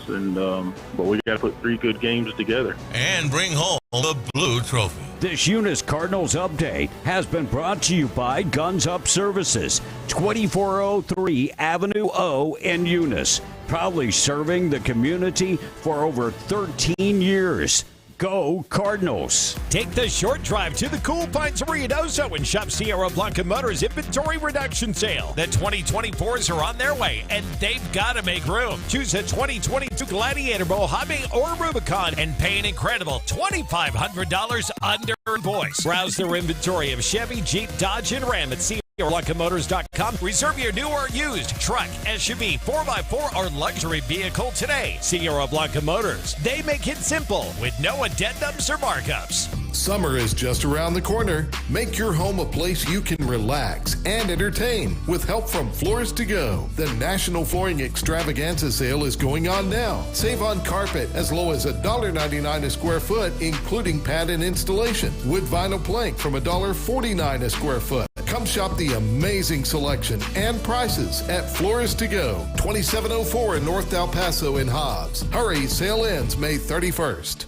But we got to put 3 good games together and bring home the blue trophy. This Eunice Cardinals update has been brought to you by Guns Up Services, 2403 Avenue O in Eunice, proudly serving the community for over 13 years. Go Cardinals. Take the short drive to the Cool Pines of Ruidoso and shop Sierra Blanca Motors inventory reduction sale. The 2024s are on their way, and they've got to make room. Choose a 2022 Gladiator, Mojave, or Rubicon and pay an incredible $2,500 under invoice. Browse their inventory of Chevy, Jeep, Dodge, and Ram at SierraBlancaMotors.com. Reserve your new or used truck, SUV, 4x4, or luxury vehicle today. Sierra Blanca Motors. They make it simple with no addendums or markups. Summer is just around the corner. Make your home a place you can relax and entertain with help from Floors to Go. The National Flooring Extravaganza sale is going on now. Save on carpet as low as $1.99 a square foot, including pad and installation. Wood vinyl plank from $1.49 a square foot. Come shop the amazing selection and prices at Floors to Go, 2704 in North El Paso in Hobbs. Hurry, sale ends May 31st.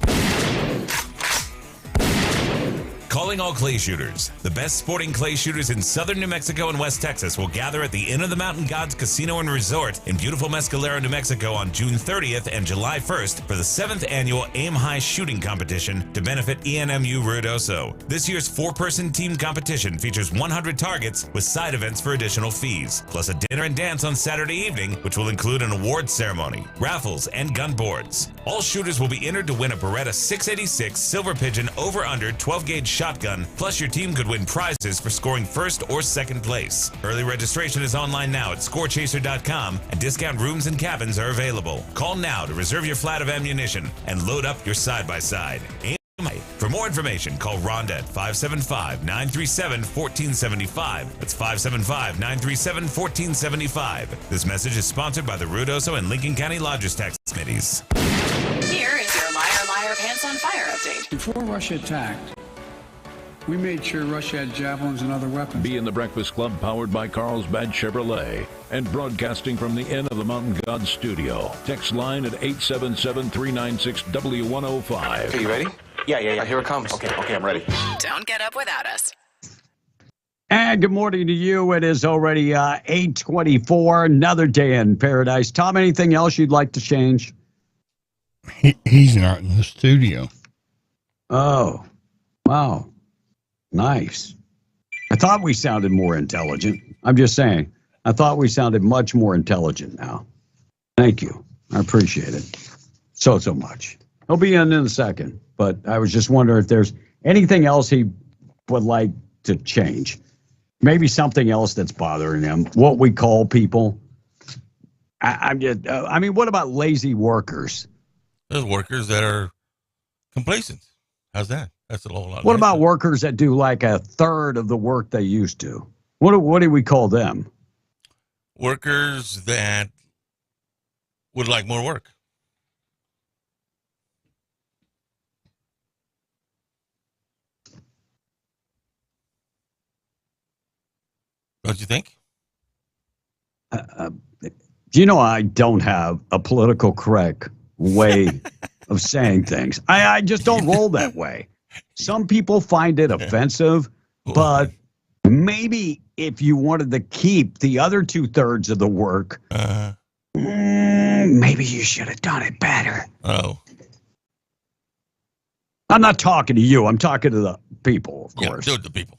Calling all clay shooters. The best sporting clay shooters in southern New Mexico and West Texas will gather at the Inn of the Mountain Gods Casino and Resort in beautiful Mescalero, New Mexico on June 30th and July 1st for the 7th annual Aim High Shooting Competition to benefit ENMU Ruidoso. This year's 4-person team competition features 100 targets with side events for additional fees, plus a dinner and dance on Saturday evening, which will include an awards ceremony, raffles, and gun boards. All shooters will be entered to win a Beretta 686 Silver Pigeon over-under 12-gauge shotgun, plus your team could win prizes for scoring 1st or 2nd place. Early registration is online now at scorechaser.com, and discount rooms and cabins are available. Call now to reserve your flat of ammunition and load up your side-by-side. For more information, call Rhonda at 575-937-1475. That's 575-937-1475. This message is sponsored by the Ruidoso and Lincoln County Lodgers Tax Committees. Here is your Liar Pants on Fire update. Before Russia attacked, we made sure Russia had javelins and other weapons. Be in the Breakfast Club, powered by Carlsbad Chevrolet, and broadcasting from the Inn of the Mountain God studio. Text line at 877-396-W105. Okay, you ready? Yeah. Here it comes. Okay, I'm ready. Don't get up without us. And good morning to you. It is already 8:24. Another day in paradise. Tom, anything else you'd like to change? He's not in the studio. Oh, wow. Nice. I thought we sounded more intelligent. I'm just saying. I thought we sounded much more intelligent now. Thank you. I appreciate it so much. He'll be in a second, but I was just wondering if there's anything else he would like to change. Maybe something else that's bothering him. What we call people. I mean, what about lazy workers? There's workers that are complacent. How's that? That's a whole lot. What about workers that do like a third of the work they used to? What do we call them? Workers that would like more work. Don't you think? You know, I don't have a political correct way of saying things. I just don't roll that way. Some people find it offensive, but maybe if you wanted to keep the other 2/3 of the work, maybe you should have done it better. Oh. I'm not talking to you. I'm talking to the people, of course. Yeah, the people.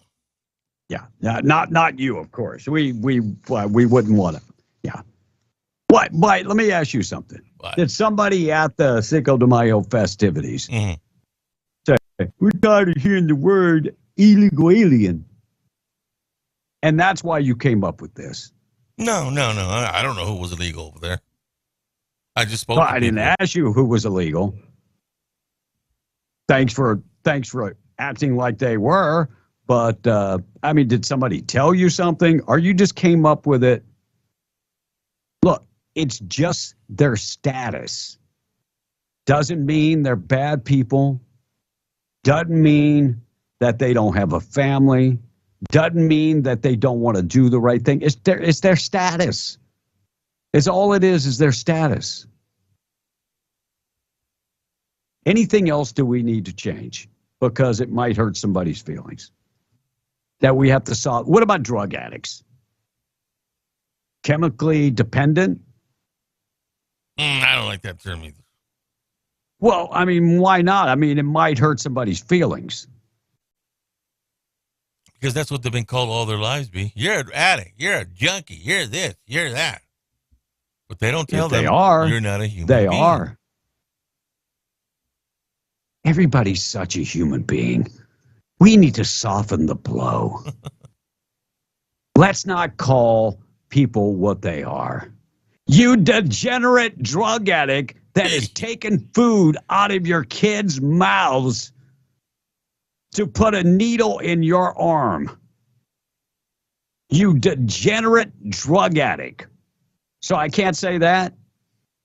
Yeah, not you, of course. We wouldn't want to. Yeah. What? Let me ask you something. What? Did somebody at the Cinco de Mayo festivities say, "We're tired of hearing the word illegal alien"? And that's why you came up with this. No. I don't know who was illegal over there. I just spoke. Well, I didn't ask you who was illegal. Thanks for acting like they were. But, I mean, did somebody tell you something? Or you just came up with it? Look, it's just their status. Doesn't mean they're bad people. Doesn't mean that they don't have a family. Doesn't mean that they don't want to do the right thing. It's their status. It's all it is their status. Anything else do we need to change? Because it might hurt somebody's feelings. That we have to solve. What about drug addicts? Chemically dependent? I don't like that term either. Well, I mean, why not? I mean, it might hurt somebody's feelings. Because that's what they've been called all their lives, B. You're an addict. You're a junkie. You're this. You're that. But they don't tell them you're not a human being. They are. Everybody's such a human being. We need to soften the blow. Let's not call people what they are. You degenerate drug addict that is taking food out of your kids' mouths to put a needle in your arm. You degenerate drug addict. So I can't say that?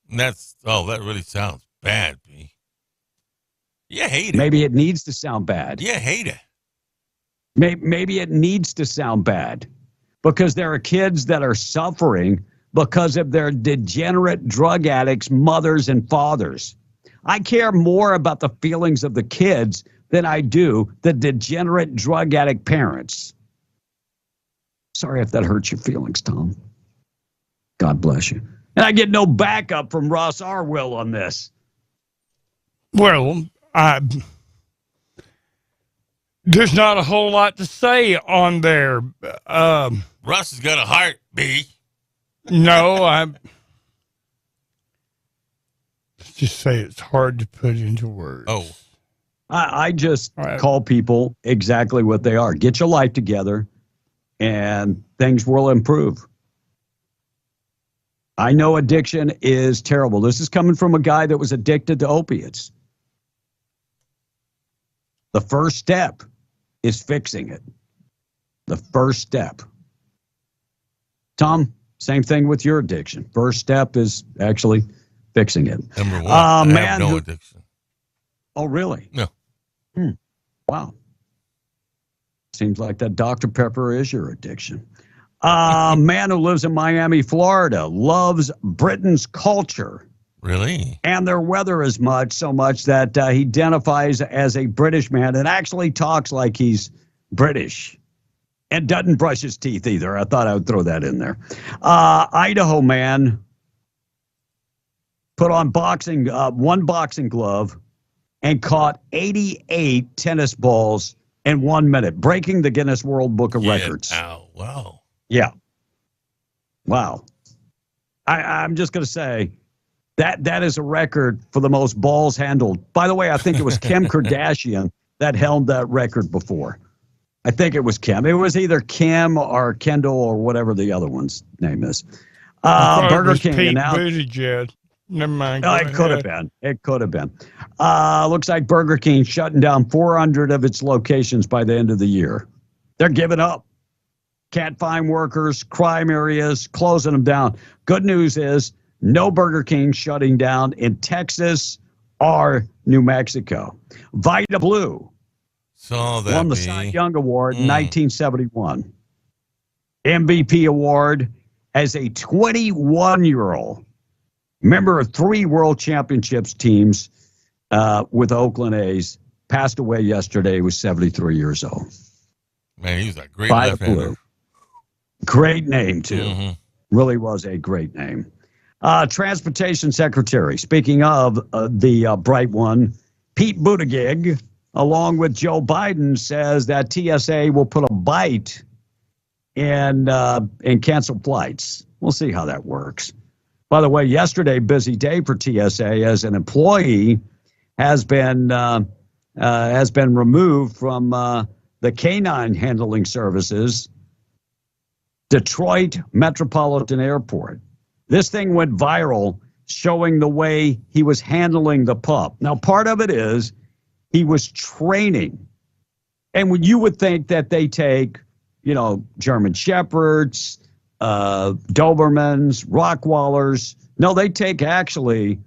That really sounds bad, B. You hate it. Maybe it needs to sound bad. You hate it. Maybe it needs to sound bad because there are kids that are suffering because of their degenerate drug addicts, mothers and fathers. I care more about the feelings of the kids than I do the degenerate drug addict parents. Sorry if that hurts your feelings, Tom. God bless you. And I get no backup from Ross Arwill on this. Well, there's not a whole lot to say on there. Russ has got a heart, B. No, let's just say it's hard to put into words. Oh. I just call people exactly what they are. Get your life together, and things will improve. I know addiction is terrible. This is coming from a guy that was addicted to opiates. The first step is fixing it. The first step. Tom, same thing with your addiction. First step is actually fixing it. Number one, I have no addiction. Oh, really? No. Wow. Seems like that Dr. Pepper is your addiction. Man who lives in Miami, Florida, loves Britain's culture. Really? And their weather so much that he identifies as a British man and actually talks like he's British and doesn't brush his teeth either. I thought I would throw that in there. Idaho man put on one boxing glove and caught 88 tennis balls in 1 minute, breaking the Guinness World Book of Records. Ow, wow. Yeah. Wow. I'm just going to say, that is a record for the most balls handled. By the way, I think it was Kim Kardashian that held that record before. I think it was Kim. It was either Kim or Kendall or whatever the other one's name is. Burger King Pete announced. Buttigieg. Never mind. It could have been. It could have been. Looks like Burger King shutting down 400 of its locations by the end of the year. They're giving up. Can't find workers, crime areas, closing them down. Good news is no Burger King shutting down in Texas or New Mexico. Vita Blue won the Cy Young Award in 1971. MVP award as a 21-year-old member of 3 World Championships teams with Oakland A's. Passed away yesterday. He was 73 years old. Man, he was a great left-hander. Great name, too. Really was a great name. Transportation Secretary, speaking of the bright one, Pete Buttigieg, along with Joe Biden, says that TSA will put a bite in canceled flights. We'll see how that works. By the way, yesterday, busy day for TSA as an employee has been removed from the canine handling services Detroit Metropolitan Airport. This thing went viral, showing the way he was handling the pup. Now, part of it is he was training. And when you would think that they take, German Shepherds, Dobermans, Rottweilers. No, they take actually,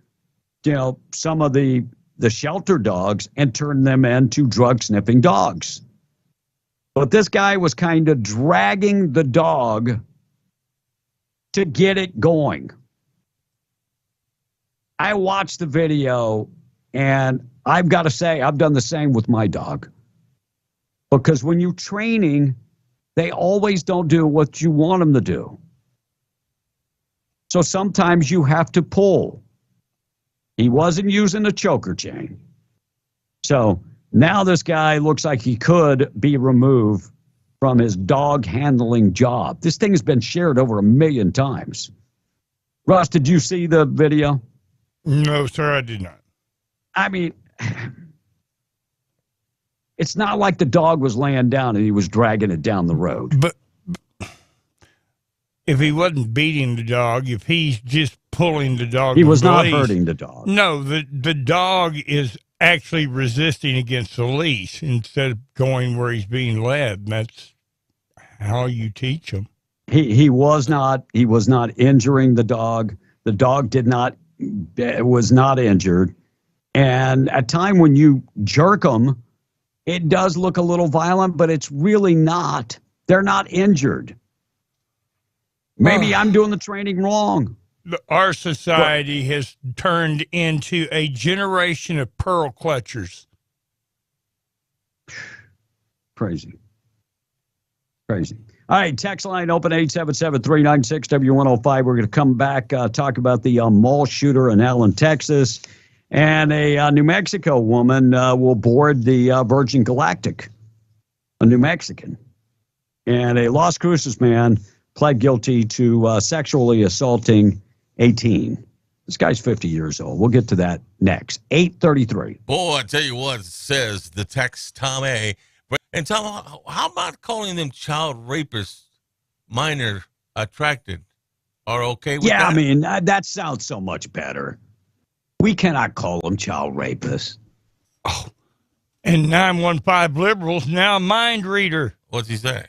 some of the shelter dogs and turn them into drug-sniffing dogs. But this guy was kind of dragging the dog to get it going. I watched the video, and I've got to say, I've done the same with my dog. Because when you're training, they always don't do what you want them to do. So sometimes you have to pull. He wasn't using a choker chain. So now this guy looks like he could be removed from his dog handling job. This thing has been shared over 1 million times. Russ, did you see the video? No, sir, I did not. I mean, it's not like the dog was laying down and he was dragging it down the road. But if he wasn't beating the dog, if he's just pulling the dog, he was not hurting the dog. No, the dog is actually resisting against the leash instead of going where he's being led. And that's how you teach him. He was not injuring the dog. The dog was not injured. And at time when you jerk them, it does look a little violent, but it's really not. They're not injured. Maybe I'm doing the training wrong. Our society has turned into a generation of pearl clutchers. Crazy. All right, text line open 877-396-W105. We're going to come back, talk about the mall shooter in Allen, Texas. And a New Mexico woman will board the Virgin Galactic, a New Mexican. And a Las Cruces man pled guilty to sexually assaulting a teen. This guy's 50 years old. We'll get to that next. 8:33. Boy, I tell you what, it says the text Tom A. And Tom, how about calling them child rapists, minor attracted, are okay with that? Yeah, I mean, that sounds so much better. We cannot call them child rapists. Oh, and 915 liberals now a mind reader. What's he say?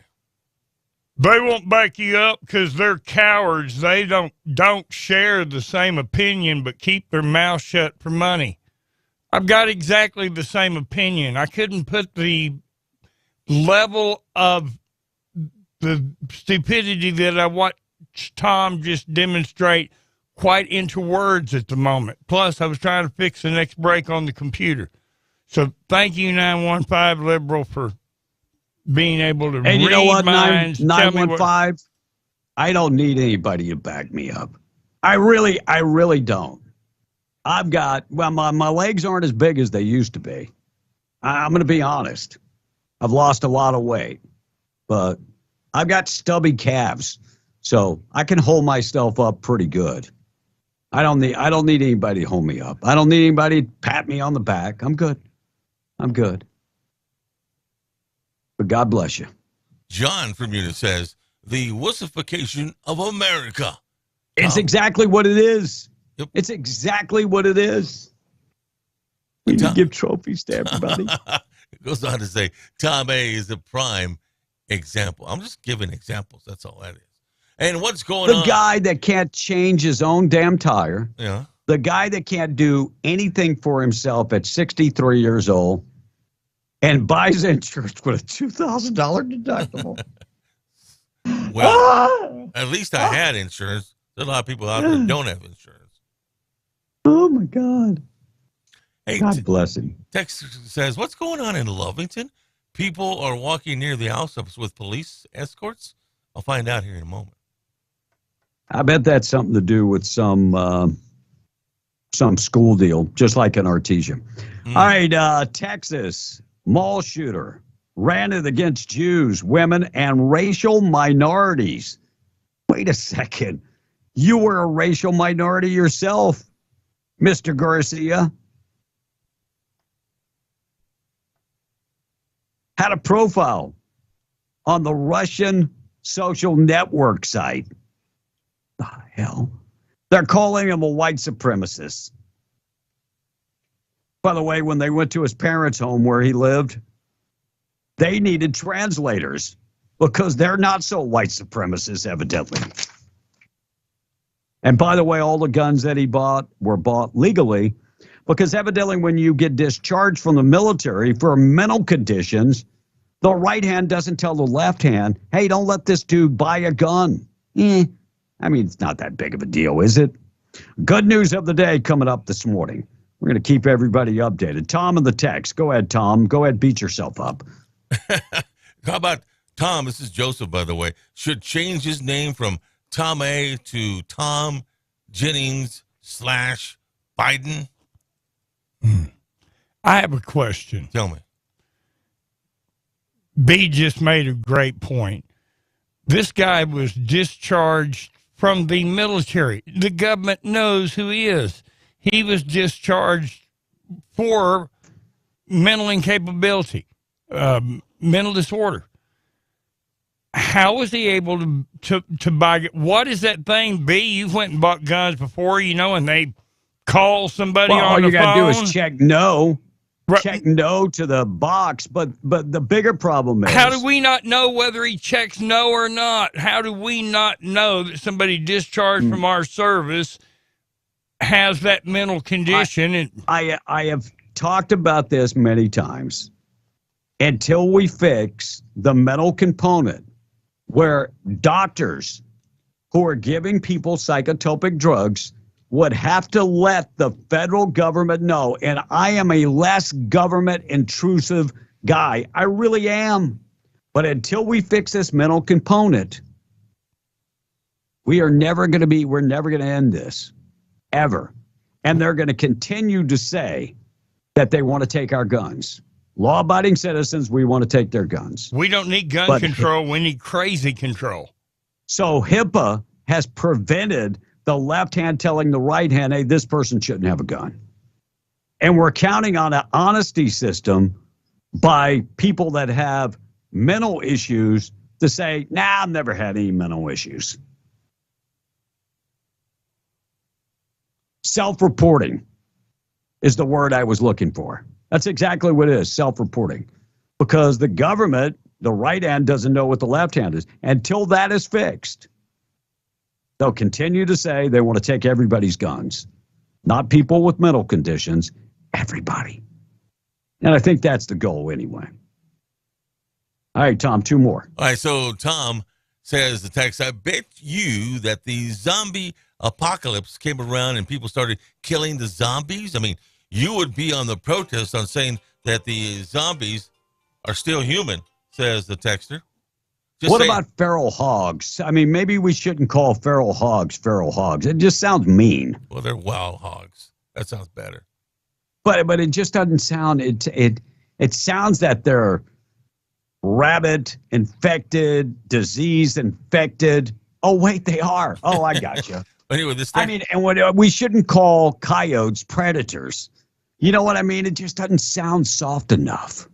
They won't back you up because they're cowards. They don't share the same opinion but keep their mouth shut for money. I've got exactly the same opinion. I couldn't put the level of the stupidity that I watched Tom just demonstrate quite into words at the moment. Plus, I was trying to fix the next break on the computer. So thank you, 915 Liberal, for being able to read you know what, minds. 915, I don't need anybody to back me up. I really don't. I've got, my legs aren't as big as they used to be. I'm going to be honest. I've lost a lot of weight, but I've got stubby calves, so I can hold myself up pretty good. I don't need anybody to hold me up. I don't need anybody to pat me on the back. I'm good. But God bless you. John from Eunice says, the wussification of America. It's exactly what it is. Yep. It's exactly what it is. We need to give trophies to everybody. It goes on to say, Tom A. is a prime example. I'm just giving examples. That's all that is. And what's going on? The guy that can't change his own damn tire. Yeah. The guy that can't do anything for himself at 63 years old and buys insurance with a $2,000 deductible. Well, at least I had insurance. There's a lot of people out there that don't have insurance. Oh, my God. Hey, God bless him. Text says, what's going on in Lovington? People are walking near the house with police escorts? I'll find out here in a moment. I bet that's something to do with some school deal, just like in Artesia. All right, Texas mall shooter ran it against Jews, women, and racial minorities. Wait a second. You were a racial minority yourself, Mr. Garcia. Had a profile on the Russian social network site. The hell? They're calling him a white supremacist. By the way, when they went to his parents' home where he lived, they needed translators because they're not so white supremacists, evidently. And by the way, all the guns that he bought were bought legally because evidently when you get discharged from the military for mental conditions, the right hand doesn't tell the left hand, hey, don't let this dude buy a gun. I mean, it's not that big of a deal, is it? Good news of the day coming up this morning. We're going to keep everybody updated. Tom in the text. Go ahead, Tom. Go ahead, beat yourself up. How about Tom? This is Joseph, by the way. Should change his name from Tom A to Tom Jennings / Biden? I have a question. Tell me. B just made a great point. This guy was discharged from the military. The government knows who he is. He was discharged for mental incapability, mental disorder. How was he able to buy? What is that thing, B? You went and bought guns before, and they call somebody on the phone. All you got to do is check no. Right. Check no to the box, but the bigger problem is... How do we not know whether he checks no or not? How do we not know that somebody discharged from our service has that mental condition? I have talked about this many times. Until we fix the mental component where doctors who are giving people psychotropic drugs would have to let the federal government know, and I am a less government intrusive guy. I really am. But until we fix this mental component, we're never going to end this, ever. And they're going to continue to say that they want to take our guns. Law-abiding citizens, we want to take their guns. We don't need gun control. We need crazy control. So HIPAA has prevented the left hand telling the right hand, hey, this person shouldn't have a gun. And we're counting on an honesty system by people that have mental issues to say, nah, I've never had any mental issues. Self-reporting is the word I was looking for. That's exactly what it is, self-reporting. Because the government, the right hand doesn't know what the left hand is. Until that is fixed, they'll continue to say they want to take everybody's guns. Not people with mental conditions, everybody. And I think that's the goal anyway. All right, Tom, two more. All right, so Tom says the text, I bet you that the zombie apocalypse came around and people started killing the zombies. I mean, you would be on the protest on saying that the zombies are still human, says the texter. What about feral hogs? I mean, maybe we shouldn't call feral hogs. It just sounds mean. Well, they're wild hogs. That sounds better. But it just doesn't sound, it sounds that they're rabbit infected, disease infected. Oh, wait, they are. Oh, I got you. Anyway, and we shouldn't call coyotes predators. You know what I mean? It just doesn't sound soft enough.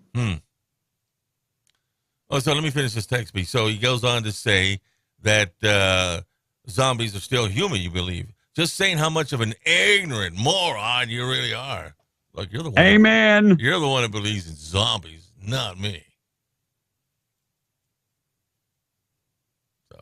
Oh, so let me finish this text, B. So he goes on to say that zombies are still human, you believe. Just saying how much of an ignorant moron you really are. Look, you're the one. Amen. You're the one who believes in zombies, not me. So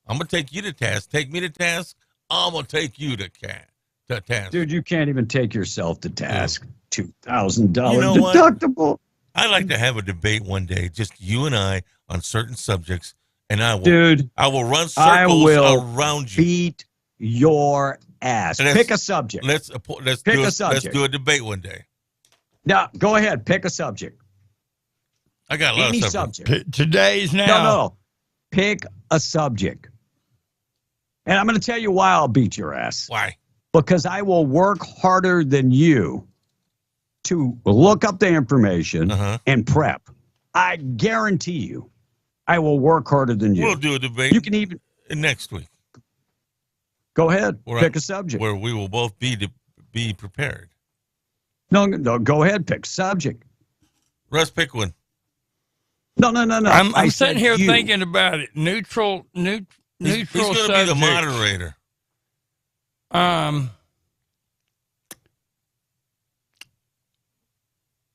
I'm going to take you to task. Take me to task. I'm going to take you to task. Dude, you can't even take yourself to task. $2,000 deductible. What? I'd like to have a debate one day, just you and I on certain subjects, and I will. Dude, I will run circles around you. Beat your ass. Pick a subject. Let's pick a subject. Let's do a debate one day. Now, go ahead. Pick a subject. I got a lot of subjects. Today's now. No. Pick a subject. And I'm going to tell you why I'll beat your ass. Why? Because I will work harder than you to look up the information and prep. I guarantee you, I will work harder than you. We'll do a debate. You can even next week. Go ahead. Pick a subject where we will both be prepared. No. Go ahead. Pick a subject. Russ, pick one. No. I'm sitting here thinking about it. Neutral He's going to be the moderator.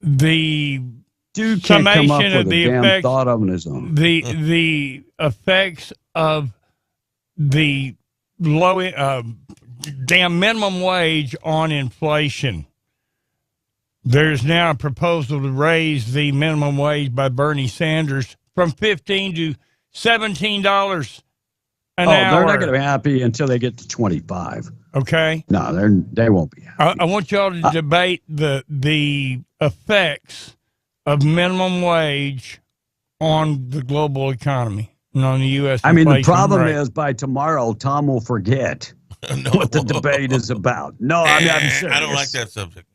The dude can't come up with a damn thought on his own. The effects of the low damn minimum wage on inflation. There's now a proposal to raise the minimum wage by Bernie Sanders from $15 to $17 an hour. They're not going to be happy until they get to 25. Okay. No, they won't be happy. I want y'all to debate the effects of minimum wage on the global economy and on the U.S. I mean, the problem is by tomorrow, Tom will forget what the debate is about. No, I'm serious. I don't like that subject.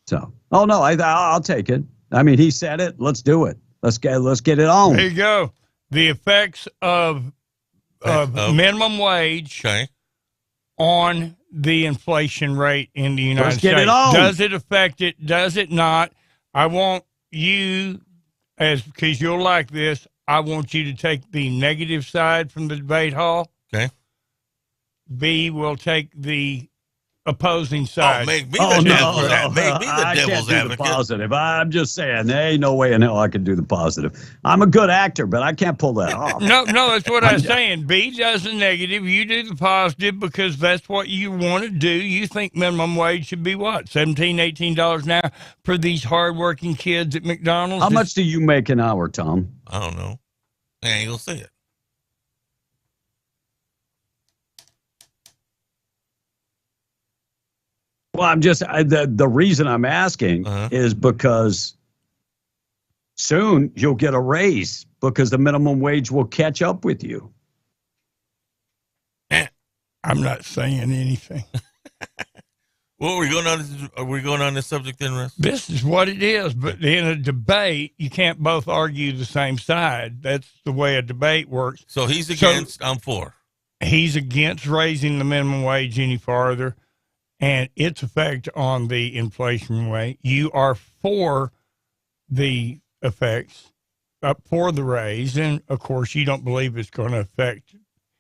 So, I'll take it. I mean, he said it. Let's do it. Let's get it on. There you go. The effects of minimum wage on the inflation rate in the United States. Let's get it on. Does it affect it? Does it not? I want you, because you'll like this, I want you to take the negative side from the debate hall. Okay. B will take the opposing side. Make me the devil's advocate. I can't do the positive. I'm just saying, there ain't no way in hell I can do the positive. I'm a good actor, but I can't pull that off. No, that's what I'm saying. B does the negative. You do the positive because that's what you want to do. You think minimum wage should be what? $17, $18 an hour for these hardworking kids at McDonald's? How much do you make an hour, Tom? I don't know. Yeah, you'll see it. Well, I'm just the reason I'm asking is because soon you'll get a raise because the minimum wage will catch up with you. I'm not saying anything. Well, are we going on this subject then, Russ? This is what it is, but in a debate, you can't both argue the same side. That's the way a debate works. So he's against, I'm for. He's against raising the minimum wage any farther and its effect on the inflation rate. You are for the effects, for the raise, and of course you don't believe it's going to affect.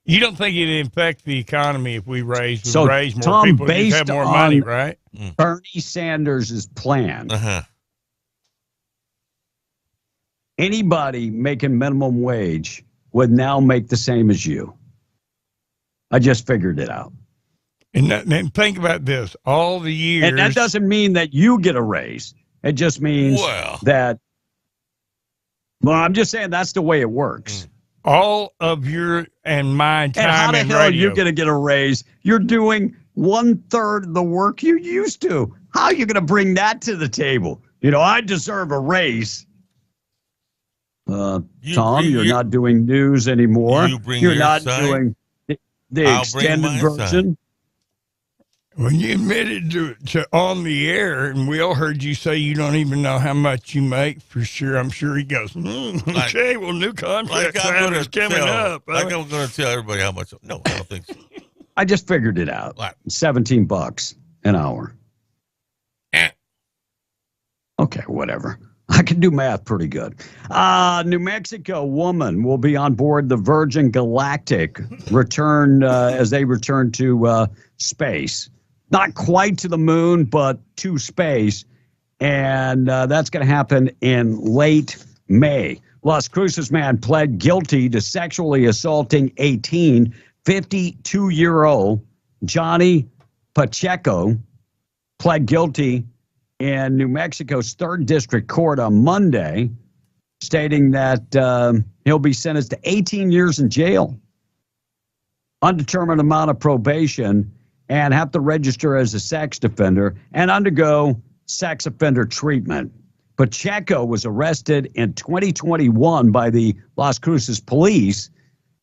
You don't think it affect the economy if we raise more Tom, people based have more on money, right? Bernie Sanders' plan. Anybody making minimum wage would now make the same as you. I just figured it out. And think about this, all the years. And that doesn't mean that you get a raise. It just means that, I'm just saying that's the way it works. All of your and my time and how the hell radio. Are you going to get a raise? You're doing 1/3 of the work you used to. How are you going to bring that to the table? I deserve a raise. Tom, you're not doing news anymore. You're not doing the extended version. When you admitted to on the air, and we all heard you say you don't even know how much you make for sure. I'm sure he goes, okay, well, new contract is coming up. I'm going to tell everybody how much. No, I don't think so. I just figured it out. $17 an hour. Okay, whatever. I can do math pretty good. New Mexico woman will be on board the Virgin Galactic as they return to space. Not quite to the moon, but to space. And that's going to happen in late May. Las Cruces man pled guilty to sexually assaulting 52-year-old Johnny Pacheco. Pled guilty in New Mexico's 3rd District Court on Monday, stating that he'll be sentenced to 18 years in jail, undetermined amount of probation, and have to register as a sex offender and undergo sex offender treatment. Pacheco was arrested in 2021 by the Las Cruces police,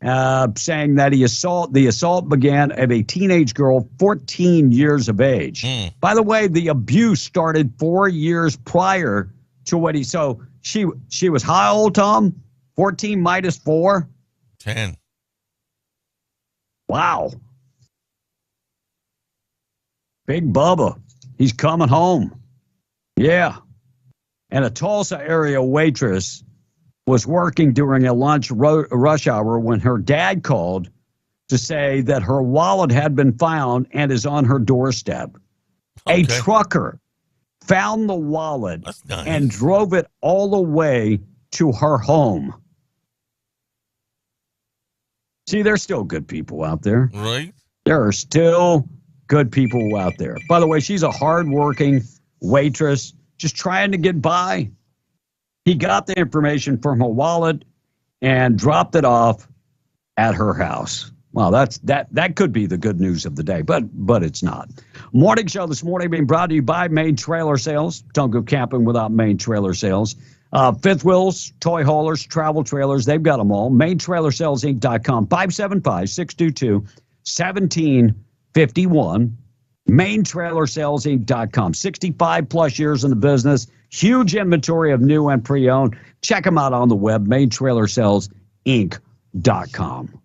saying that the assault began at a teenage girl, 14 years of age. By the way, the abuse started 4 years prior to what so she was how old, Tom? 14 minus 4? 10. Wow. Big Bubba, he's coming home. Yeah. And a Tulsa area waitress was working during a lunch rush hour when her dad called to say that her wallet had been found and is on her doorstep. Okay. A trucker found the wallet and drove it all the way to her home. See, there's still good people out there. Right. There are still good people out there. By the way, she's a hardworking waitress, just trying to get by. He got the information from her wallet and dropped it off at her house. Well, that could be the good news of the day, but it's not. Morning show this morning being brought to you by Main Trailer Sales. Don't go camping without Main Trailer Sales. Fifth wheels, toy haulers, travel trailers, they've got them all. MainTrailerSalesInc.com, 575-622-1751. MainTrailerSalesInc.com, 65 plus years in the business. Huge inventory of new and pre-owned. Check them out on the web, MainTrailerSalesInc.com.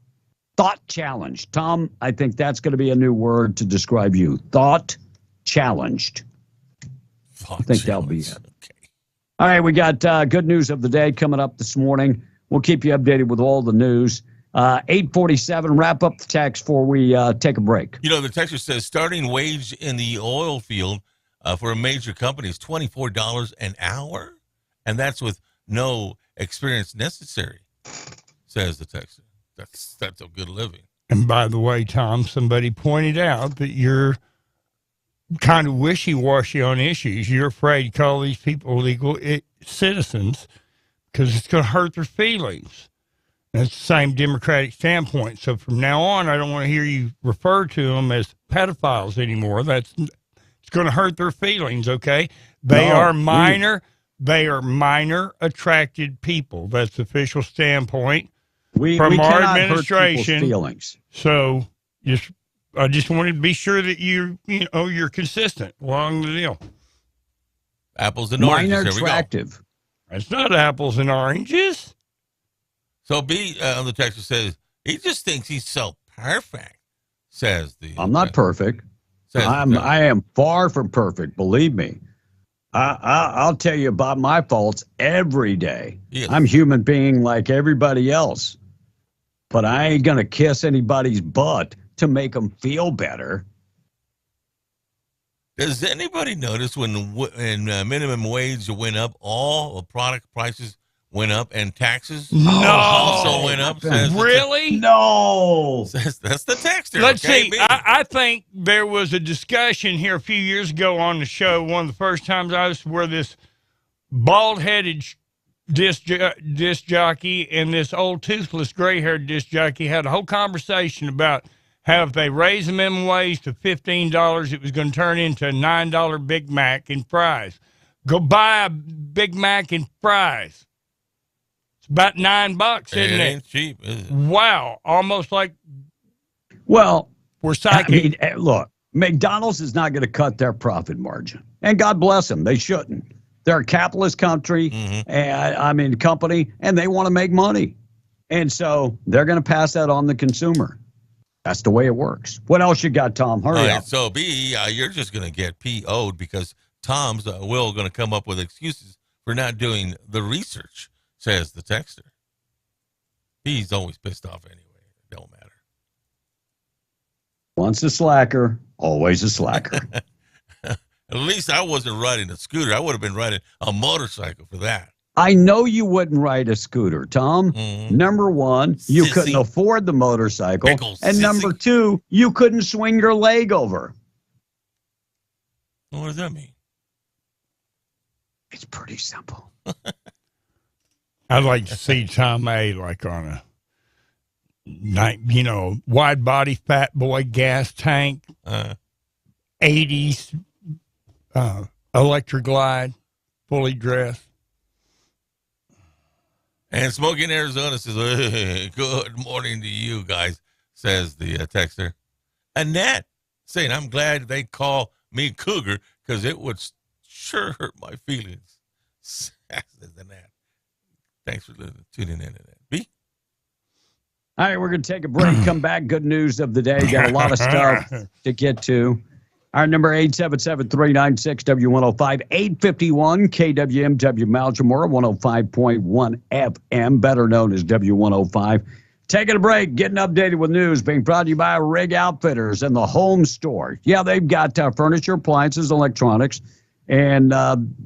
Thought challenged. Tom, I think that's going to be a new word to describe you. Thought challenged. I think that'll be it. Okay. All right, we got good news of the day coming up this morning. We'll keep you updated with all the news. 8:47, wrap up the text before we take a break. You know, the texter says starting wage in the oil field for a major company is $24 an hour, and that's with no experience necessary, says the texter. That's a good living. And by the way, Tom, somebody pointed out that you're kind of wishy-washy on issues. You're afraid to call these people legal citizens because it's going to hurt their feelings. That's the same Democratic standpoint. So from now on, I don't want to hear you refer to them as pedophiles anymore. It's going to hurt their feelings, okay? They are minor attracted people. That's the official standpoint. From our administration, feelings. So I just wanted to be sure that you're consistent along the deal. Apples and oranges. Minor attractive. It's not apples and oranges. So B on the text says he just thinks he's so perfect. Says the. I'm not perfect. I am far from perfect. Believe me. I'll tell you about my faults every day. Yes. I'm a human being like everybody else. But I ain't going to kiss anybody's butt to make them feel better. Does anybody notice when minimum wage went up, all the product prices went up and taxes also went up? Really? No. That's the texter. Let's see. I think there was a discussion here a few years ago on the show, one of the first times I was, where this bald-headed disc jockey and this old toothless gray-haired disc jockey had a whole conversation about how if they raised the minimum wage to $15, it was going to turn into a $9 Big Mac and fries. Go buy a Big Mac and fries. It's about $9, isn't it? It ain't cheap, is it? Wow. Almost like we're psychic. I mean, look, McDonald's is not going to cut their profit margin. And God bless them. They shouldn't. They're a capitalist country, company, and they want to make money. And so they're going to pass that on the consumer. That's the way it works. What else you got, Tom? Hurry up. So, B, you're just going to get PO'd because Tom's going to come up with excuses for not doing the research, says the texter. He's always pissed off anyway. It don't matter. Once a slacker, always a slacker. At least I wasn't riding a scooter. I would have been riding a motorcycle for that. I know you wouldn't ride a scooter, Tom. Mm-hmm. Number one, you couldn't afford the motorcycle. And number two, you couldn't swing your leg over. What does that mean? It's pretty simple. I'd like to see Tom A. like on a wide body fat boy gas tank, 80s electric glide, fully dressed. And Smokey in Arizona says, hey, good morning to you guys, says the texter. Annette saying, I'm glad they call me Cougar because it would sure hurt my feelings. Says Annette. Thanks for tuning in, Annette. B? All right, we're going to take a break, come back. Good news of the day. Got a lot of stuff to get to. Our number 877-396-W105, 851 KWMW Malchamora, 105.1 FM, better known as W105. Taking a break, getting updated with news, being brought to you by Rig Outfitters and the Home Store. Yeah, they've got furniture, appliances, electronics, and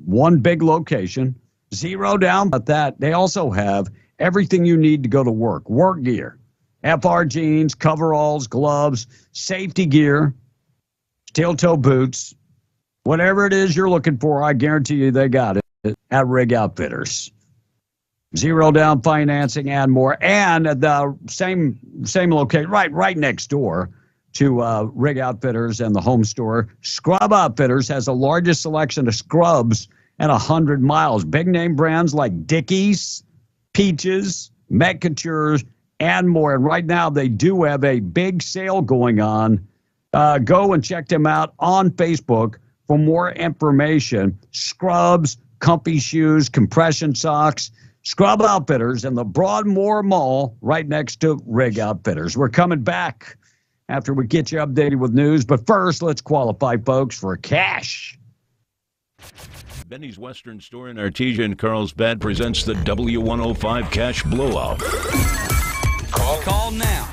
one big location. Zero down about that. They also have everything you need to go to work. Work gear, FR jeans, coveralls, gloves, safety gear, steel-toe boots, whatever it is you're looking for, I guarantee you they got it at Rig Outfitters. Zero down financing and more. And at the same location, right next door to Rig Outfitters and the Home Store, Scrub Outfitters has the largest selection of scrubs at 100 miles. Big name brands like Dickies, Peaches, Metcouture, and more. And right now they do have a big sale going on. Go and check them out on Facebook for more information. Scrubs, comfy shoes, compression socks, Scrub Outfitters in the Broadmoor Mall right next to Rig Outfitters. We're coming back after we get you updated with news. But first, let's qualify folks for cash. Benny's Western Store in Artesia and Carlsbad presents the W105 Cash Blowout. Call now.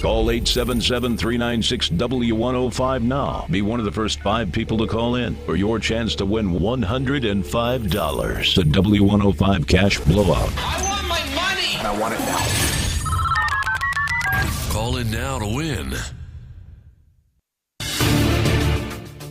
Call 877-396-W105 now. Be one of the first 5 people to call in for your chance to win $105. The W105 Cash Blowout. I want my money. And I want it now. Call in now to win.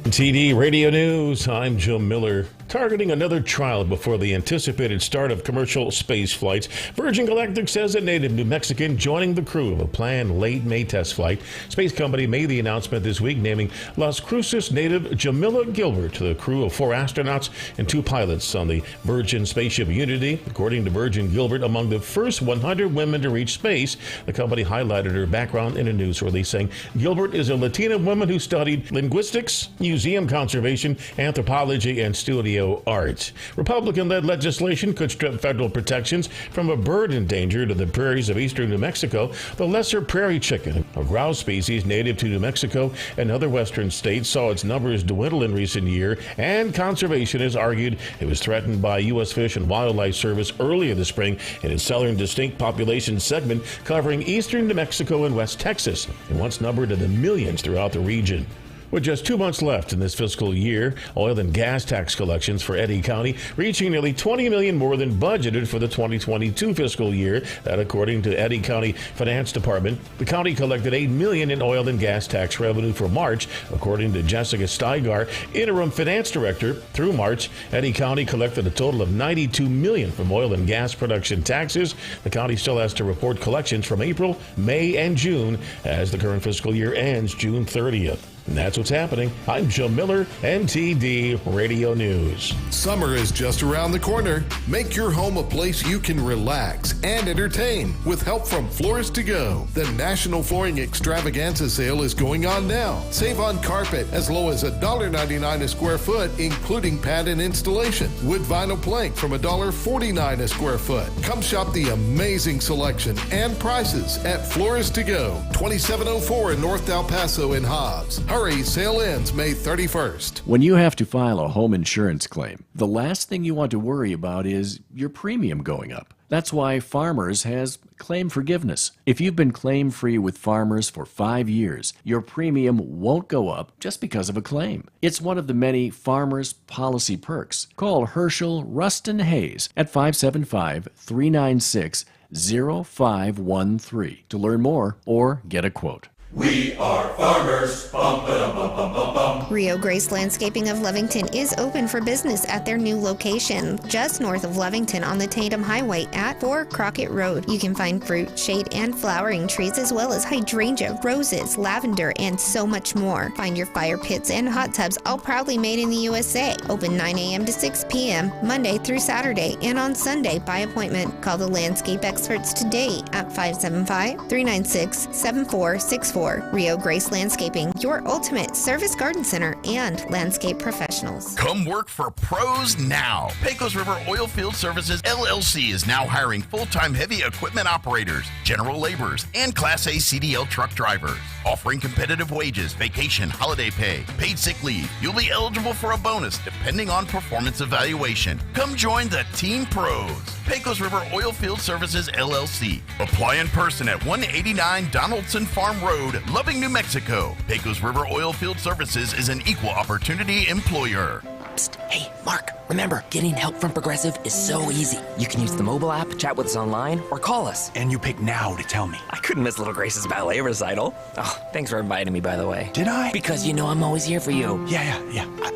TD Radio News, I'm Joe Miller. Targeting another trial before the anticipated start of commercial space flights, Virgin Galactic says a native New Mexican joining the crew of a planned late May test flight. Space company made the announcement this week naming Las Cruces native Jamila Gilbert to the crew of 4 astronauts and 2 pilots on the Virgin spaceship Unity. According to Virgin, Gilbert among the first 100 women to reach space. The company highlighted her background in a news release, saying Gilbert is a Latina woman who studied linguistics, museum conservation, anthropology, and studio art. Republican-led legislation could strip federal protections from a bird endangered in the prairies of eastern New Mexico, the lesser prairie chicken, a grouse species native to New Mexico and other western states, saw its numbers dwindle in recent years, and conservationists argued it was threatened by U.S. Fish and Wildlife Service earlier this spring in its southern distinct population segment covering eastern New Mexico and West Texas, and once numbered in the millions throughout the region. With just 2 months left in this fiscal year, oil and gas tax collections for Eddy County reaching nearly $20 million more than budgeted for the 2022 fiscal year. That, according to Eddy County Finance Department, the county collected $8 million in oil and gas tax revenue for March. According to Jessica Steigar, interim finance director, through March, Eddy County collected a total of $92 million from oil and gas production taxes. The county still has to report collections from April, May, and June as the current fiscal year ends June 30th. And that's what's happening. I'm Joe Miller, NTD Radio News. Summer is just around the corner. Make your home a place you can relax and entertain with help from Floors to Go. The National Flooring Extravaganza sale is going on now. Save on carpet as low as $1.99 a square foot, including pad and installation. Wood vinyl plank from $1.49 a square foot. Come shop the amazing selection and prices at Floors to Go, 2704 in North El Paso in Hobbs. Hurry, sale ends May 31st. When you have to file a home insurance claim, the last thing you want to worry about is your premium going up. That's why Farmers has claim forgiveness. If you've been claim-free with Farmers for 5 years, your premium won't go up just because of a claim. It's one of the many Farmers policy perks. Call Herschel Rustin Hayes at 575-396-0513 to learn more or get a quote. We are farmers. Bum, ba-dum, bum, bum, bum, bum. Rio Grace Landscaping of Lovington is open for business at their new location, just north of Lovington on the Tatum Highway at 4 Crockett Road. You can find fruit, shade, and flowering trees as well as hydrangea, roses, lavender, and so much more. Find your fire pits and hot tubs all proudly made in the USA. Open 9 a.m. to 6 p.m. Monday through Saturday and on Sunday by appointment. Call the landscape experts today at 575-396-7464. store. Rio Grace Landscaping, your ultimate service garden center and landscape professionals. Come work for pros now. Pecos River Oilfield Services LLC is now hiring full-time heavy equipment operators, general laborers, and Class A CDL truck drivers. Offering competitive wages, vacation, holiday pay, paid sick leave. You'll be eligible for a bonus depending on performance evaluation. Come join the Team Pros. Pecos River Oilfield Services LLC. Apply in person at 189 Donaldson Farm Road, Loving, New Mexico. Pecos River Oilfield Services is an equal opportunity employer. Psst. Hey, Mark, remember, getting help from Progressive is so easy. You can use the mobile app, chat with us online, or call us. And you pick now to tell me. I couldn't miss Little Grace's ballet recital. Oh, thanks for inviting me, by the way. Did I? Because you know I'm always here for you. Yeah.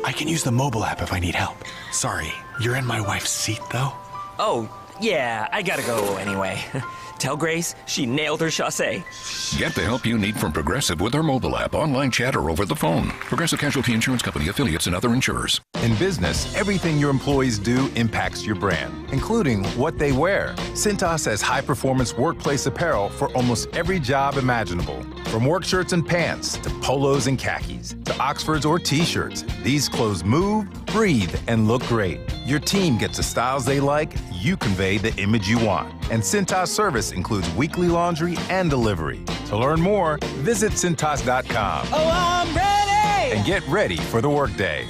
I can use the mobile app if I need help. Sorry, you're in my wife's seat, though? Oh, yeah, I gotta go anyway. Tell Grace she nailed her chassé. Get the help you need from Progressive with our mobile app, online chat, or over the phone. Progressive Casualty Insurance Company, affiliates, and other insurers. In business, everything your employees do impacts your brand, including what they wear. Cintas has high-performance workplace apparel for almost every job imaginable. From work shirts and pants, to polos and khakis, to Oxfords or T-shirts, these clothes move, breathe, and look great. Your team gets the styles they like, you convey the image you want. And Cintas service includes weekly laundry and delivery. To learn more, visit Cintas.com. Oh, I'm ready! And get ready for the workday.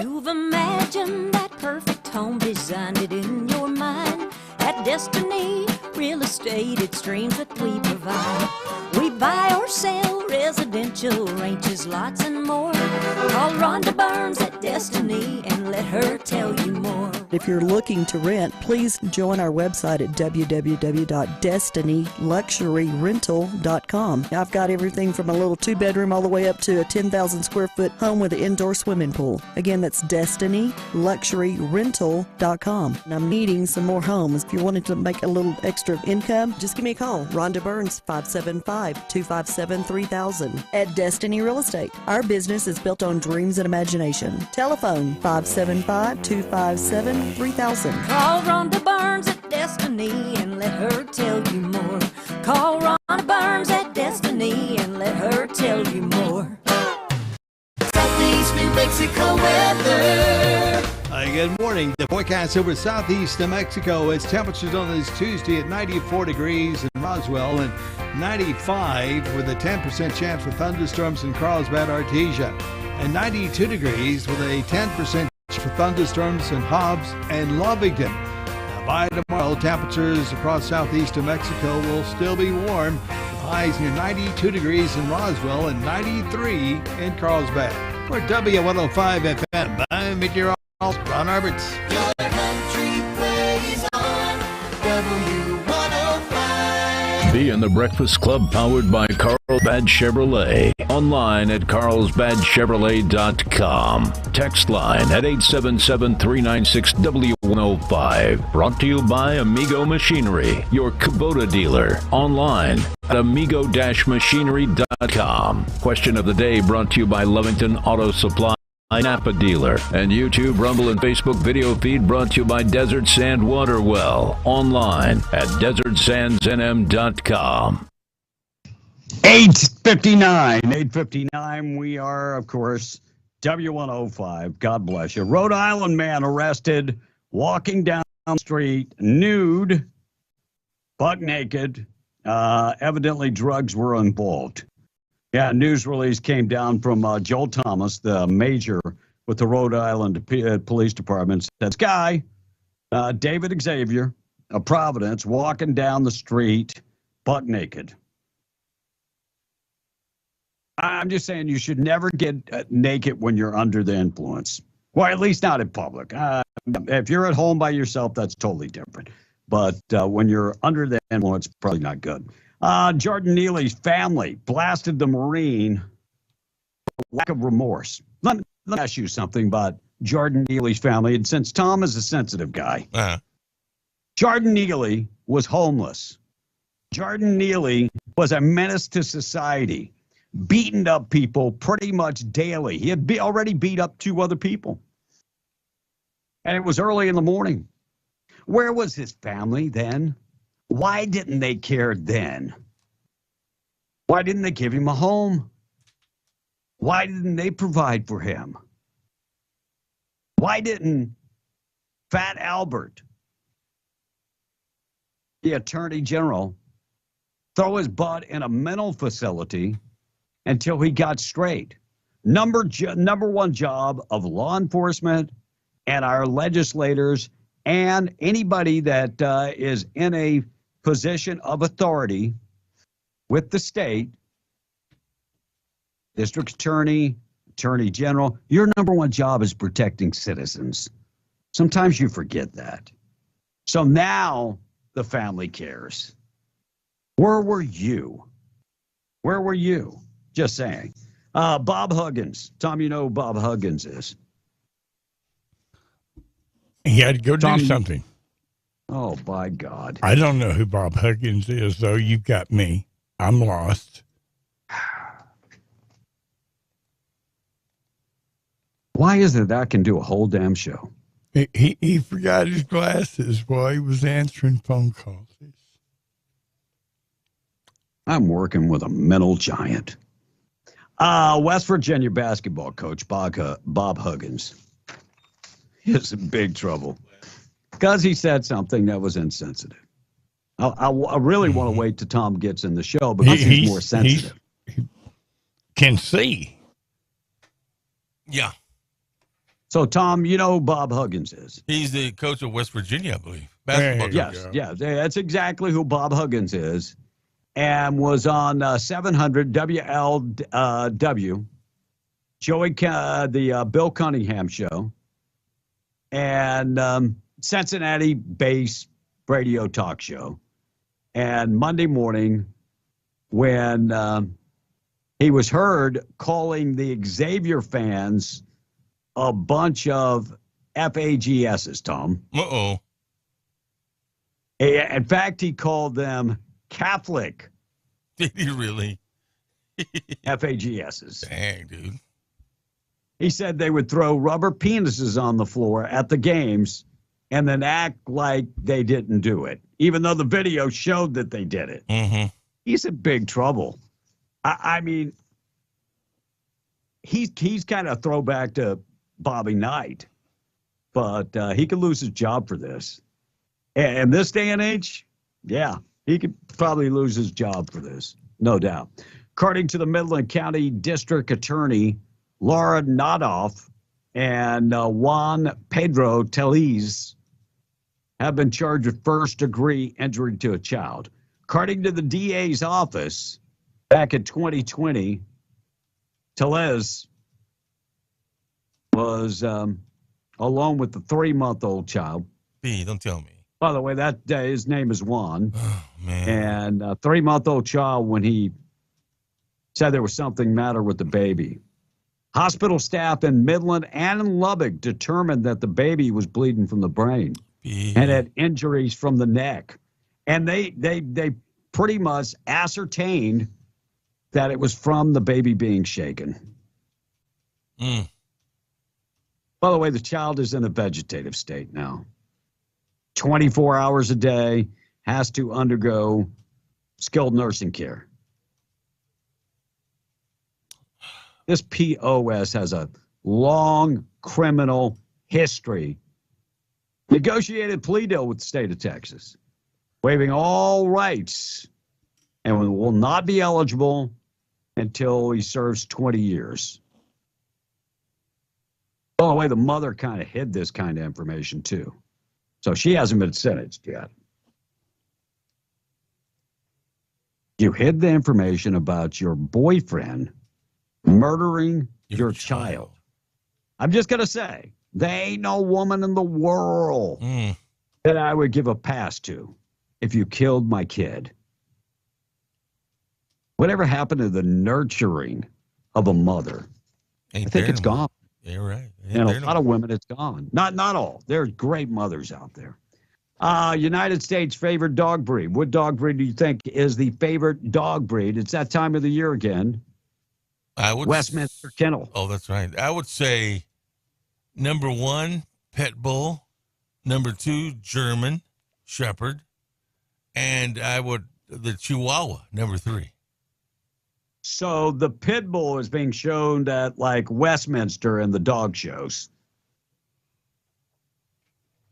You've imagined that perfect home, designed it in your mind. At Destiny Real Estate, it's dreams that we provide. We buy or sell residential ranches, lots and more. Call Rhonda Burns at Destiny and let her tell you more. If you're looking to rent, please join our website at www.destinyluxuryrental.com. I've got everything from a little 2-bedroom all the way up to a 10,000 square foot home with an indoor swimming pool. Again, that's destinyluxuryrental.com. And I'm needing some more homes. If you're wanting to make a little extra income, just give me a call. Rhonda Burns, 575-257-3000. At Destiny Real Estate, our business is built on dreams and imagination. Telephone 575-257-3000. Call Rhonda Burns at Destiny and let her tell you more. Call Rhonda Burns at Destiny and let her tell you more. Southeast New Mexico weather. Good morning. The forecast over southeast New Mexico is temperatures on this Tuesday at 94 degrees in Roswell and 95 with a 10% chance for thunderstorms in Carlsbad, Artesia, and 92 degrees with a 10% for thunderstorms in Hobbs and Lovington. Now, by tomorrow, temperatures across southeast New Mexico will still be warm. Highs near 92 degrees in Roswell and 93 in Carlsbad. For W105 FM, I'm meteorologist Ron Roberts. Your country plays on W105. Be in the Breakfast Club, powered by Carlsbad Chevrolet. Online at carlsbadchevrolet.com. Text line at 877-396-W105. Brought to you by Amigo Machinery, your Kubota dealer. Online at amigo-machinery.com. Question of the day brought to you by Lovington Auto Supply, Napa dealer. And YouTube, Rumble, and Facebook video feed brought to you by Desert Sand Water Well. Online at desertsandsnm.com. 8:59. We are, of course, W105. God bless you. Rhode Island man arrested walking down the street nude, buck naked. Evidently drugs were involved. Yeah, news release came down from Joel Thomas, the major with the Rhode Island Police Department. This guy, David Xavier of Providence, walking down the street buck naked. I'm just saying you should never get naked when you're under the influence. Well, at least not in public. If you're at home by yourself, that's totally different. But when you're under the influence, probably not good. Jordan Neely's family blasted the Marine for lack of remorse. Let me ask you something about Jordan Neely's family. And since Tom is a sensitive guy, Jordan Neely was homeless. Jordan Neely was a menace to society, beating up people pretty much daily. He had already beat up 2 other people. And it was early in the morning. Where was his family then? Why didn't they care then? Why didn't they give him a home? Why didn't they provide for him? Why didn't Fat Albert, the Attorney General, throw his butt in a mental facility until he got straight? Number one job of law enforcement and our legislators and anybody that is in a position of authority with the state, district attorney, attorney general, your number one job is protecting citizens. Sometimes you forget that. So now the family cares. Where were you? Where were you? Just saying. Bob Huggins. Tom, you know who Bob Huggins is. He had to go do something. Oh, by God. I don't know who Bob Huggins is, though. You've got me. I'm lost. Why is it that I can do a whole damn show? He forgot his glasses while he was answering phone calls. I'm working with a mental giant. West Virginia basketball coach Bob Huggins is in big trouble because he said something that was insensitive. I really want to wait till Tom gets in the show because he's more sensitive. He can see. Yeah. So, Tom, you know who Bob Huggins is? He's the coach of West Virginia, I believe. Basketball coach. Yes, that's exactly who Bob Huggins is. And was on 700 WLW, the Bill Cunningham show, and Cincinnati-based radio talk show. And Monday morning, when he was heard calling the Xavier fans a bunch of FAGSs, Tom. Uh-oh. In fact, he called them Catholic. Did he really? FAGSs. Dang, dude. He said they would throw rubber penises on the floor at the games and then act like they didn't do it, even though the video showed that they did it. Mm-hmm. He's in big trouble. I mean, he's kind of a throwback to Bobby Knight, but he could lose his job for this. And this day and age, yeah, he could probably lose his job for this, no doubt. According to the Midland County District Attorney, Laura Nadoff and Juan Pedro Tellez have been charged with first-degree injury to a child. According to the DA's office, back in 2020, Tellez was alone with the 3-month-old child. B, don't tell me. By the way, that his name is Juan. Oh, man. And a 3-month-old child when he said there was something matter with the baby. Hospital staff in Midland and in Lubbock determined that the baby was bleeding from the brain and had injuries from the neck. And they pretty much ascertained that it was from the baby being shaken. Mm. By the way, the child is in a vegetative state now. 24 hours a day, has to undergo skilled nursing care. This POS has a long criminal history. Negotiated plea deal with the state of Texas, waiving all rights, and will not be eligible until he serves 20 years. By the way, the mother kind of hid this kind of information too. So she hasn't been sentenced yet. You hid the information about your boyfriend murdering your child. I'm just going to say, there ain't no woman in the world that I would give a pass to if you killed my kid. Whatever happened to the nurturing of a mother? I think it's gone. You're right. And a lot of women, it's gone. Not all. There's great mothers out there. United States favorite dog breed. What dog breed do you think is the favorite dog breed? It's that time of the year again. Westminster Kennel. Oh, that's right. I would say number 1, Pit Bull. Number 2, German Shepherd. and the Chihuahua, number 3. So the pit bull is being shown at like Westminster and the dog shows.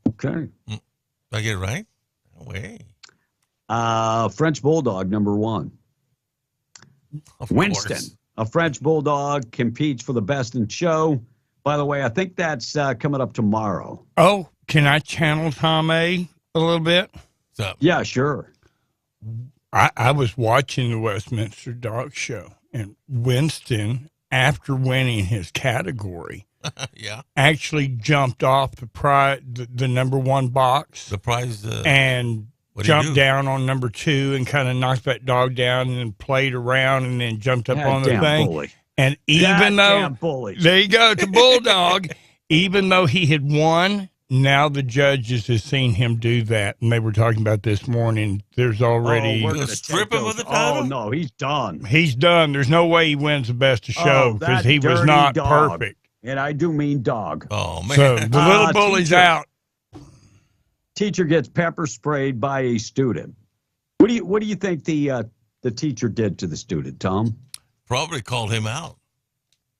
Okay. Did I get it right? No way. French bulldog, number 1. Of Winston, course. a French bulldog, competes for the best in show. By the way, I think that's coming up tomorrow. Oh, can I channel Tom A little bit? What's up? Yeah, sure. I was watching the Westminster Dog Show, and Winston, after winning his category, yeah, actually jumped off the number 1 box. The prize. And jumped down on number 2 and kind of knocked that dog down and then played around and then jumped up on the thing. Bully. And even though, there you go, it's a bulldog, even though he had won, now the judges have seen him do that. And they were talking about this morning. There's already. We're gonna strip him of the title? Oh, no, he's done. He's done. There's no way he wins the best of show because he was not perfect. And I do mean dog. Oh, man. So the little bully's out. Teacher gets pepper sprayed by a student. What do you think the teacher did to the student, Tom? Probably called him out.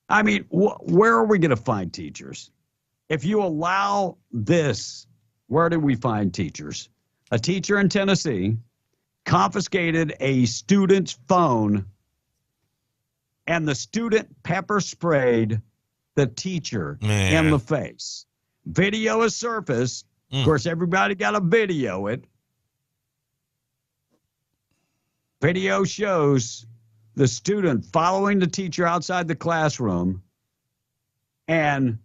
I mean, where are we going to find teachers? If you allow this, where do we find teachers? A teacher in Tennessee confiscated a student's phone, and the student pepper sprayed the teacher in the face. Video has surfaced. Of course, everybody got to video it. Video shows the student following the teacher outside the classroom, and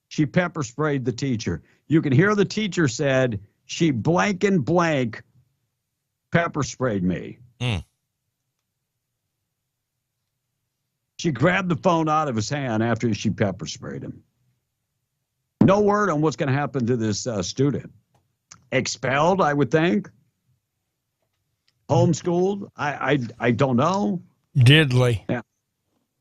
she pepper sprayed the teacher. You can hear the teacher said, she blank and blank pepper sprayed me. She grabbed the phone out of his hand after she pepper sprayed him. No word on what's going to happen to this student. Expelled, I would think. Homeschooled, I don't know. Diddly.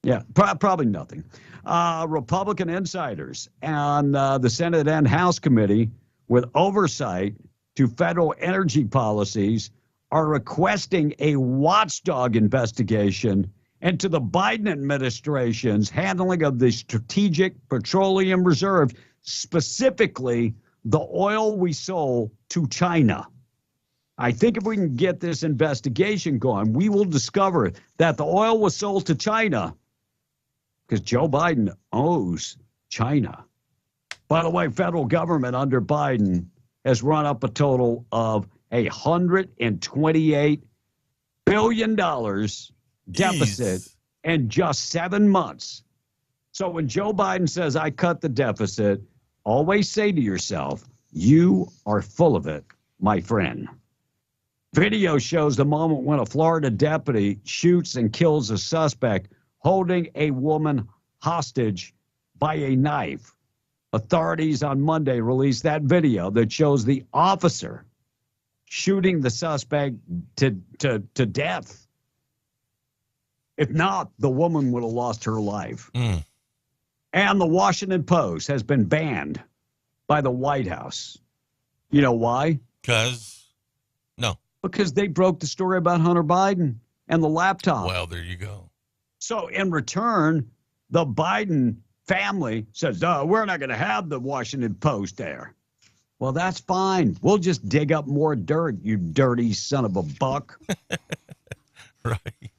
Yeah, probably nothing. Republican insiders and the Senate and House committee with oversight to federal energy policies are requesting a watchdog investigation into the Biden administration's handling of the Strategic Petroleum Reserve, specifically the oil we sold to China. I think if we can get this investigation going, we will discover that the oil was sold to China because Joe Biden owes China. By the way, federal government under Biden has run up a total of $128 billion deficit in just 7 months. So when Joe Biden says, I cut the deficit, always say to yourself, you are full of it, my friend. Video shows the moment when a Florida deputy shoots and kills a suspect holding a woman hostage by a knife. Authorities on Monday released that video that shows the officer shooting the suspect to death. If not, the woman would have lost her life. And the Washington Post has been banned by the White House. You know why? Because they broke the story about Hunter Biden and the laptop. Well, there you go. So in return, the Biden family says, we're not going to have the Washington Post there. Well, that's fine. We'll just dig up more dirt, you dirty son of a buck. Right.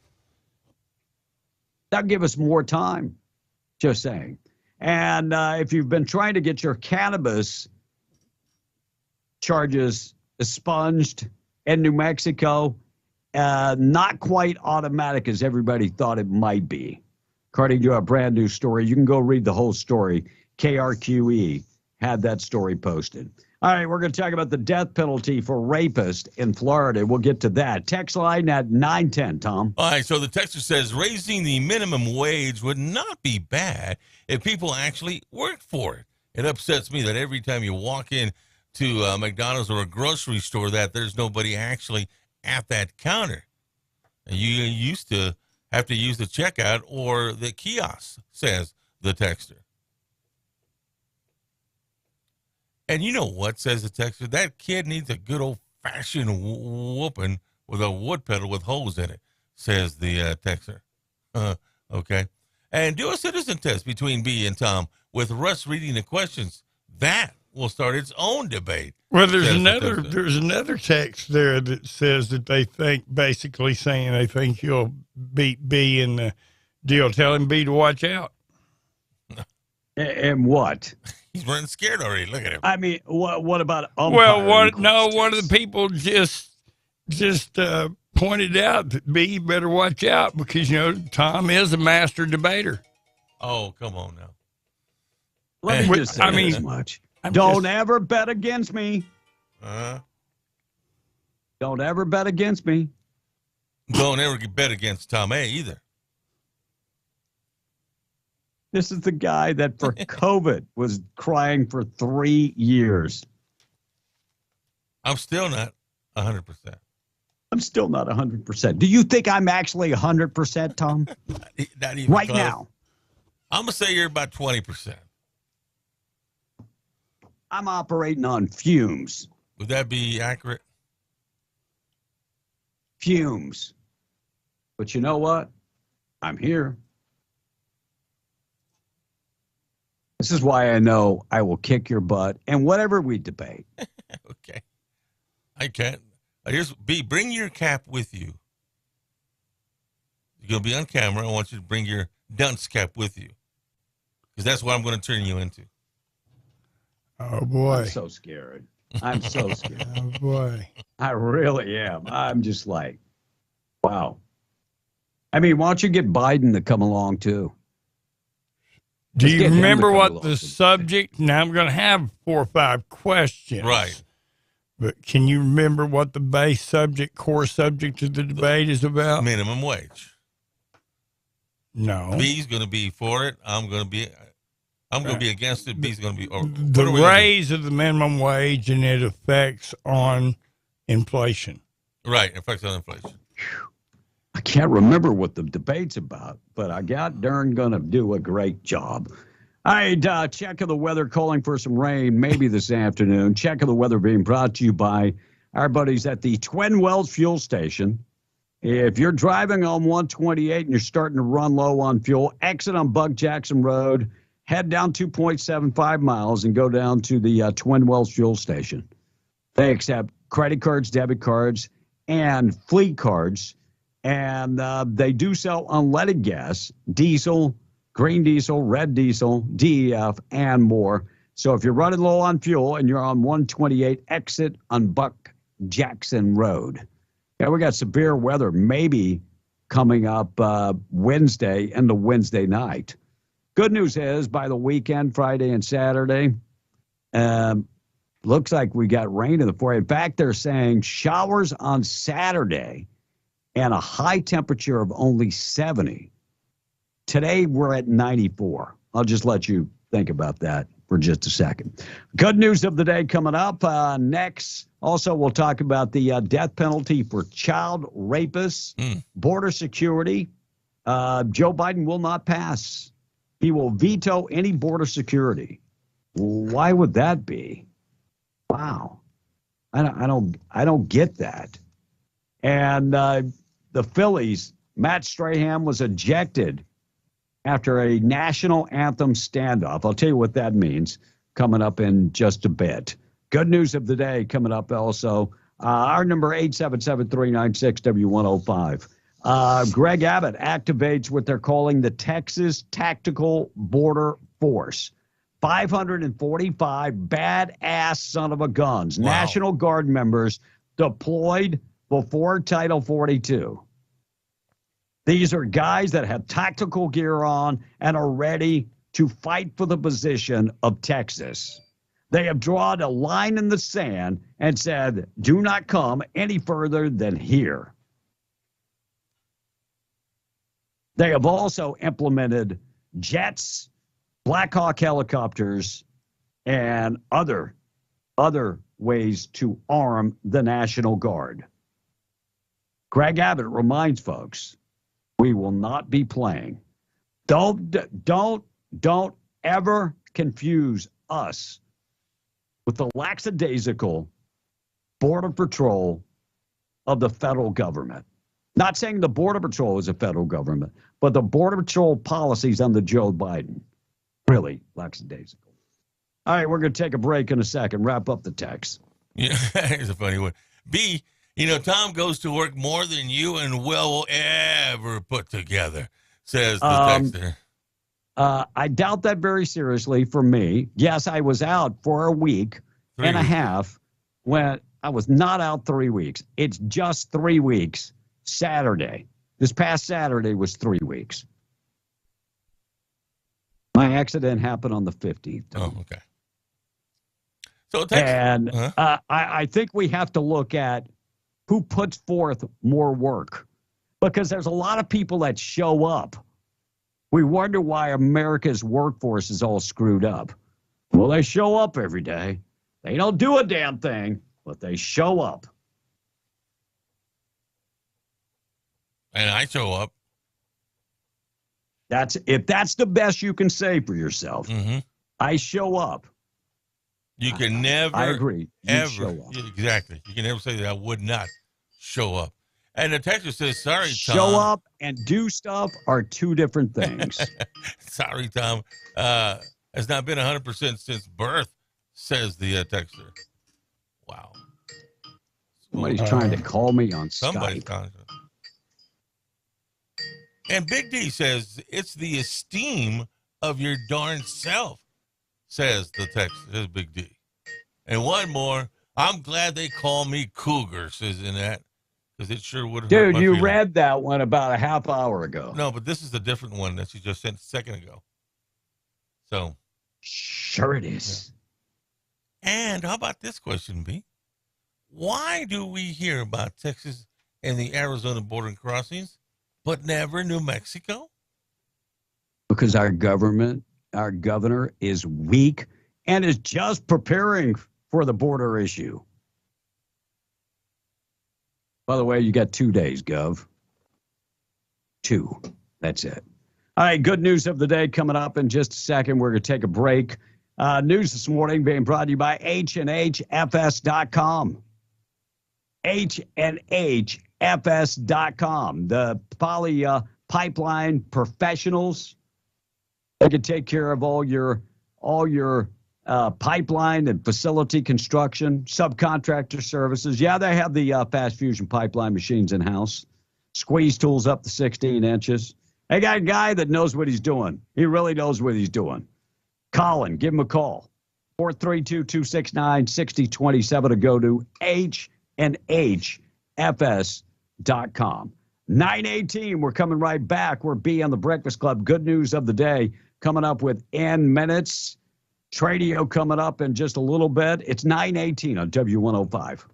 That'll give us more time. Just saying. And if you've been trying to get your cannabis charges expunged in New Mexico, not quite automatic as everybody thought it might be. According to a brand new story, you can go read the whole story. KRQE had that story posted. All right, we're going to talk about the death penalty for rapist in Florida. We'll get to that. Text line at 910, Tom. All right, so the texter says raising the minimum wage would not be bad if people actually worked for it. It upsets me that every time you walk in to McDonald's or a grocery store that there's nobody actually at that counter. And you used to have to use the checkout or the kiosk, says the texter. And you know what, says the texter? That kid needs a good fashion whooping with a wood pedal with holes in it, says the texter. Okay. And do a citizen test between B and Tom with Russ reading the questions. That will start its own debate. Well, there's another text there that says that they think, basically saying they think you'll beat B in the deal. Telling B to watch out. And what? He's running scared already. Look at him. I mean, what about Well, one of the people just pointed out that B better watch out because, Tom is a master debater. Oh, come on now. Let me just say this much. Don't ever bet against me. Don't ever bet against me. Don't ever bet against Tom A either. This is the guy that for COVID was crying for 3 years. I'm still not 100%. I'm still not 100%. Do you think I'm actually 100%, Tom? Not even right close. now. I'm going to say you're about 20%. I'm operating on fumes. Would that be accurate? Fumes. But you know what? I'm here. This is why I know I will kick your butt and whatever we debate. Okay. I can't. Here's B. Bring your cap with you. You're going to be on camera. I want you to bring your dunce cap with you. Because that's what I'm going to turn you into. Oh, boy. I'm so scared. I'm so scared. Oh, boy. I really am. I'm just like, wow. I mean, why don't you get Biden to come along, too? Do you remember what the subject? Now I'm going to have 4 or 5 questions. Right. But can you remember what the base subject, core subject of the debate is about? Minimum wage. No. B's going to be for it. I'm going to be against it. B's going to be. The raise of the minimum wage and its effects on inflation. Right. Effects on inflation. I can't remember what the debate's about, but I got darn going to do a great job. All right, check of the weather calling for some rain maybe this afternoon. Check of the weather being brought to you by our buddies at the Twin Wells Fuel Station. If you're driving on 128 and you're starting to run low on fuel, exit on Buck Jackson Road, head down 2.75 miles and go down to the Twin Wells Fuel Station. They accept credit cards, debit cards, and fleet cards. And they do sell unleaded gas, diesel, green diesel, red diesel, DEF, and more. So if you're running low on fuel and you're on 128, exit on Buck Jackson Road. Yeah, we got severe weather maybe coming up Wednesday and the Wednesday night. Good news is by the weekend, Friday and Saturday, looks like we got rain in the forecast. In fact, they're saying showers on Saturday and a high temperature of only 70. Today, we're at 94. I'll just let you think about that for just a second. Good news of the day coming up. Next, also, we'll talk about the death penalty for child rapists, border security. Joe Biden will not pass. He will veto any border security. Why would that be? Wow. I don't get that. And the Phillies, Matt Strahan was ejected after a national anthem standoff. I'll tell you what that means coming up in just a bit. Good news of the day coming up also. Our number 877-396-W105. Greg Abbott activates what they're calling the Texas Tactical Border Force. 545 badass son of a guns, wow. National Guard members deployed before Title 42. These are guys that have tactical gear on and are ready to fight for the position of Texas. They have drawn a line in the sand and said, do not come any further than here. They have also implemented jets, Black Hawk helicopters, and other ways to arm the National Guard. Greg Abbott reminds folks, we will not be playing. Don't ever confuse us with the lackadaisical Border Patrol of the federal government. Not saying the Border Patrol is a federal government, but the Border Patrol policies under Joe Biden. Really lackadaisical. All right, we're going to take a break in a second. Wrap up the text. Yeah, here's a funny one. B, Tom goes to work more than you and Will will ever put together, says the texter. I doubt that very seriously for me. Yes, I was out for a week and a half when I was not out 3 weeks. It's just 3 weeks. Saturday. This past Saturday was 3 weeks. My accident happened on the 15th. Oh, okay. So I think we have to look at who puts forth more work, because there's a lot of people that show up. We wonder why America's workforce is all screwed up. Well, they show up every day. They don't do a damn thing, but they show up. And I show up. If that's the best you can say for yourself. Mm-hmm. I show up. You can never. I agree. Show up. Exactly. You can never say that I would not show up. And the texter says, "Sorry, Tom." Show up and do stuff are two different things. Sorry, Tom. Has not been 100% since birth, says the texter. Wow. Somebody's trying to call me on Somebody's Skype. calling. And Big D says, it's the esteem of your darn self, says the text, says Big D. And one more, I'm glad they call me Cougar, says in that, because it sure would have hurt Dude, my you feelings. read that one about a half hour ago. No, but this is the different one that you just sent a second ago. So. Sure it is. Yeah. And how about this question, B? Why do we hear about Texas and the Arizona border crossings, but never New Mexico? Because our governor is weak and is just preparing for the border issue. By the way, you got 2 days, Gov. 2. That's it. All right, good news of the day coming up in just a second. We're going to take a break. News this morning being brought to you by HNHFS.com. HNHFS.com. The poly pipeline professionals. They can take care of all your pipeline and facility construction, subcontractor services. Yeah, they have the fast fusion pipeline machines in house. Squeeze tools up to 16 inches. They got a guy that knows what he's doing. He really knows what he's doing. Colin, give him a call. 432-269-6027 to go to HNHFS.com. 9:18, we're coming right back. We're B on the Breakfast Club. Good news of the day coming up within minutes. Tradio coming up in just a little bit. It's 9:18 on W105.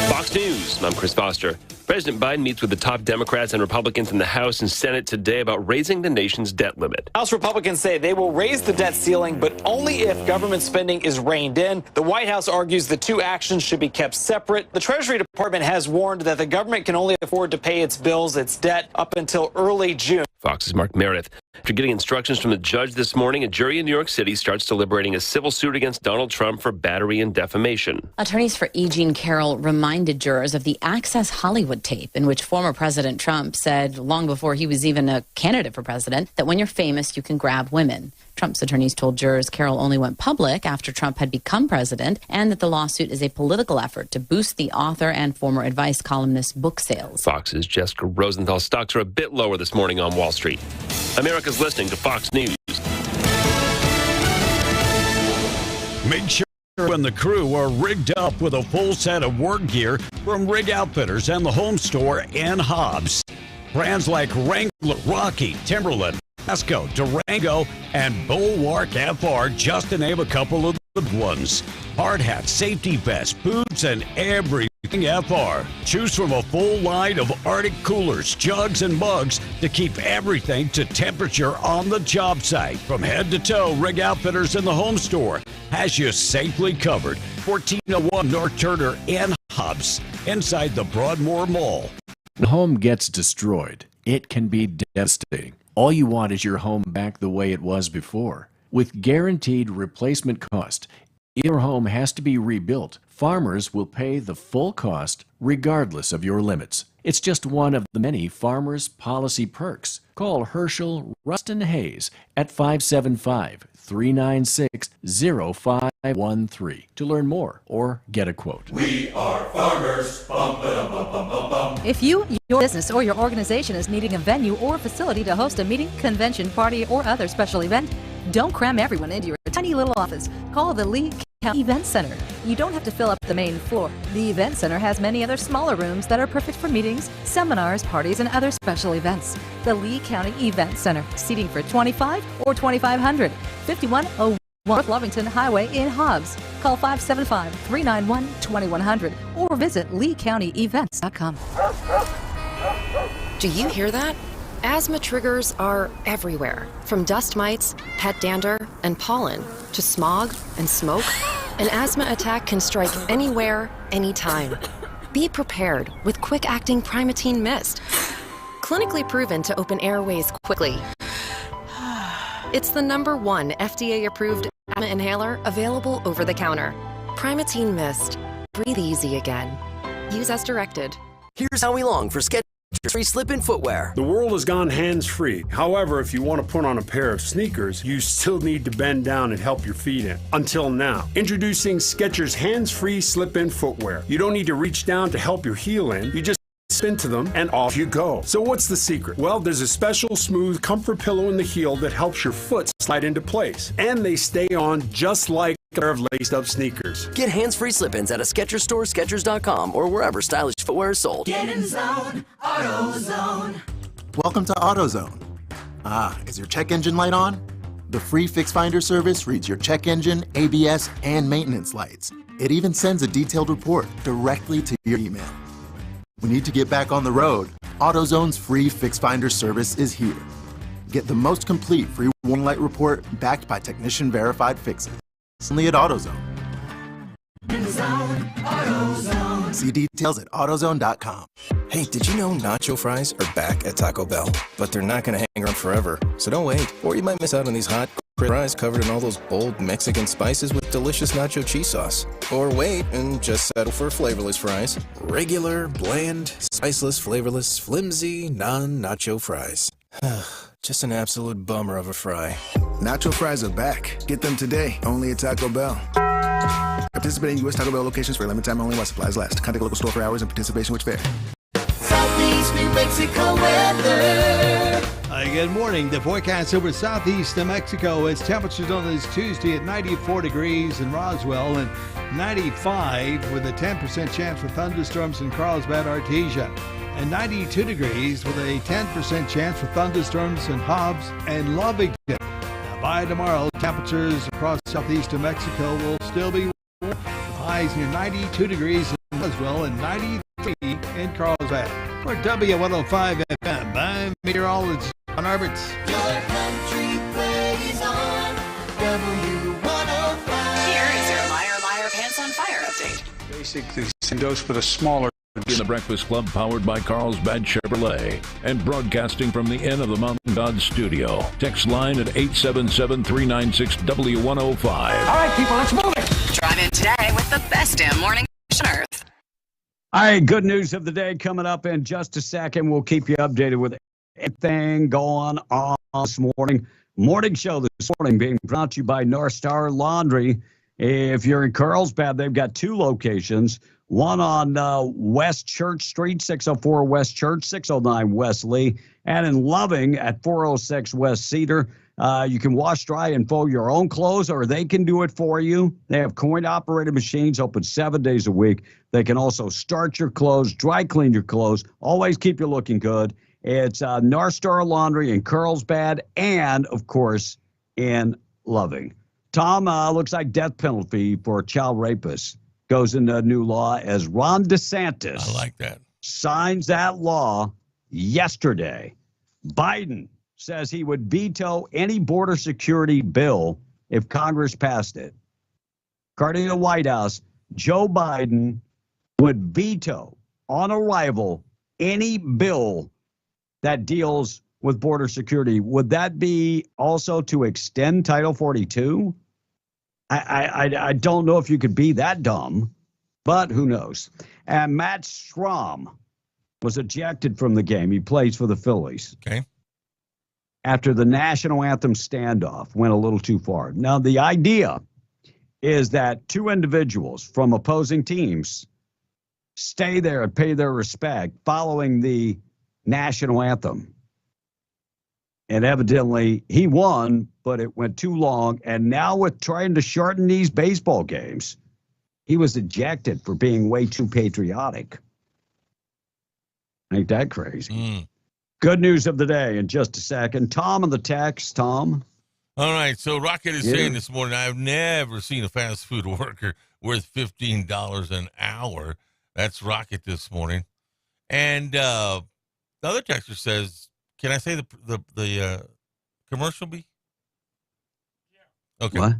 Fox News, I'm Chris Foster. President Biden meets with the top Democrats and Republicans in the House and Senate today about raising the nation's debt limit. House Republicans say they will raise the debt ceiling, but only if government spending is reined in. The White House argues the two actions should be kept separate. The Treasury Department has warned that the government can only afford to pay its bills, its debt, up until early June. Fox's Mark Meredith. After getting instructions from the judge this morning, a jury in New York City starts deliberating a civil suit against Donald Trump for battery and defamation. Attorneys for E. Jean Carroll reminded jurors of the Access Hollywood tape in which former President Trump said, long before he was even a candidate for president, that when you're famous, you can grab women. Trump's attorneys told jurors Carroll only went public after Trump had become president, and that the lawsuit is a political effort to boost the author and former advice columnist's book sales. Fox's Jessica Rosenthal stocks are a bit lower this morning on Wall Street. America's listening to Fox News. Make sure when the crew are rigged up with a full set of work gear from Rig Outfitters and the Home Store in Hobbs. Brands like Wrangler, Rocky, Timberland, Esco, Durango, and Bulwark FR, just to name a couple of the good ones. Hard hats, safety vests, boots, and everything FR. Choose from a full line of Arctic coolers, jugs, and mugs to keep everything to temperature on the job site. From head to toe, Rig Outfitters in the Home Store has you safely covered. 1401 North Turner in Hobbs, inside the Broadmoor Mall. When a home gets destroyed, it can be devastating. All you want is your home back the way it was before. With guaranteed replacement cost, your home has to be rebuilt, Farmers will pay the full cost regardless of your limits. It's just one of the many Farmers policy perks. Call Herschel Ruston Hayes at 575-396-0513 to learn more or get a quote. We are farmers. Bum, ba-dum, bum, bum, bum, bum. If you, your business, or your organization is needing a venue or facility to host a meeting, convention, party, or other special event, don't cram everyone into your tiny little office. Call the Lee County Event Center. You don't have to fill up the main floor. The Event Center has many other smaller rooms that are perfect for meetings, seminars, parties, and other special events. The Lee County Event Center, seating for 25 or 2,500, 5101 North Lovington Highway in Hobbs. Call 575-391-2100 or visit leecountyevents.com. Do you hear that? Asthma triggers are everywhere, from dust mites, pet dander, and pollen, to smog and smoke. An asthma attack can strike anywhere, anytime. Be prepared with quick-acting Primatene Mist. Clinically proven to open airways quickly. It's the #1 FDA-approved asthma inhaler available over the counter. Primatene Mist. Breathe easy again. Use as directed. Here's how we long for Skechers-free slip-in footwear. The world has gone hands-free. However, if you want to put on a pair of sneakers, you still need to bend down and help your feet in. Until now. Introducing Skechers hands-free slip-in footwear. You don't need to reach down to help your heel in. You just spin to them and off you go. So what's the secret? Well, there's a special smooth comfort pillow in the heel that helps your foot slide into place. And they stay on just like a pair of laced-up sneakers. Get hands-free slip-ins at a Skechers store, Skechers.com, or wherever stylish footwear is sold. Get in zone, AutoZone. Welcome to AutoZone. Is your check engine light on? The free Fix Finder service reads your check engine, ABS, and maintenance lights. It even sends a detailed report directly to your email. We need to get back on the road. AutoZone's free Fix Finder service is here. Get the most complete free warning light report backed by technician-verified fixes. Only at AutoZone. In zone, AutoZone. See details at AutoZone.com. Hey, did you know nacho fries are back at Taco Bell? But they're not going to hang around forever, so don't wait, or you might miss out on these hot fries covered in all those bold Mexican spices with delicious nacho cheese sauce. Or wait and just settle for flavorless fries. Regular, bland, spiceless, flavorless, flimsy, non-nacho fries. Just an absolute bummer of a fry. Nacho fries are back. Get them today, only at Taco Bell. Participating U.S. Taco Bell locations for a limited time only while supplies last. Contact local store for hours and participation which fair. Southeast New Mexico weather. Good morning. The forecast over southeast New Mexico is temperatures on this Tuesday at 94 degrees in Roswell and 95 with a 10% chance for thunderstorms in Carlsbad, Artesia, and 92 degrees with a 10% chance for thunderstorms in Hobbs and Lovington. Now, by tomorrow, temperatures across southeast New Mexico will still be warm, with highs near 92 degrees in Roswell and 93 in Carlsbad. For W105 FM, I'm meteorologist John Arberts. Your country plays on W105. Here is your Liar Pants on Fire update. Basically, same dose, but a smaller. In the Breakfast Club, powered by Carlsbad Chevrolet, and broadcasting from the Inn of the Mountain God studio. Text line at 877-396-W105. All right, people, let's move it. Drive in today with the best damn morning on earth. All right, good news of the day coming up in just a second. We'll keep you updated with everything going on this morning. Morning show this morning being brought to you by North Star Laundry. If you're in Carlsbad, they've got two locations. One on West Church Street, 604 West Church, 609 West Lee, and in Loving at 406 West Cedar. You can wash, dry, and fold your own clothes, or they can do it for you. They have coin-operated machines open 7 days a week. They can also start your clothes, dry clean your clothes, always keep you looking good. It's North Star Laundry in Carlsbad and, of course, in Loving. Tom, looks like death penalty for child rapists goes into new law as Ron DeSantis signs that law yesterday. Biden says he would veto any border security bill if Congress passed it. According to the White House, Joe Biden would veto on arrival any bill that deals with border security. Would that be also to extend Title 42? I don't know if you could be that dumb, but who knows? And Matt Strom was ejected from the game. He plays for the Phillies. Okay. After the national anthem standoff went a little too far. Now, the idea is that two individuals from opposing teams stay there and pay their respect following the national anthem. And evidently he won, but it went too long. And now with trying to shorten these baseball games, he was ejected for being way too patriotic. Ain't that crazy? Good news of the day in just a second. Tom on the text. Tom. All right. So Rocket is saying this morning, I've never seen a fast food worker worth $15 an hour. That's Rocket this morning. And the other texter says, can I say the commercial be? Yeah. Okay. What?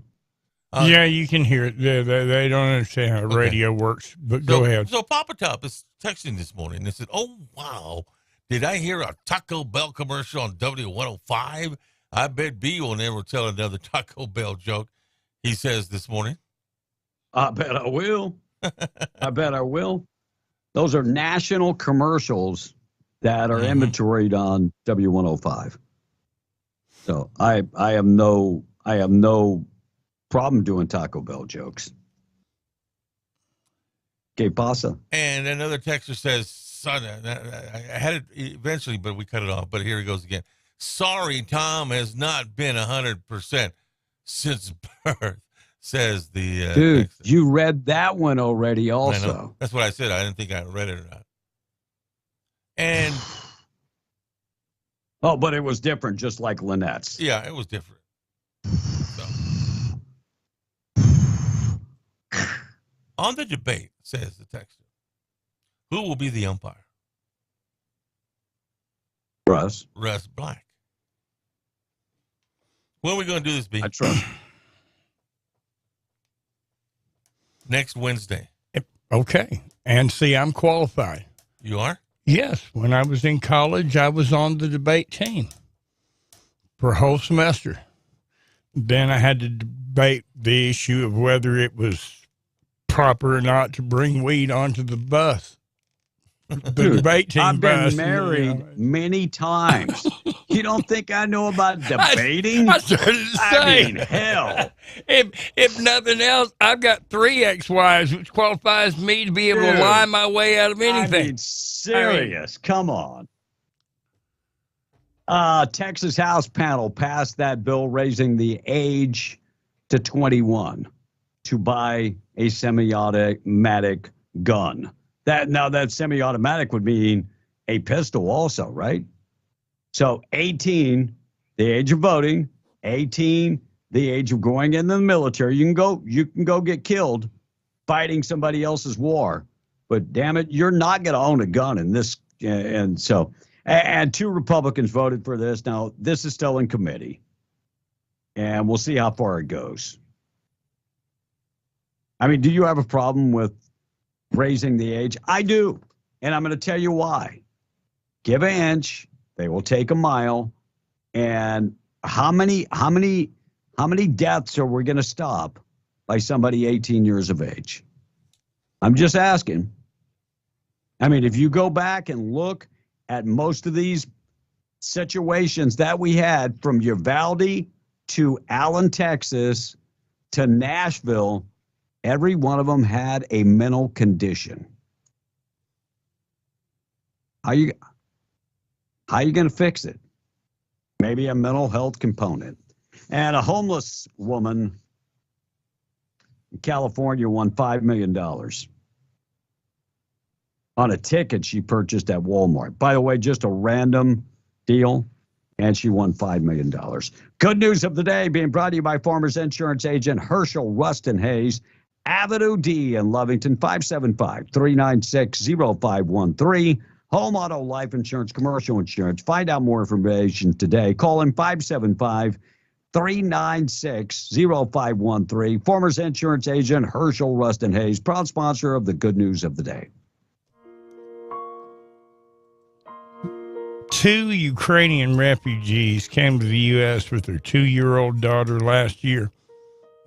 Yeah, you can hear it. They don't understand how radio works, but go ahead. So Papa Top is texting this morning and said, oh, wow. Did I hear a Taco Bell commercial on W105? I bet B will never tell another Taco Bell joke. He says this morning. I bet I will. I bet I will. Those are national commercials that are inventoried on W105. So I have no problem doing Taco Bell jokes. Que pasa? And another texter says, son, I had it eventually, but we cut it off. But here he goes again. Sorry, Tom has not been 100% since birth, says the dude. texter. You read that one already, also. I know. That's what I said. I didn't think I read it or not. And oh, but it was different, just like Lynette's. Yeah, it was different. So. On the debate, says the texter, who will be the umpire? Russ Black. When are we going to do this, B? I trust. Next Wednesday. Okay. And see, I'm qualified. You are? Yes. When I was in college, I was on the debate team for a whole semester. Then I had to debate the issue of whether it was proper or not to bring weed onto the bus. The debate team I've been bus, married many times. You don't think I know about debating? I started to say. I mean, hell. If nothing else, I've got 3 ex-wives, which qualifies me to be able to lie my way out of anything. I mean, serious. Come on. Texas House panel passed that bill raising the age to 21 to buy a semi-automatic gun. That semi-automatic would mean a pistol also, right? So 18, the age of voting, 18, the age of going into the military. You can go get killed fighting somebody else's war. But damn it, you're not going to own a gun in this. And 2 Republicans voted for this. Now, this is still in committee. And we'll see how far it goes. I mean, do you have a problem with raising the age? I do. And I'm going to tell you why. Give an inch, they will take a mile. And how many deaths are we going to stop by somebody 18 years of age? I'm just asking. I mean, if you go back and look at most of these situations that we had from Uvalde to Allen, Texas to Nashville, every one of them had a mental condition. How you going to fix it? Maybe a mental health component. And a homeless woman in California won $5 million on a ticket she purchased at Walmart. By the way, just a random deal, and she won $5 million. Good news of the day being brought to you by Farmers Insurance agent Herschel Rustin Hayes, Avenue D in Lovington, 575-396-0513. Home, auto, life insurance, commercial insurance. Find out more information today. Call him 575-396-0513. Farmers Insurance agent Herschel Rustin Hayes, proud sponsor of the Good News of the Day. 2 Ukrainian refugees came to the U.S. with their 2-year-old daughter last year.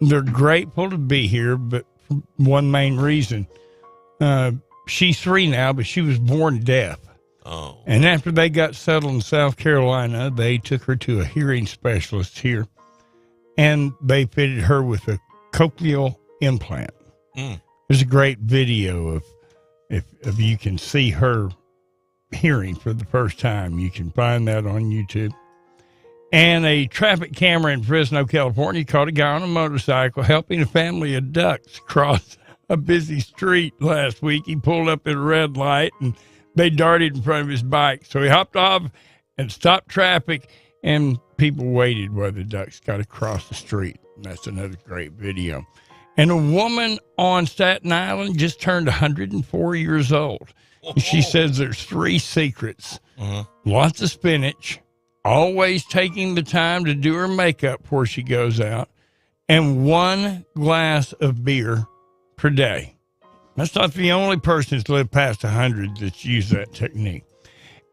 They're grateful to be here, but for one main reason. She's 3 now, but she was born deaf. Oh. And after they got settled in South Carolina, they took her to a hearing specialist here, and they fitted her with a cochlear implant. There's a great video of if you can see her hearing for the first time. You can find that on YouTube. And a traffic camera in Fresno, California, caught a guy on a motorcycle helping a family of ducks cross a busy street last week. He pulled up at a red light, and they darted in front of his bike. So he hopped off and stopped traffic, and people waited while the ducks got across the street. And that's another great video. And a woman on Staten Island just turned 104 years old. She says there's 3 secrets. Lots of spinach, always taking the time to do her makeup before she goes out, and 1 glass of beer per day. That's not the only person that's lived past 100 that's used that technique.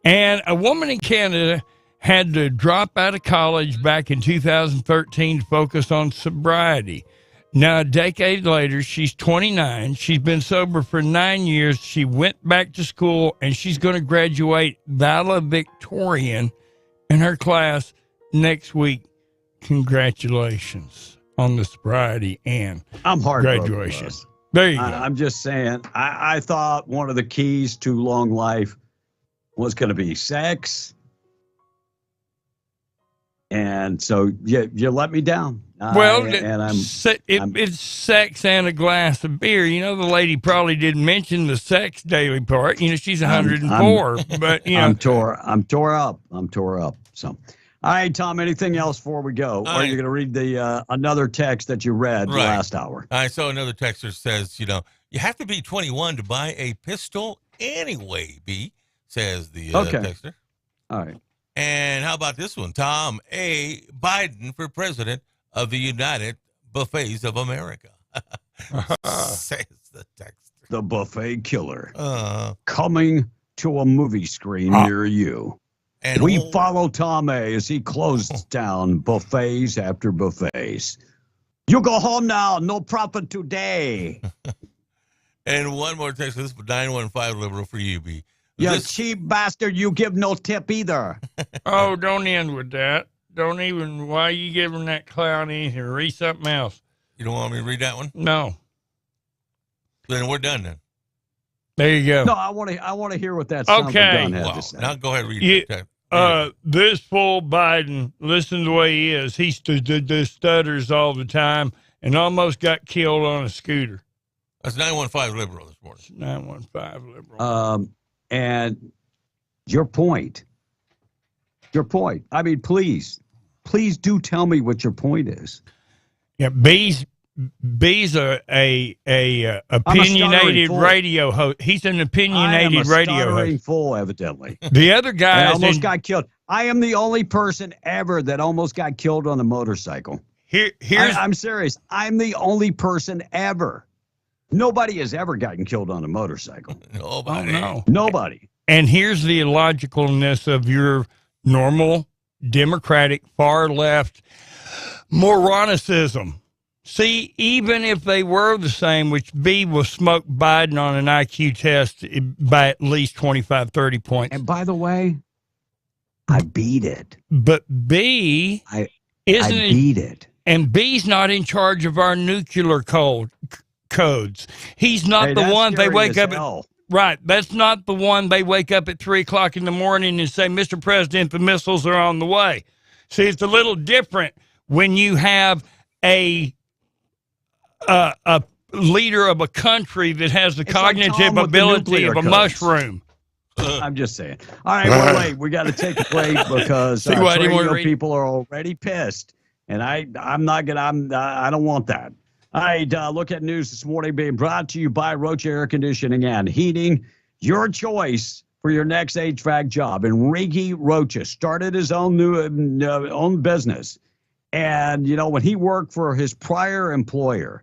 And a woman in Canada had to drop out of college back in 2013 to focus on sobriety. Now, a decade later, she's 29. She's been sober for 9 years. She went back to school, and she's going to graduate valedictorian in her class next week. Congratulations on the sobriety and I'm graduation. There you go. I'm just saying, I thought one of the keys to long life was going to be sex. And so you let me down. It's sex and a glass of beer. You know, the lady probably didn't mention the sex daily part. You know, she's 104. But, you know. I'm tore up. So, all right, Tom, anything else before we go? Or are you going to read the another text that you read last hour? I saw another texter says, you have to be 21 to buy a pistol anyway, B, says the texter. All right. And how about this one? Tom A. Biden for president of the United Buffets of America. Says the texter. The buffet killer. Coming to a movie screen near you. And we follow Tom A. as he closes down buffets after buffets. You go home now. No profit today. And one more text. This is 915 liberal for you, B. You cheap bastard. You give no tip either. Oh, don't end with that. Don't even. Why are you giving that clown anything? Read something else. You don't want me to read that one? No. Then we're done then. There you go. No, I want to hear what that sound gun had to say. Now go ahead and read it. This fool Biden, listen to the way he is. He stutters all the time and almost got killed on a scooter. That's 915 liberal this morning. 915 liberal. And your point. I mean, please do tell me what your point is. Yeah, B's a opinionated radio host. He's an opinionated radio host. Fool, evidently. The other guy almost got killed. I am the only person ever that almost got killed on a motorcycle. I'm serious. I'm the only person ever. Nobody has ever gotten killed on a motorcycle. Nobody. Oh, no. Nobody. And here's the illogicalness of your normal Democratic far left moronicism. See, even if they were the same, which B will smoke Biden on an IQ test by at least 25, 30 points. And by the way, I beat it. But B I beat it. And B's not in charge of our nuclear codes. He's not the one they wake up at. Right. That's not the one they wake up at 3 o'clock in the morning and say, Mr. President, the missiles are on the way. See, it's a little different when you have a leader of a country that has the cognitive ability of a mushroom. I'm just saying. All right, we're late. We got to take a break because radio people are already pissed, and I don't want that. All right, look at news this morning being brought to you by Roach Air Conditioning and Heating. Your choice for your next HVAC job. Enrique Rocha started his own own business, and when he worked for his prior employer,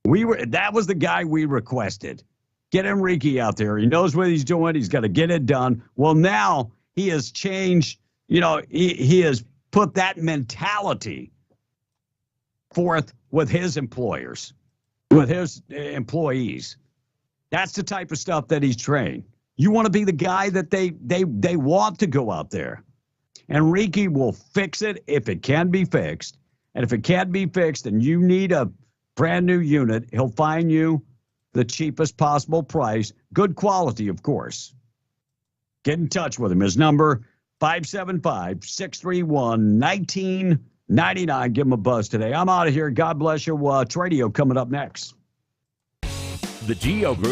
that was the guy we requested. Get Enrique out there. He knows what he's doing. He's got to get it done. Well, now he has changed. He has put that mentality forth with his employers, with his employees. That's the type of stuff that he's trained. You want to be the guy that they want to go out there. Enrique will fix it if it can be fixed. And if it can't be fixed and you need a brand new unit, he'll find you the cheapest possible price. Good quality, of course. Get in touch with him. His number, 575-631-1999. Give him a buzz today. I'm out of here. God bless you. Tradio coming up next. The Geo Group